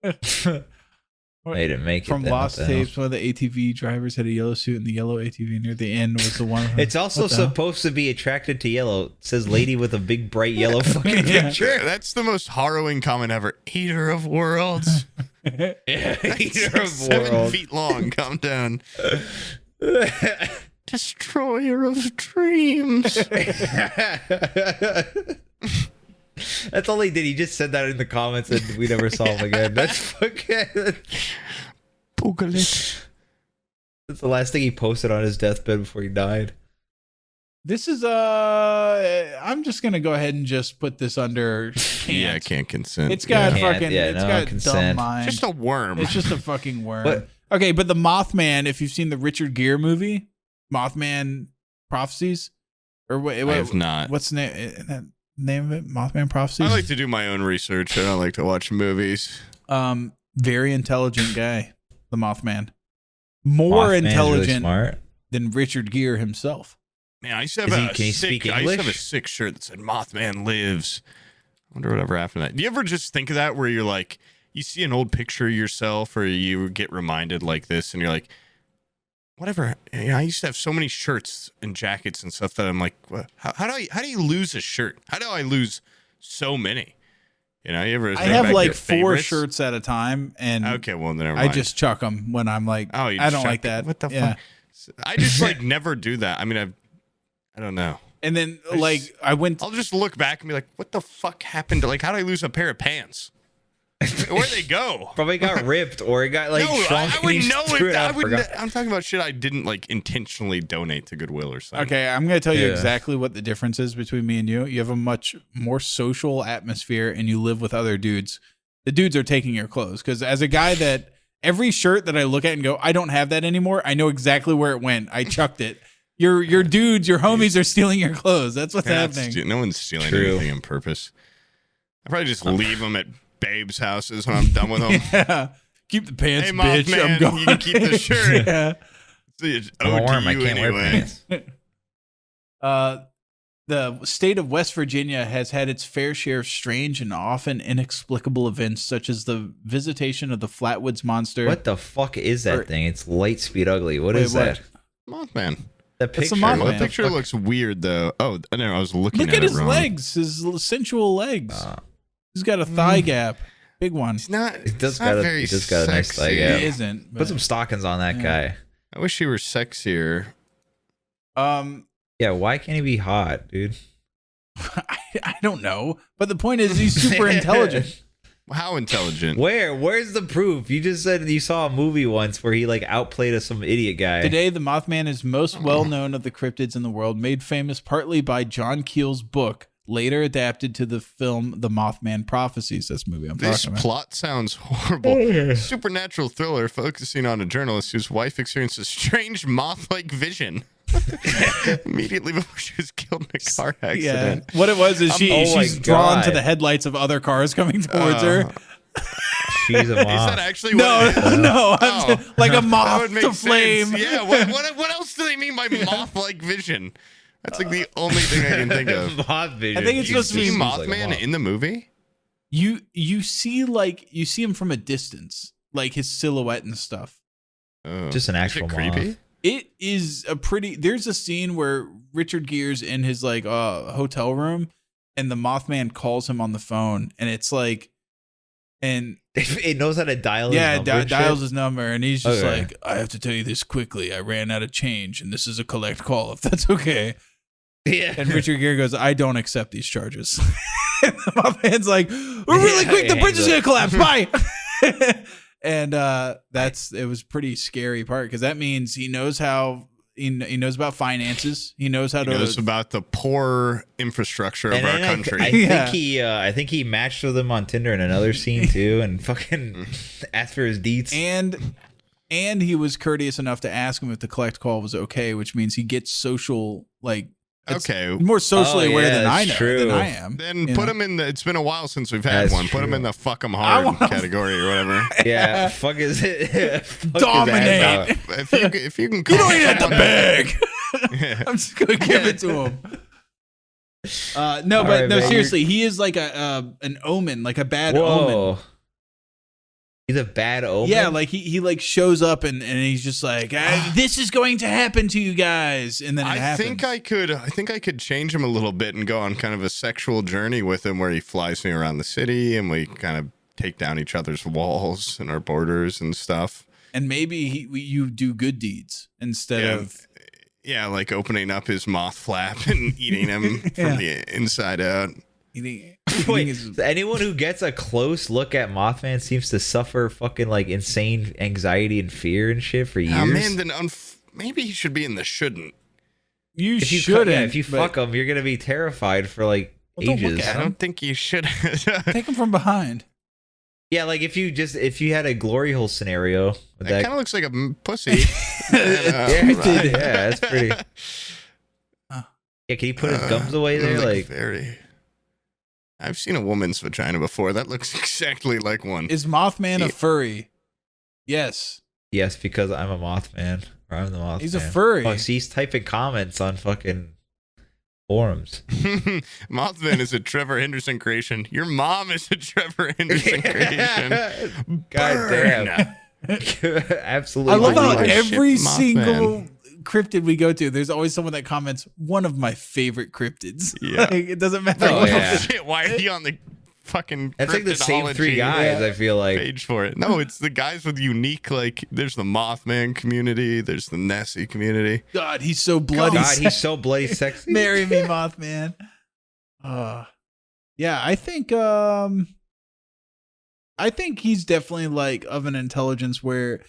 They didn't make it. From then, Lost what the hell? Tapes, one of the ATV drivers had a yellow suit, and the yellow ATV near the end was the one. It's also What the hell? supposed to be attracted to yellow. It says lady with a big bright yellow fucking Yeah. picture. That's the most harrowing comment ever. Eater of worlds. Eater of 7 world. feet long. Calm down. Destroyer of dreams. That's all he did. He just said that in the comments and we never saw him again. That's fucking. Boogalit. That's the last thing he posted on his deathbed before he died. This is I'm just gonna go ahead and just put this under. Can't. Yeah, I can't consent. It's got Can't, fucking. yeah, It's no got dumb consent. mind. just a worm. It's just a fucking worm. But- Okay, but the Mothman. If you've seen the Richard Gere movie, Mothman Prophecies, or what? I have not. What's the name of it? Mothman Prophecies. I like to do my own research. I don't like to watch movies. Very intelligent guy, the Mothman. More Mothman's really intelligent smart. than Richard Gere himself. Man, I used to have Can a he sick. speak I used to have a English? sick shirt that said "Mothman lives." I wonder whatever happened to that. Do you ever just think of that where you're like, you see an old picture of yourself, or you get reminded like this, and you're like, whatever. You know, I used to have so many shirts and jackets and stuff that I'm like, what? How do you lose a shirt? How do I lose so many? You know, you ever? I think have back to like your 4 favorites? shirts at a time, and Okay, well then never I mind. just chuck them when I'm like, Oh, you I don't chuck like that. it. What the yeah. fuck? I just like never do that. I mean, I don't know. And then I just- like I went. I'll just look back and be like, what the fuck happened to, like, how did I lose a pair of pants? Where'd they go? Probably got ripped or it got like No, shrunk. I and would he know threw if it out, I would. forgot. I'm talking about shit I didn't like intentionally donate to Goodwill or something. Okay, I'm going to tell you Yeah. exactly what the difference is between me and you. You have a much more social atmosphere, and you live with other dudes. The dudes are taking your clothes because as a guy that every shirt that I look at and go, I don't have that anymore. I know exactly where it went. I chucked it. Your dudes, your homies are stealing your clothes. That's what's They're not happening. no one's stealing True. anything on purpose. I probably just leave them at babes' houses when I'm done with them. Yeah. Keep the pants, Hey, bitch. Mothman, I'm going. you can keep the shirt. yeah. It's I'm a owed to worm. I you can't wear anyway. pants. The state of West Virginia has had its fair share of strange and often inexplicable events, such as the visitation of the Flatwoods Monster. What the fuck is that Or- thing? It's Lightspeed Ugly. What Wait, is what? that? Mothman. That That's a picture. Mothman. Well, What the the picture fuck? looks weird though. Oh, no, I was looking Look at at it his wrong. legs, his sensual legs. He's got a thigh gap, big one. He's not. He does it's not got a- very he does got a nice sexy. leg, yeah. He isn't. Put but- some stockings on that guy. I wish he were sexier. Yeah, why can't he be hot, dude? I don't know, but the point is he's super intelligent. How intelligent? Where's the proof? You just said you saw a movie once where he like outplayed some idiot guy. Today, the Mothman is most well known of the cryptids in the world, made famous partly by John Keel's book, later adapted to the film The Mothman Prophecies. That's the movie I'm This talking about. plot sounds horrible. Supernatural thriller focusing on a journalist whose wife experiences strange moth-like vision immediately before she was killed in a car Yeah, accident. what it was is Oh my she's drawn to God. the headlights of other cars coming towards her. She's a Is that moth. actually No, what it is? no, Oh. like a That moth would make to sense. flame. Yeah, what else do they mean by moth-like vision? That's like the only thing I can think of. Moth vision. I think it's You supposed to be see Seems like a Mothman moth. in the movie? You see him from a distance, like his silhouette and stuff. Oh. Just an Is it actual creepy? moth. It is a pretty. There's a scene where Richard Gere's in his like hotel room, and the Mothman calls him on the phone, and it's like, and It knows how to dial. yeah, his number and dials shit. his number, and he's just Okay. like, I have to tell you this quickly. I ran out of change, and this is a collect call, if that's okay. Yeah. And Richard Gere goes, I don't accept these charges. And the Mothman's like, really quick, the he bridge is hangs gonna collapse. Bye. And it was pretty scary part because that means he knows how he knows about finances. He knows how He to knows about the poor infrastructure of And our then country. Yeah. I think he matched with him on Tinder in another scene too, and fucking asked for his deets. and And he was courteous enough to ask him if the collect call was okay, which means he gets social, like, Okay. more socially aware than I know, true. than I am. Then put him in the. It's been a while since we've had one. Put him in the fuck 'em hard category or whatever. Yeah, fuck is it? Fuck Dominate. If you can You call don't even have to someone- beg. Yeah. I'm just gonna give it to him. No, All but right, no, man, seriously, he is like an omen, like a bad omen. Whoa. He's a bad omen? Yeah, like he like shows up and he's just like, this is going to happen to you guys, and then it happens. I think I could change him a little bit and go on kind of a sexual journey with him, where he flies me around the city and we kind of take down each other's walls and our borders and stuff. And maybe you do good deeds instead of. Yeah, like opening up his moth flap and eating him from the inside out. Wait, anyone who gets a close look at Mothman seems to suffer fucking like insane anxiety and fear and shit for years. Oh man, then maybe he should be in the shouldn't. You if you shouldn't. if you fuck him, you're gonna be terrified for like ages. I don't think you should. Take him from behind. Yeah, like if you had a glory hole scenario, that kind of looks like a pussy. Yeah, that's pretty. Yeah, can he put his gums away there? Like very. I've seen a woman's vagina before. That looks exactly like one. Is Mothman a furry? Yes. Yes, because I'm a Mothman. Or I'm the Mothman. He's a furry. Oh, see, he's typing comments on fucking forums. Mothman is a Trevor Henderson creation. Your mom is a Trevor Henderson creation. God damn. Absolutely. I love how Holy every shit, Mothman. single cryptid we go to, there's always someone that comments, one of my favorite cryptids. Yeah. Like, it doesn't matter. Oh, what yeah. Shit, why are you on the fucking That's like the same three cryptidology guys, I feel like. page for it? No, it's the guys with unique, like, there's the Mothman community, there's the Nessie community. God, he's so bloody. God, he's so bloody sexy. Marry me, Mothman. Yeah, I think he's definitely like of an intelligence where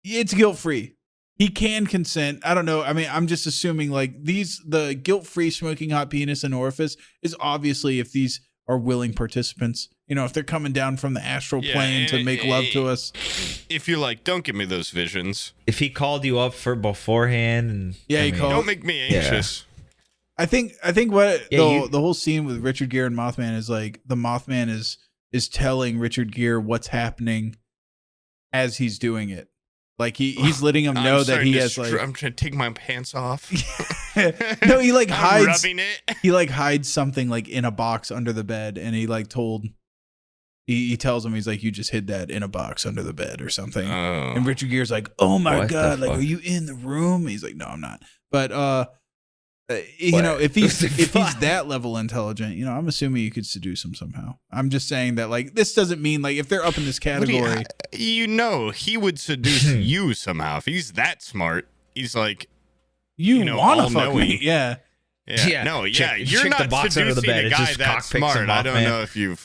it's guilt-free. He can consent. I don't know. I mean, I'm just assuming like the guilt-free smoking hot penis and orifice is obviously if these are willing participants. You know, if they're coming down from the astral plane to make love to us. If you're like, don't give me those visions. If he called you up for beforehand and he called. Don't make me anxious. I think what the whole scene with Richard Gere and Mothman is like the Mothman is telling Richard Gere what's happening as he's doing it. Like he's letting him know that he has like I'm trying to take my pants off. No, he like hides rubbing it. He like hides something like in a box under the bed, and he like he tells him, he's like, you just hid that in a box under the bed or something. Oh. And Richard Gere's like, oh my What God, the like, fuck? are you in the room? He's like, no, I'm not. But you know, if he's that level intelligent, you know, I'm assuming you could seduce him somehow. I'm just saying that like this doesn't mean like if they're up in this category. You know, he would seduce you somehow. If he's that smart, he's like, You know, want to fuck all-knowing. me? Yeah. Yeah. No, Check- you're check not the box under the seducing bed. a It's guy just that cockpicks smart. and I don't Mothman. know if you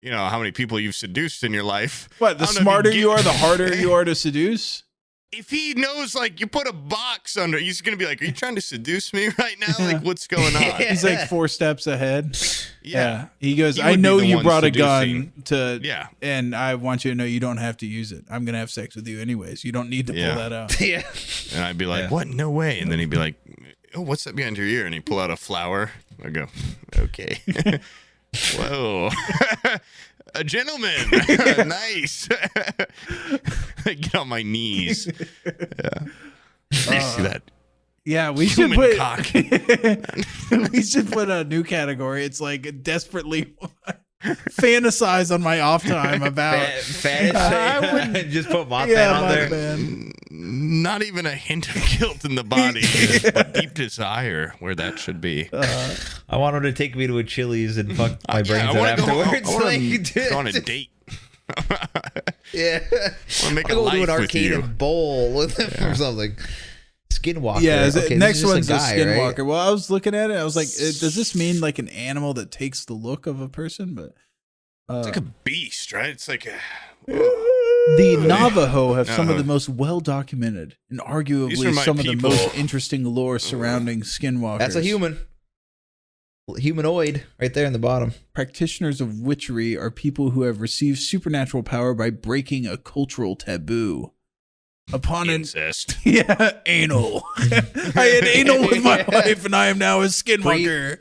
know how many people you've seduced in your life. What? The I don't know if smarter get- you are, the harder you are to seduce. If he knows, like, you put a box under, he's gonna be like, "Are you trying to seduce me right now? Like, what's going on?" He's like 4 steps ahead. Yeah. He goes, He I would be know the you one brought a seducing. gun to, Yeah. and I want you to know you don't have to use it. I'm going to have sex with you anyways. You don't need to Yeah. pull that out. Yeah. And I'd be like, Yeah. "What? No way!" And then he'd be like, "Oh, what's that behind your ear?" And he'd pull out a flower. I go, "Okay." Whoa. A gentleman. Nice. I get on my knees. Yeah. You see that? Yeah, we should Human put cock. we should put a new category. It's like desperately fantasize on my off time about Fantasy. Just put Mothman yeah, on there. Mothman. Not even a hint of guilt in the body, but deep desire where that should be. I want him to take me to a Chili's and fuck my brains out I afterwards. want Like, to go on a date. yeah. I want to make a I'll go to life an with arcade you. and bowl with him or something. Skinwalker. Yeah, Okay, next this is one's just a guy, right? Skinwalker. Well, I was looking at it. I was like, does this mean like an animal that takes the look of a person? But It's like a beast, right? It's like the Navajo have some of No. the most well-documented and These are arguably my some of the people. most interesting lore surrounding Skinwalkers. That's a human. Humanoid right there in the bottom. Practitioners of witchery are people who have received supernatural power by breaking a cultural taboo. Upon an Incest. anal. I had anal with my wife, and I am now a skinwalker.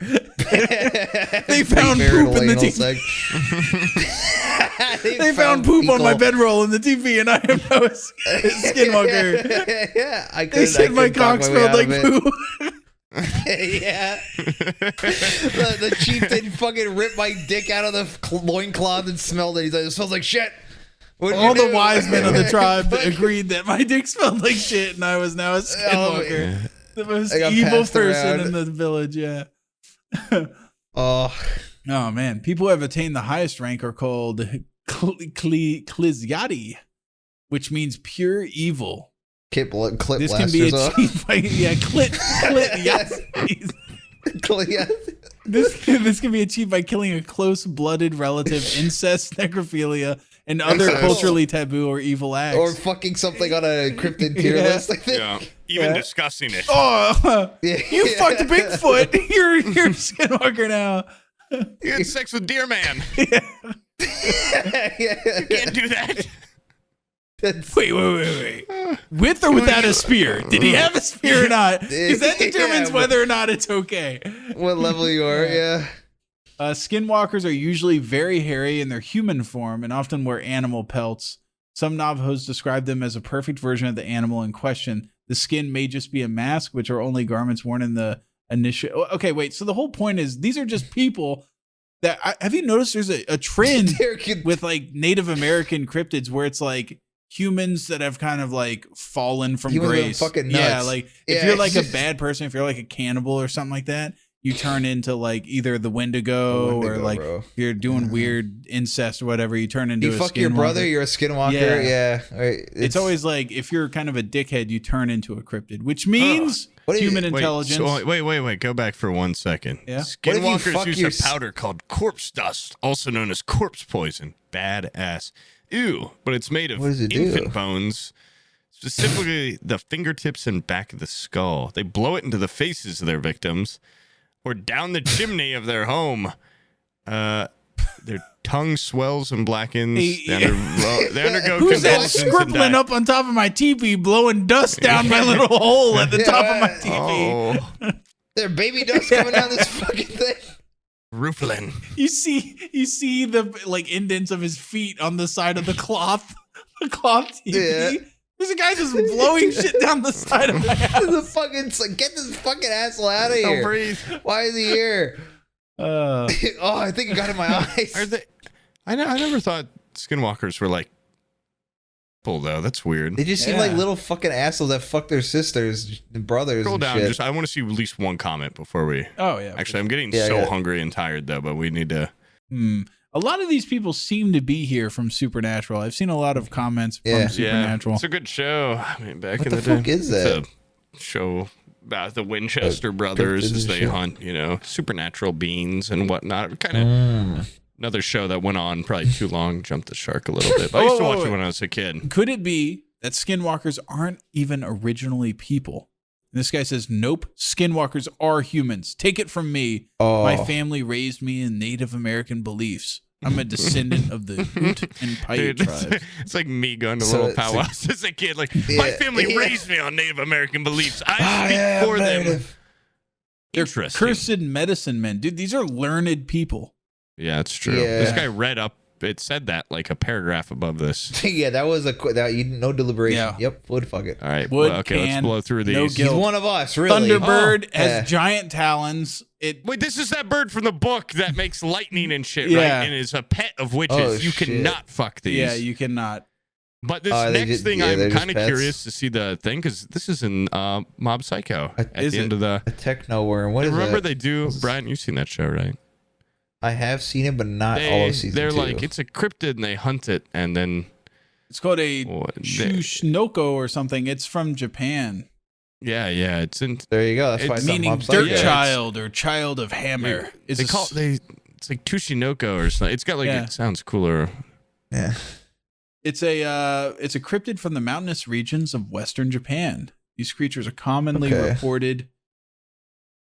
They found poop in the TV. They found poop on my bedroll in the TV, and I am now a skinwalker. Yeah, They said my cock smelled like poop. Yeah. The chieftain fucking ripped my dick out of the loincloth and smelled it. He's like, it smells like shit. All the wise men of the tribe agreed that my dick smelled like shit, and I was now a skinwalker. The most evil person in the village, yeah. Oh man. People who have attained the highest rank are called Klizyati, which means pure evil. Clip this can be achieved by This can be achieved by killing a close-blooded relative, incest, necrophilia, and other culturally taboo or evil acts. Or fucking something on a cryptid tier list. Like Yeah. Even discussing it. Oh, you fucked Bigfoot. You're a skinwalker now. You had sex with Deer Man. You can't do that. Wait. With or without a spear? Did he have a spear or not? Because that determines whether or not it's okay. What level you are, yeah. Skinwalkers are usually very hairy in their human form and often wear animal pelts. Some Navajos describe them as a perfect version of the animal in question. The skin may just be a mask, which are only garments worn in the initial... Okay, wait. So the whole point is these are just people that... Have you noticed there's a trend with like Native American cryptids where it's like humans that have kind of like fallen from grace. Fucking nuts. Yeah, like if you're like a bad person, if you're like a cannibal or something like that, you turn into like either the Wendigo or like if you're doing weird incest or whatever, you turn into a fuck your brother, you're a skinwalker. Yeah. Right. It's always like if you're kind of a dickhead, you turn into a cryptid, which means human intelligence. So, wait. Go back for 1 second. Yeah. Skinwalkers use a powder called corpse dust, also known as corpse poison. Badass. Ew, but it's made of infant bones, specifically the fingertips and back of the skull. They blow it into the faces of their victims or down the chimney of their home. Their tongue swells and blackens. They undergo Who's that convulsions scribbling up on top of my teepee, blowing dust down my little hole at the top of my teepee? Oh. There's baby dust coming down this fucking thing. Rooflin. You see the like indents of his feet on the side of the cloth TV. Yeah. There's a guy just blowing shit down the side of my house. It's like, get this fucking asshole out of here. Don't breathe. Why is he here? I think it got in my eyes. Are they? I never thought skinwalkers were like people though. That's weird. They just seem like little fucking assholes that fuck their sisters and brothers. Scroll and down. shit. I want to see at least one comment before we. Oh yeah. Actually, I'm getting hungry and tired though, but we need to. A lot of these people seem to be here from Supernatural. I've seen a lot of comments from Supernatural. It's a good show. I mean, back What in the the fuck day, is that? It's a show about the Winchester brothers as they hunt, supernatural beings and whatnot. Kind of another show that went on probably too long, jumped the shark a little bit. But I used to watch it when I was a kid. Could it be that skinwalkers aren't even originally people? And this guy says, nope, skinwalkers are humans. Take it from me. My family raised me in Native American beliefs. I'm a descendant of the Hoot and Paiute tribes. It's like me going to little powwows as a kid. Like, my family raised me on Native American beliefs. I speak for them. They're cursed medicine men. Dude, these are learned people. Yeah, it's true. Yeah. This guy read up. It said that like a paragraph above this. Yeah, that was no deliberation. Yeah. Yep, would fuck it. All right. Wood, okay, let's blow through these. No He's one of us, really. Thunderbird has giant talons. Wait, this is that bird from the book that makes lightning and shit, right? And is a pet of witches. You cannot fuck these. Yeah, you cannot. But this next thing, I'm kind of curious to see the thing because this is in Mob Psycho at the end of the a techno worm. What is remember that? they do, Brian? You've seen that show, right? I have seen it, but not all of season 2. They're like, it's a cryptid and they hunt it and then... It's called a Tsuchinoko or something. It's from Japan. Yeah, it's in... There you go. That's why it's meaning dirt child or child of hammer. It's like Tsuchinoko or something. It's got like, it sounds cooler. Yeah. It's a cryptid from the mountainous regions of Western Japan. These creatures are commonly reported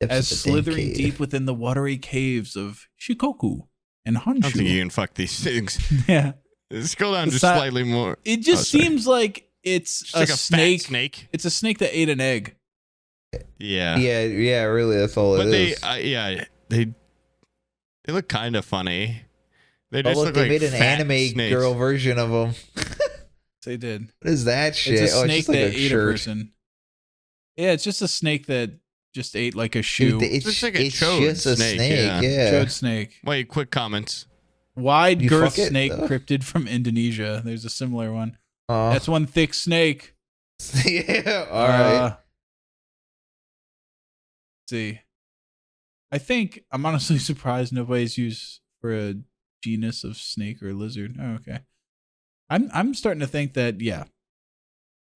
as slithering deep within the watery caves of Shikoku and Honshu. I don't think you can fuck these things. Yeah. Scroll down just slightly more. It just seems like It's like a a snake. fat snake. It's a snake that ate an egg. Yeah. Yeah, really, that's all But it is. they look kind of funny. They Oh, just look, look they like made an fat anime snakes. girl version of them. They did. What is that shit? It's a Oh, snake just like that a ate shirt. a person. Yeah, it's just a snake that just ate like a shoe. It's Just like a it's chode just a snake, snake, yeah. yeah. Chode snake. Wait, quick comments. Wide You girth fuck it, snake though? cryptid from Indonesia. There's a similar one. Oh. That's one thick snake. Yeah, all right. Let's see. I'm honestly surprised nobody's used for a genus of snake or lizard. Oh, okay. I'm starting to think that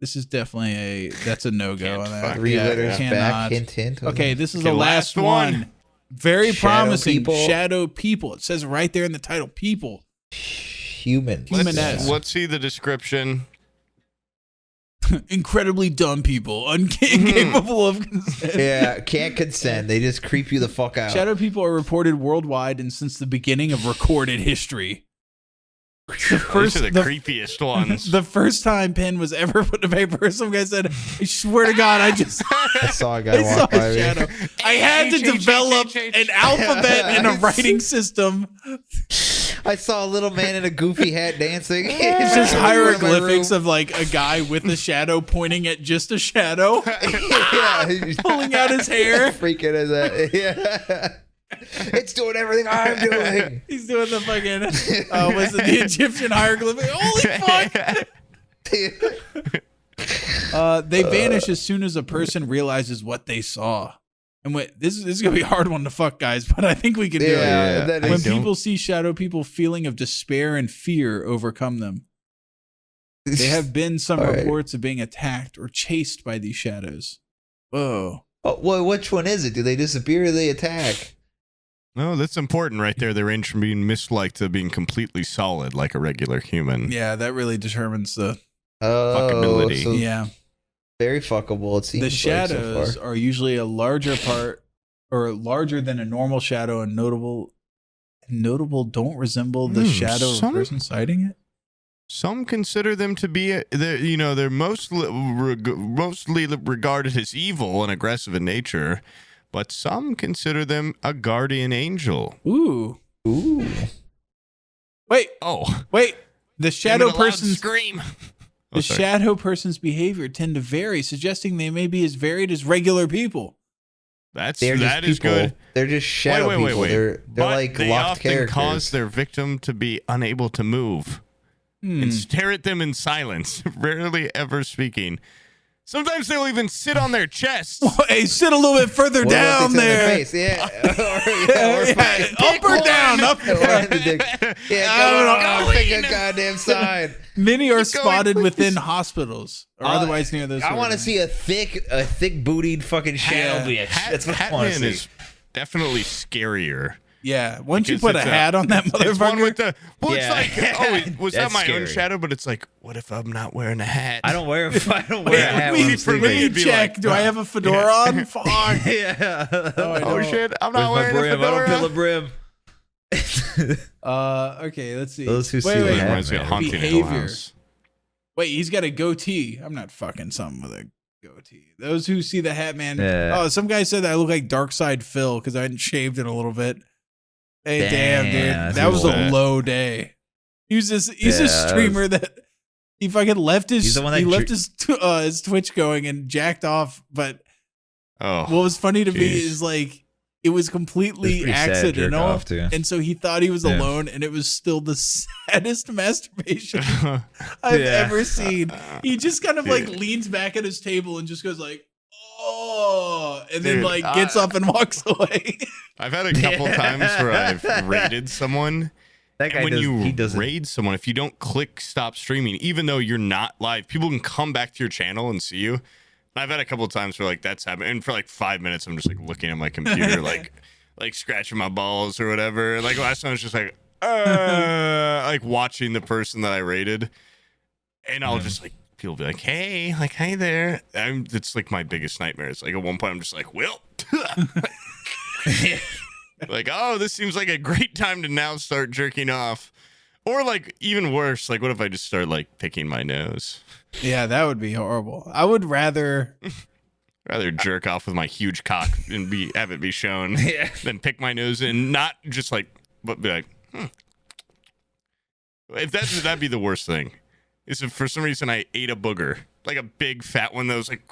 this is definitely that's a no-go Can't on that. fuck. 3 letters cannot. back, hint. Okay, this is Okay, the last last one. one. Very Shadow promising. people. Shadow people. It says right there in the title, people. Human. Human-esque. Let's see the description. Incredibly dumb people, incapable of consent. Yeah, can't consent. They just creep you the fuck out. Shadow people are reported worldwide and since the beginning of recorded history. These are the creepiest ones. The first time pen was ever put to paper, some guy said, I swear to God, I saw a guy I saw walk by a me. shadow. I had to develop an alphabet and a writing system. I saw a little man in a goofy hat dancing. It's just In my hieroglyphics room. of like a guy with a shadow pointing at just a shadow, Yeah, pulling out his hair. freaking as that. Yeah, it's doing everything I'm doing. He's doing the fucking, was it the Egyptian hieroglyphic? Holy fuck! They vanish as soon as a person realizes what they saw. And this is gonna be a hard one to fuck, guys, but I think we can do it. Yeah, that When is. people see shadow people, feeling of despair and fear overcome them. There have been some All right. reports of being attacked or chased by these shadows. Whoa. Oh, well, which one is it? Do they disappear or do they attack? No, that's important right there. They range from being misliked to being completely solid like a regular human. Yeah, that really determines the Fuckability. So yeah. very fuckable. It seems The like shadows so far. are usually a larger part or larger than a normal shadow and notable don't resemble the shadow of a some- person sighting it. Some consider them to be, they're mostly regarded as evil and aggressive in nature, but some consider them a guardian angel. Ooh. Ooh. Wait. Oh, The shadow Give it a loud person's scream. Oh, the sorry. shadow person's behavior tend to vary, suggesting they may be as varied as regular people. That They're just is people. good. They're just shadow people. They're But like they locked often characters. cause their victim to be unable to move and stare at them in silence, rarely ever speaking. Sometimes they'll even sit on their chest. Hey, sit a little bit further What about down they sit in their there. face? Yeah. Or fucking Up or down? Up or Or down? in the dick. Yeah, I don't know. go pick a goddamn side. Many are going, spotted please. within hospitals or otherwise near those. I want to see a thick bootied fucking shadow bitch. That's what I want to Hatman see. is definitely scarier. Yeah, once you Because put a it's hat on that It's one motherfucker. with the. Well, Yeah. it's like, oh, was that That's my own scary. shadow? But it's like, what if I'm not wearing a hat? I don't wear a hat Wait, when I'm let me sleeping. it'd be check. like, Do I have a fedora on? Fuck. Yeah. Oh, I Oh don't. shit! I'm Where's not my wearing a brim? I don't feel a fedora. brim. Okay, let's see. Those who see wait, what wait. happens. Reminds me of haunting Hill Behavior. House. Wait, he's got a goatee. I'm not fucking something with a goatee. Those who see the hat man. Yeah. Oh, some guy said that I look like Darkside Phil because I hadn't shaved in a little bit. Hey, damn, dude. Damn, That was cool. a low day. He's a Yeah, streamer that he fucking left He's his the one that he left his Twitch going and jacked off. But Oh, what was funny to me jeez. is like it was completely pretty sad jerk accidental. off, too. And so he thought he was Yeah. alone, and it was still the saddest masturbation I've Yeah. ever seen. He just kind of like Dude. leans back at his table and just goes like, "Oh," and then Dude, like gets up and walks away. I've had a couple times where I've raided someone. That guy And when he you doesn't. raid someone, if you don't click stop streaming, even though you're not live, people can come back to your channel and see you. I've had a couple of times where like that's happened, and for like 5 minutes, I'm just like looking at my computer, like scratching my balls or whatever. Like last time, I was just like watching the person that I raided, and I'll just like people be like, hey there. It's like my biggest nightmare. It's like at one point I'm just like, well, like, oh, this seems like a great time to now start jerking off. Or like even worse, like what if I just start like picking my nose? Yeah, that would be horrible. I would rather jerk off with my huge cock and have it be shown than pick my nose and not just like, but be like, If that'd be the worst thing. Is if for some reason I ate a booger, like a big fat one that was like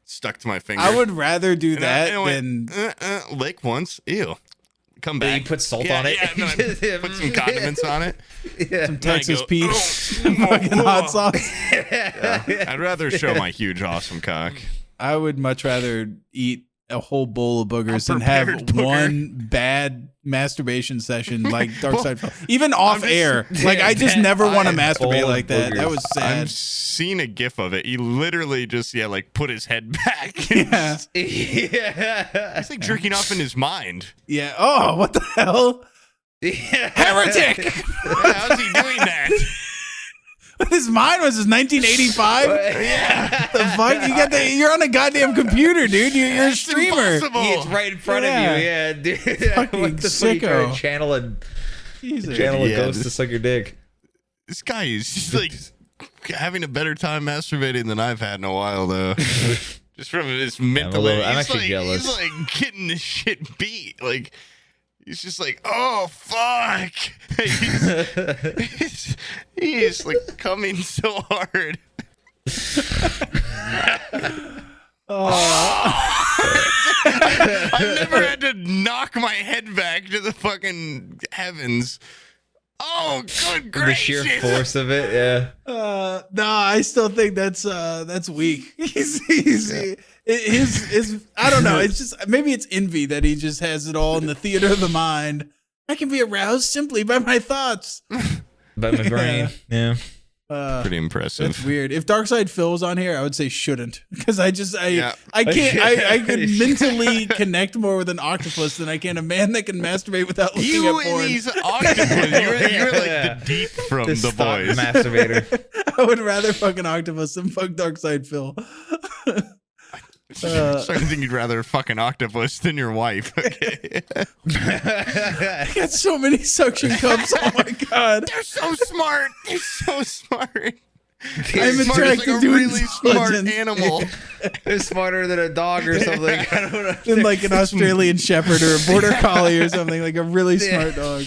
stuck to my finger. I would rather do And that I than went, lick once. Ew. Come back. You put salt on it. Yeah, and then I put some condiments on it. some Texas go, Pete, "Oh, fucking hot sauce. I'd rather show my huge, awesome cock. I would much rather eat a whole bowl of boogers than have prepared booger. one bad masturbation session like Darkside Phil. Even off air. Like I just never want to masturbate bowl like of that. boogers. That was I've sad. seen a gif of it. He literally just like put his head back. Yeah. Yeah. It's like jerking off in his mind. Yeah. Oh, what the hell? Heretic! How's he doing that? His mind was 1985. Yeah. The fuck? You're on a goddamn computer, dude. You're a streamer. Impossible. It's right in front Yeah. of you. Yeah, dude. Fucking What the fuck? You trying sicko. to channel a Jesus. Yeah, ghost to suck your dick. This guy is just like having a better time masturbating than I've had in a while, though. Just from his mental. I'm actually jealous. He's like getting this shit beat. Like he's just like, oh fuck. He's like coming so hard. I've never had to knock my head back to the fucking heavens. Oh, good The gracious. sheer force of it, yeah. No, I still think that's weak. His I don't know. It's just maybe it's envy that he just has it all in the theater of the mind. I can be aroused simply by my thoughts. By my brain, yeah. Pretty impressive. That's weird. If Darkside Phil was on here, I would say shouldn't, because I can't. I could mentally connect more with an octopus than I can a man that can masturbate without looking You at and porn. these octopus. You're like the deep from This the thought boys. masturbator. I would rather fuck an octopus than fuck Darkside Phil. I'm starting to think you'd rather fuck an octopus than your wife. Okay. I got so many suction cups. Oh my god. They're so smart. They're so smart. I'm Smart attracted like a to really smart intelligence. animal. They're smarter than a dog or something. I don't know. Than like an Australian Shepherd or a Border Collie or something, like a really smart dog.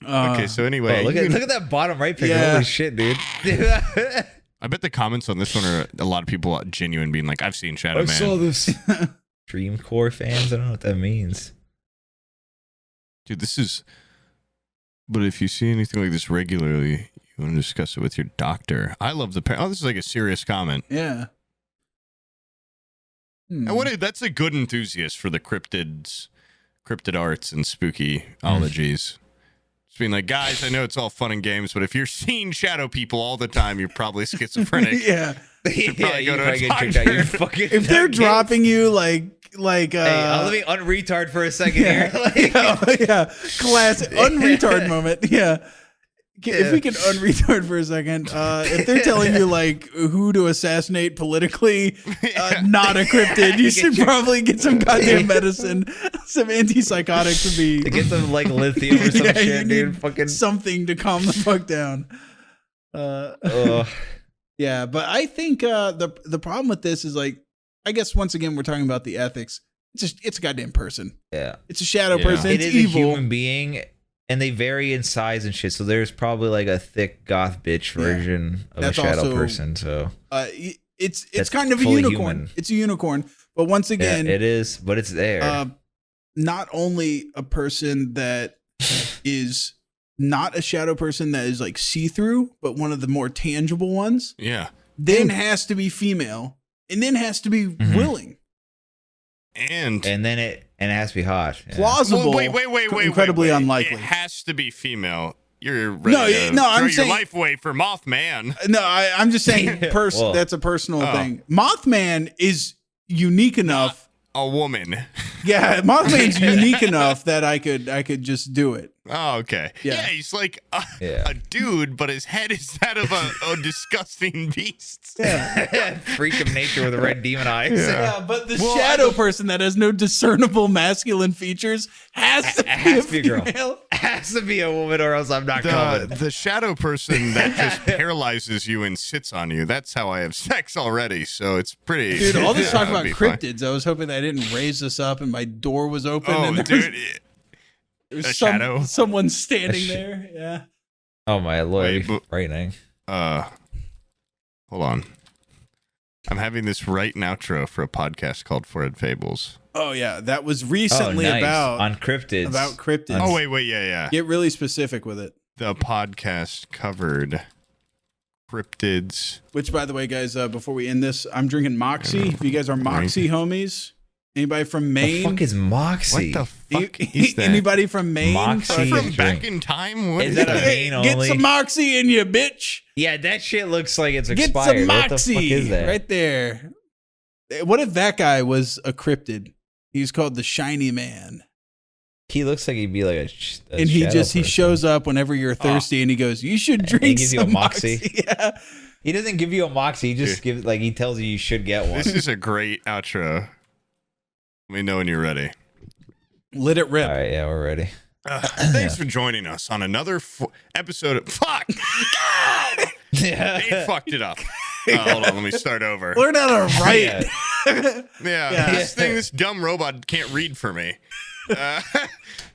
Okay, so anyway, Oh, look at that bottom right picture. Yeah. Holy shit, dude. I bet the comments on this one are a lot of people genuine being like, I've seen Shadow Man. this. Dreamcore fans? I don't know what that means. Dude, this is... But if you see anything like this regularly, you want to discuss it with your doctor. I love the... Oh, this is like a serious comment. Yeah. And that's a good enthusiast for the cryptid arts and spooky ologies. Just being like, guys, I know it's all fun and games, but if you're seeing shadow people all the time, you're probably schizophrenic. Yeah. probably go to a get tricked out. doctor. You're fucking If they're dropping you like Hey, let me unretard for a second here. Like, yeah, classic unretard moment. Yeah. If we can unretard for a second, if they're telling you like who to assassinate politically, not a cryptid, you should probably get some goddamn medicine, some antipsychotics would be to get some like lithium or some you shit, need dude. Fucking. something to calm the fuck down. Yeah, but I think the problem with this is like, I guess once again we're talking about the ethics. It's a goddamn person. Yeah. It's a shadow Yeah. person. It It's is evil. a human being, and they vary in size and shit. So there's probably like a thick goth bitch version of That's a shadow also- person. So It's That's kind of a fully unicorn. human. It's a unicorn. But once yeah, again, it is, but it's there. not only a person that is not a shadow person that is like see-through, but one of the more tangible ones, Yeah. then has to be female, and then has to be willing. And then it has to be hot. Yeah. Plausible. wait. Incredibly unlikely. It has to be female. You're ready to no, throw I'm your saying- life away for Moth Man. No, I'm just saying Whoa. that's a personal Oh. thing. Mothman is unique enough. A woman. Yeah, Mothman's unique enough that I could just do it. Oh, okay. Yeah. Yeah, he's like Yeah. a dude, but his head is that of a disgusting beast. Freak of nature with the red demon eyes. Yeah, but the Well, shadow person that has no discernible masculine features has to be Has a to be a girl. female. has to be a woman, or else I'm not coming. The shadow person that just paralyzes you and sits on you. That's how I have sex already. So it's pretty. Dude, all this talk that'd about be fine. cryptids. I was hoping I didn't raise this up and my door was open. Oh, and there dude. was A shadow. someone standing there. Yeah. Oh my lord, Wait, it'd be frightening. Hold on. I'm having this write an outro for a podcast called Forehead Fables. Oh yeah, that was recently nice. about on cryptids. about cryptids. Oh, wait, yeah. Get really specific with it. The podcast covered cryptids. Which, by the way, guys, before we end this, I'm drinking Moxie. If you guys are Moxie homies, anybody from Maine? The fuck is Moxie? What the fuck is that? Anybody from Maine? Moxie From drink. back in time? What Is is that a that? Maine Get only? some Moxie in you, bitch. Yeah, that shit looks like it's Get expired. some What the Moxie fuck is that? right there. What if that guy was a cryptid? He's called the Shiny Man. He looks like he'd be like a And he shadow just he person. shows up whenever you're thirsty and he goes, "You should And he drink gives you some a Moxie. Moxie." Yeah. He doesn't give you a Moxie. He just gives like he tells you should get one. This is a great outro. Let me know when you're ready. Let it rip. All right, yeah, we're ready. Thanks for joining us on another episode of Fuck. God! They fucked it up. Hold on, let me start over. Learn how to write. Yeah. Yeah, this dumb robot can't read for me.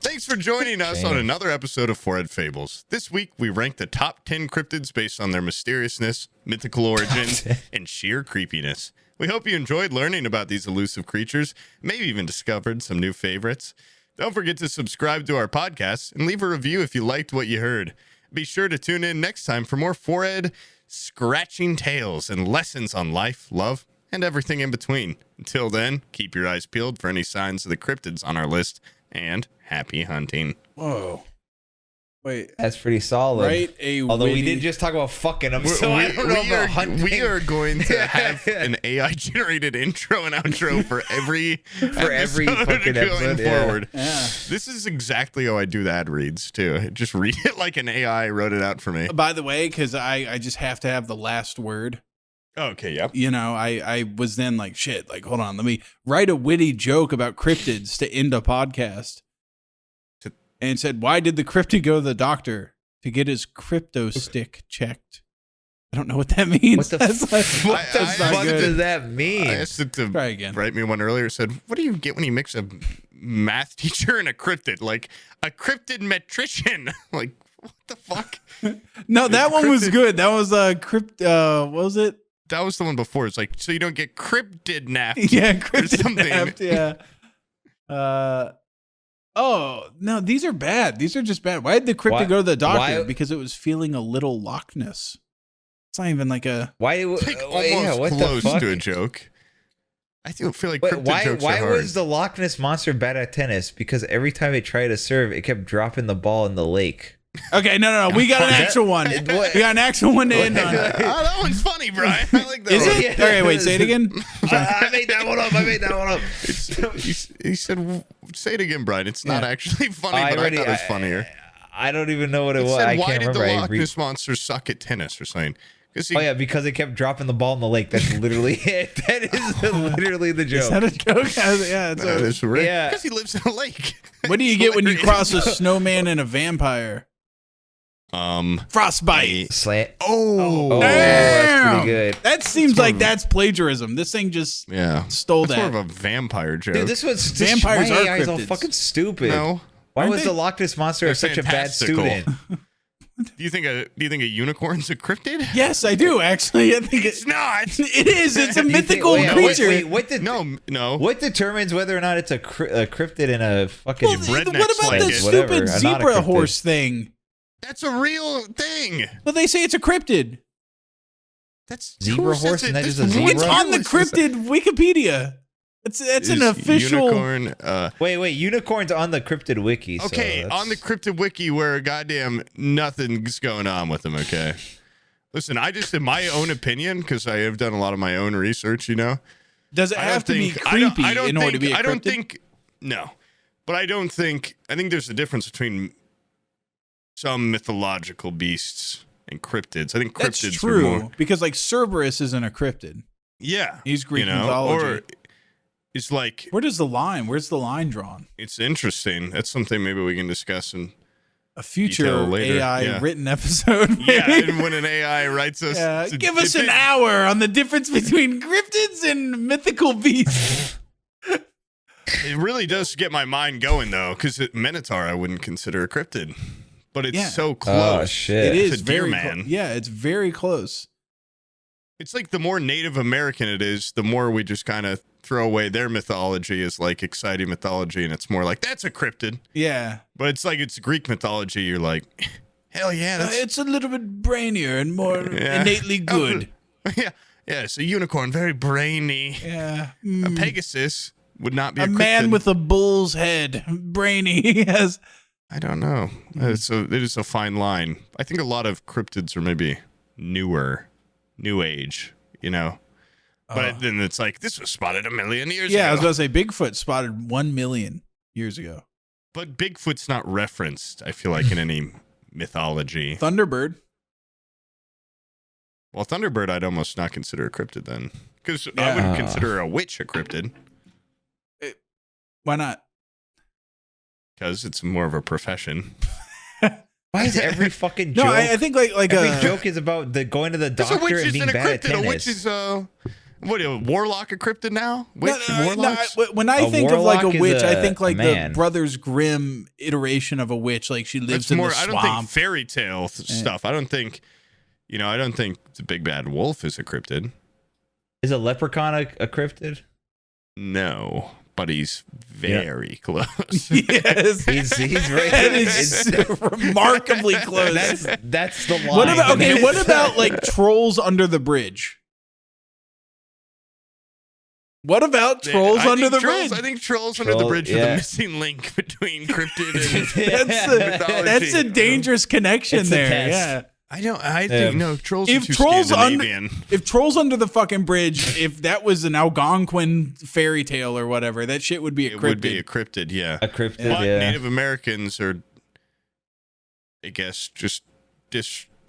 Thanks for joining us on another episode of Forehead Fables. This week, we rank the top 10 cryptids based on their mysteriousness, mythical origins, and sheer creepiness. We hope you enjoyed learning about these elusive creatures, maybe even discovered some new favorites. Don't forget to subscribe to our podcast and leave a review if you liked what you heard. Be sure to tune in next time for more forehead scratching tales and lessons on life, love, and everything in between. Until then, keep your eyes peeled for any signs of the cryptids on our list, and happy hunting. Whoa. Wait. That's pretty solid. Write a Although we witty- did just talk about fucking them, so I don't know about hunting. We are going to have an AI-generated intro and outro for every fucking going episode, yeah. forward. Yeah. This is exactly how I do the ad reads too. Just read it like an AI wrote it out for me. By the way, because I just have to have the last word. Okay, yep. You know, I was then like, shit, like, hold on, let me write a witty joke about cryptids to end a podcast. And said, why did the cryptid go to the doctor? To get his crypto stick checked. I don't know what that means. What the That's like- fuck that's not good. does that mean? I asked it to Try again. write me one earlier. Said, what do you get when you mix a math teacher and a cryptid? Like a cryptid metrician. Like, what the fuck? No, that one was Cryptid- good. That was what was it? That was the one before. It's like, so you don't get cryptid napped. Yeah, or cryptid something. napped, yeah. Oh, no, these are bad. These are just bad. Why did the cryptid Why- go to the doctor? why- Because it was feeling a little Loch Ness. It's not even like a... Why? Like Yeah, almost what the close fuck? to a joke. I feel like Wait, cryptid jokes why are hard. was the Loch Ness monster bad at tennis? Because every time it tried to serve, it kept dropping the ball in the lake. Okay, no. We got an actual one. We What? got an actual one to end on. Oh, that one's funny, Brian. I like that Is one. it? Okay, wait, say it again. I made that one up. He said, say it again, Brian. It's not Yeah. actually funny, I but already- I thought it was funnier. I don't even know what it It was. said, I why can't did the remember. Loch Ness monster suck at tennis or something? Oh yeah, because it kept dropping the ball in the lake. That's literally it. That is literally the Is joke. that a joke? Yeah. It's that a, is right. Yeah. Because he lives in a lake. what do you It's get when you hilarious. cross a snowman and a vampire? Frostbite. Slant. Oh. Oh, that's Damn. pretty good. That seems more like of a- that's plagiarism. This thing just Yeah. stole That's that. more of a vampire joke. Dude, this was Vampires my are AI is all cryptids. fucking stupid. No. Why Aren't was they? the Loch Ness monster They're such a bad fantastical. student? Do you think a unicorn's a cryptid? Yes, I do actually. I think It's not. it is. It's a Do you think- mythical wait, creature. Wait, No. what determines whether or not it's a cryptid and a fucking? Well, rednecks what about like the it. stupid Whatever, not a zebra cryptid. horse thing? That's a real thing. Well, they say it's a cryptid. That's Zebra who says horse and it? that This is a zebra? It's on the cryptid Wikipedia. That's an Is official. unicorn. Wait, unicorn's on the cryptid wiki. so Okay, that's- on the Cryptid Wiki where goddamn nothing's going on with them, okay? Listen, I just, in my own opinion, because I have done a lot of my own research, you know? Does it I have don't to be think- I don't- creepy I don't in order to think- be a cryptid? I don't think, no. But I think there's a difference between some mythological beasts and cryptids. I think That's cryptids are true more, because like Cerberus isn't a cryptid. yeah. He's Greek you know? mythology. Or it's like, Where's the line drawn? it's interesting. That's something maybe we can discuss in A future detail later. AI Yeah. written episode. Yeah, and when an AI writes us, Yeah, give us an hour on the difference between cryptids and mythical beasts. It really does get my mind going though, because Minotaur I wouldn't consider a cryptid, but it's so close. Oh shit! It is to Deer very Man. yeah, it's very close. It's like the more Native American it is, the more we just kind of throw away their mythology as like exciting mythology, and it's more like that's a cryptid. Yeah, But it's like it's Greek mythology. You're like, hell yeah, that's it's a little bit brainier and more innately good. yeah, it's a unicorn, very brainy. Yeah, A Pegasus would not be a a man cryptid. with a bull's head, brainy. Yes, I don't know. It is a fine line. I think a lot of cryptids are maybe new age, you know. But then it's like, this was spotted 1 million years ago. yeah. I was about to say Bigfoot spotted 1 million years ago. But Bigfoot's not referenced, I feel like, in any mythology. Thunderbird. Well, Thunderbird I'd almost not consider a cryptid then. Because I Yeah. wouldn't consider a witch a cryptid. Why not? Because it's more of a profession. Why is every fucking No, joke? I think like every joke is about going to the Because a doctor witch and being isn't a bad at cryptid. A witch tennis. is what a warlock a cryptid now? Witch No, warlocks? when I A think of like a warlock is witch, I a think like the man. Brothers Grimm iteration of a witch. Like she lives That's in more. the I swamp. don't think fairy tale stuff. I don't think the big bad wolf is a cryptid. Is a leprechaun a cryptid? No, but he's very close. Yes, He's right. that is remarkably close. That's the line. What about like trolls under the bridge? What about trolls I under think the bridge? I think trolls under the Troll- bridge are the yeah. missing link between cryptid and mythology. That's a dangerous connection It's a there. test. Yeah. I think no trolls If are too trolls Scandinavian. If trolls under the fucking bridge, if that was an Algonquin fairy tale or whatever, that shit would be a It cryptid. would be a cryptid, yeah. A cryptid, But yeah. Native Americans are, I guess, just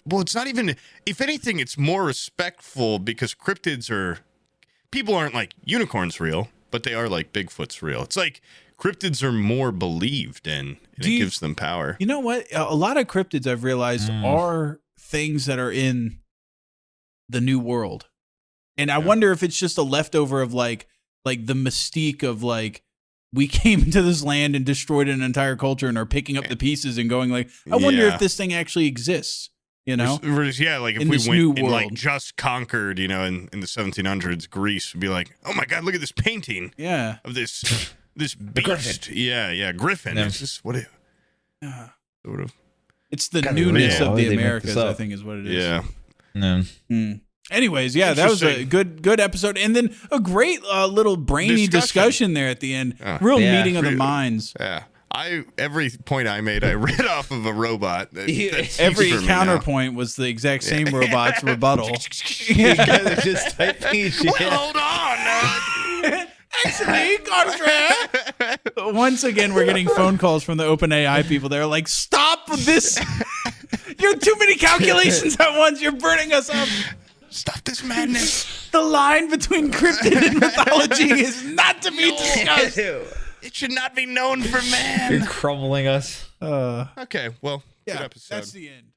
well, it's not even. If anything, it's more respectful because cryptids are. People aren't like unicorns real, but they are like Bigfoot's real. It's like cryptids are more believed in, and it gives them power. You know what? A lot of cryptids I've realized are things that are in the New World. And I wonder if it's just a leftover of like the mystique of like we came into this land and destroyed an entire culture and are picking up the pieces and going like, I wonder if this thing actually exists, you know? Yeah, like if in we this new went and like world. just conquered, in the 1700s, Greece would be like, oh my God, look at this painting Yeah. of this beast. griffin. Yeah, griffin. Yeah. Is this what it Yeah. sort of? It's the Gotta be newness real. of Why the would they make Americas, this up? I think is what it is. Yeah. No. Anyways, yeah, that was a Interesting. good episode, and then a great little brainy discussion there at the end. Real Yeah. meeting of the minds. Yeah. Every point I made, I read off of a robot. That's Every huge for me now. counterpoint was the exact same robot's rebuttal. You guys are just typing shit. Hold on. Actually, contract. Once again, we're getting phone calls from the OpenAI people. They're like, "Stop this! You're too many calculations at once. You're burning us up." Stop this madness. The line between cryptid and mythology is not to be discussed. It should not be known for You're man. crumbling us. Okay, well, good Yeah, episode. that's the end.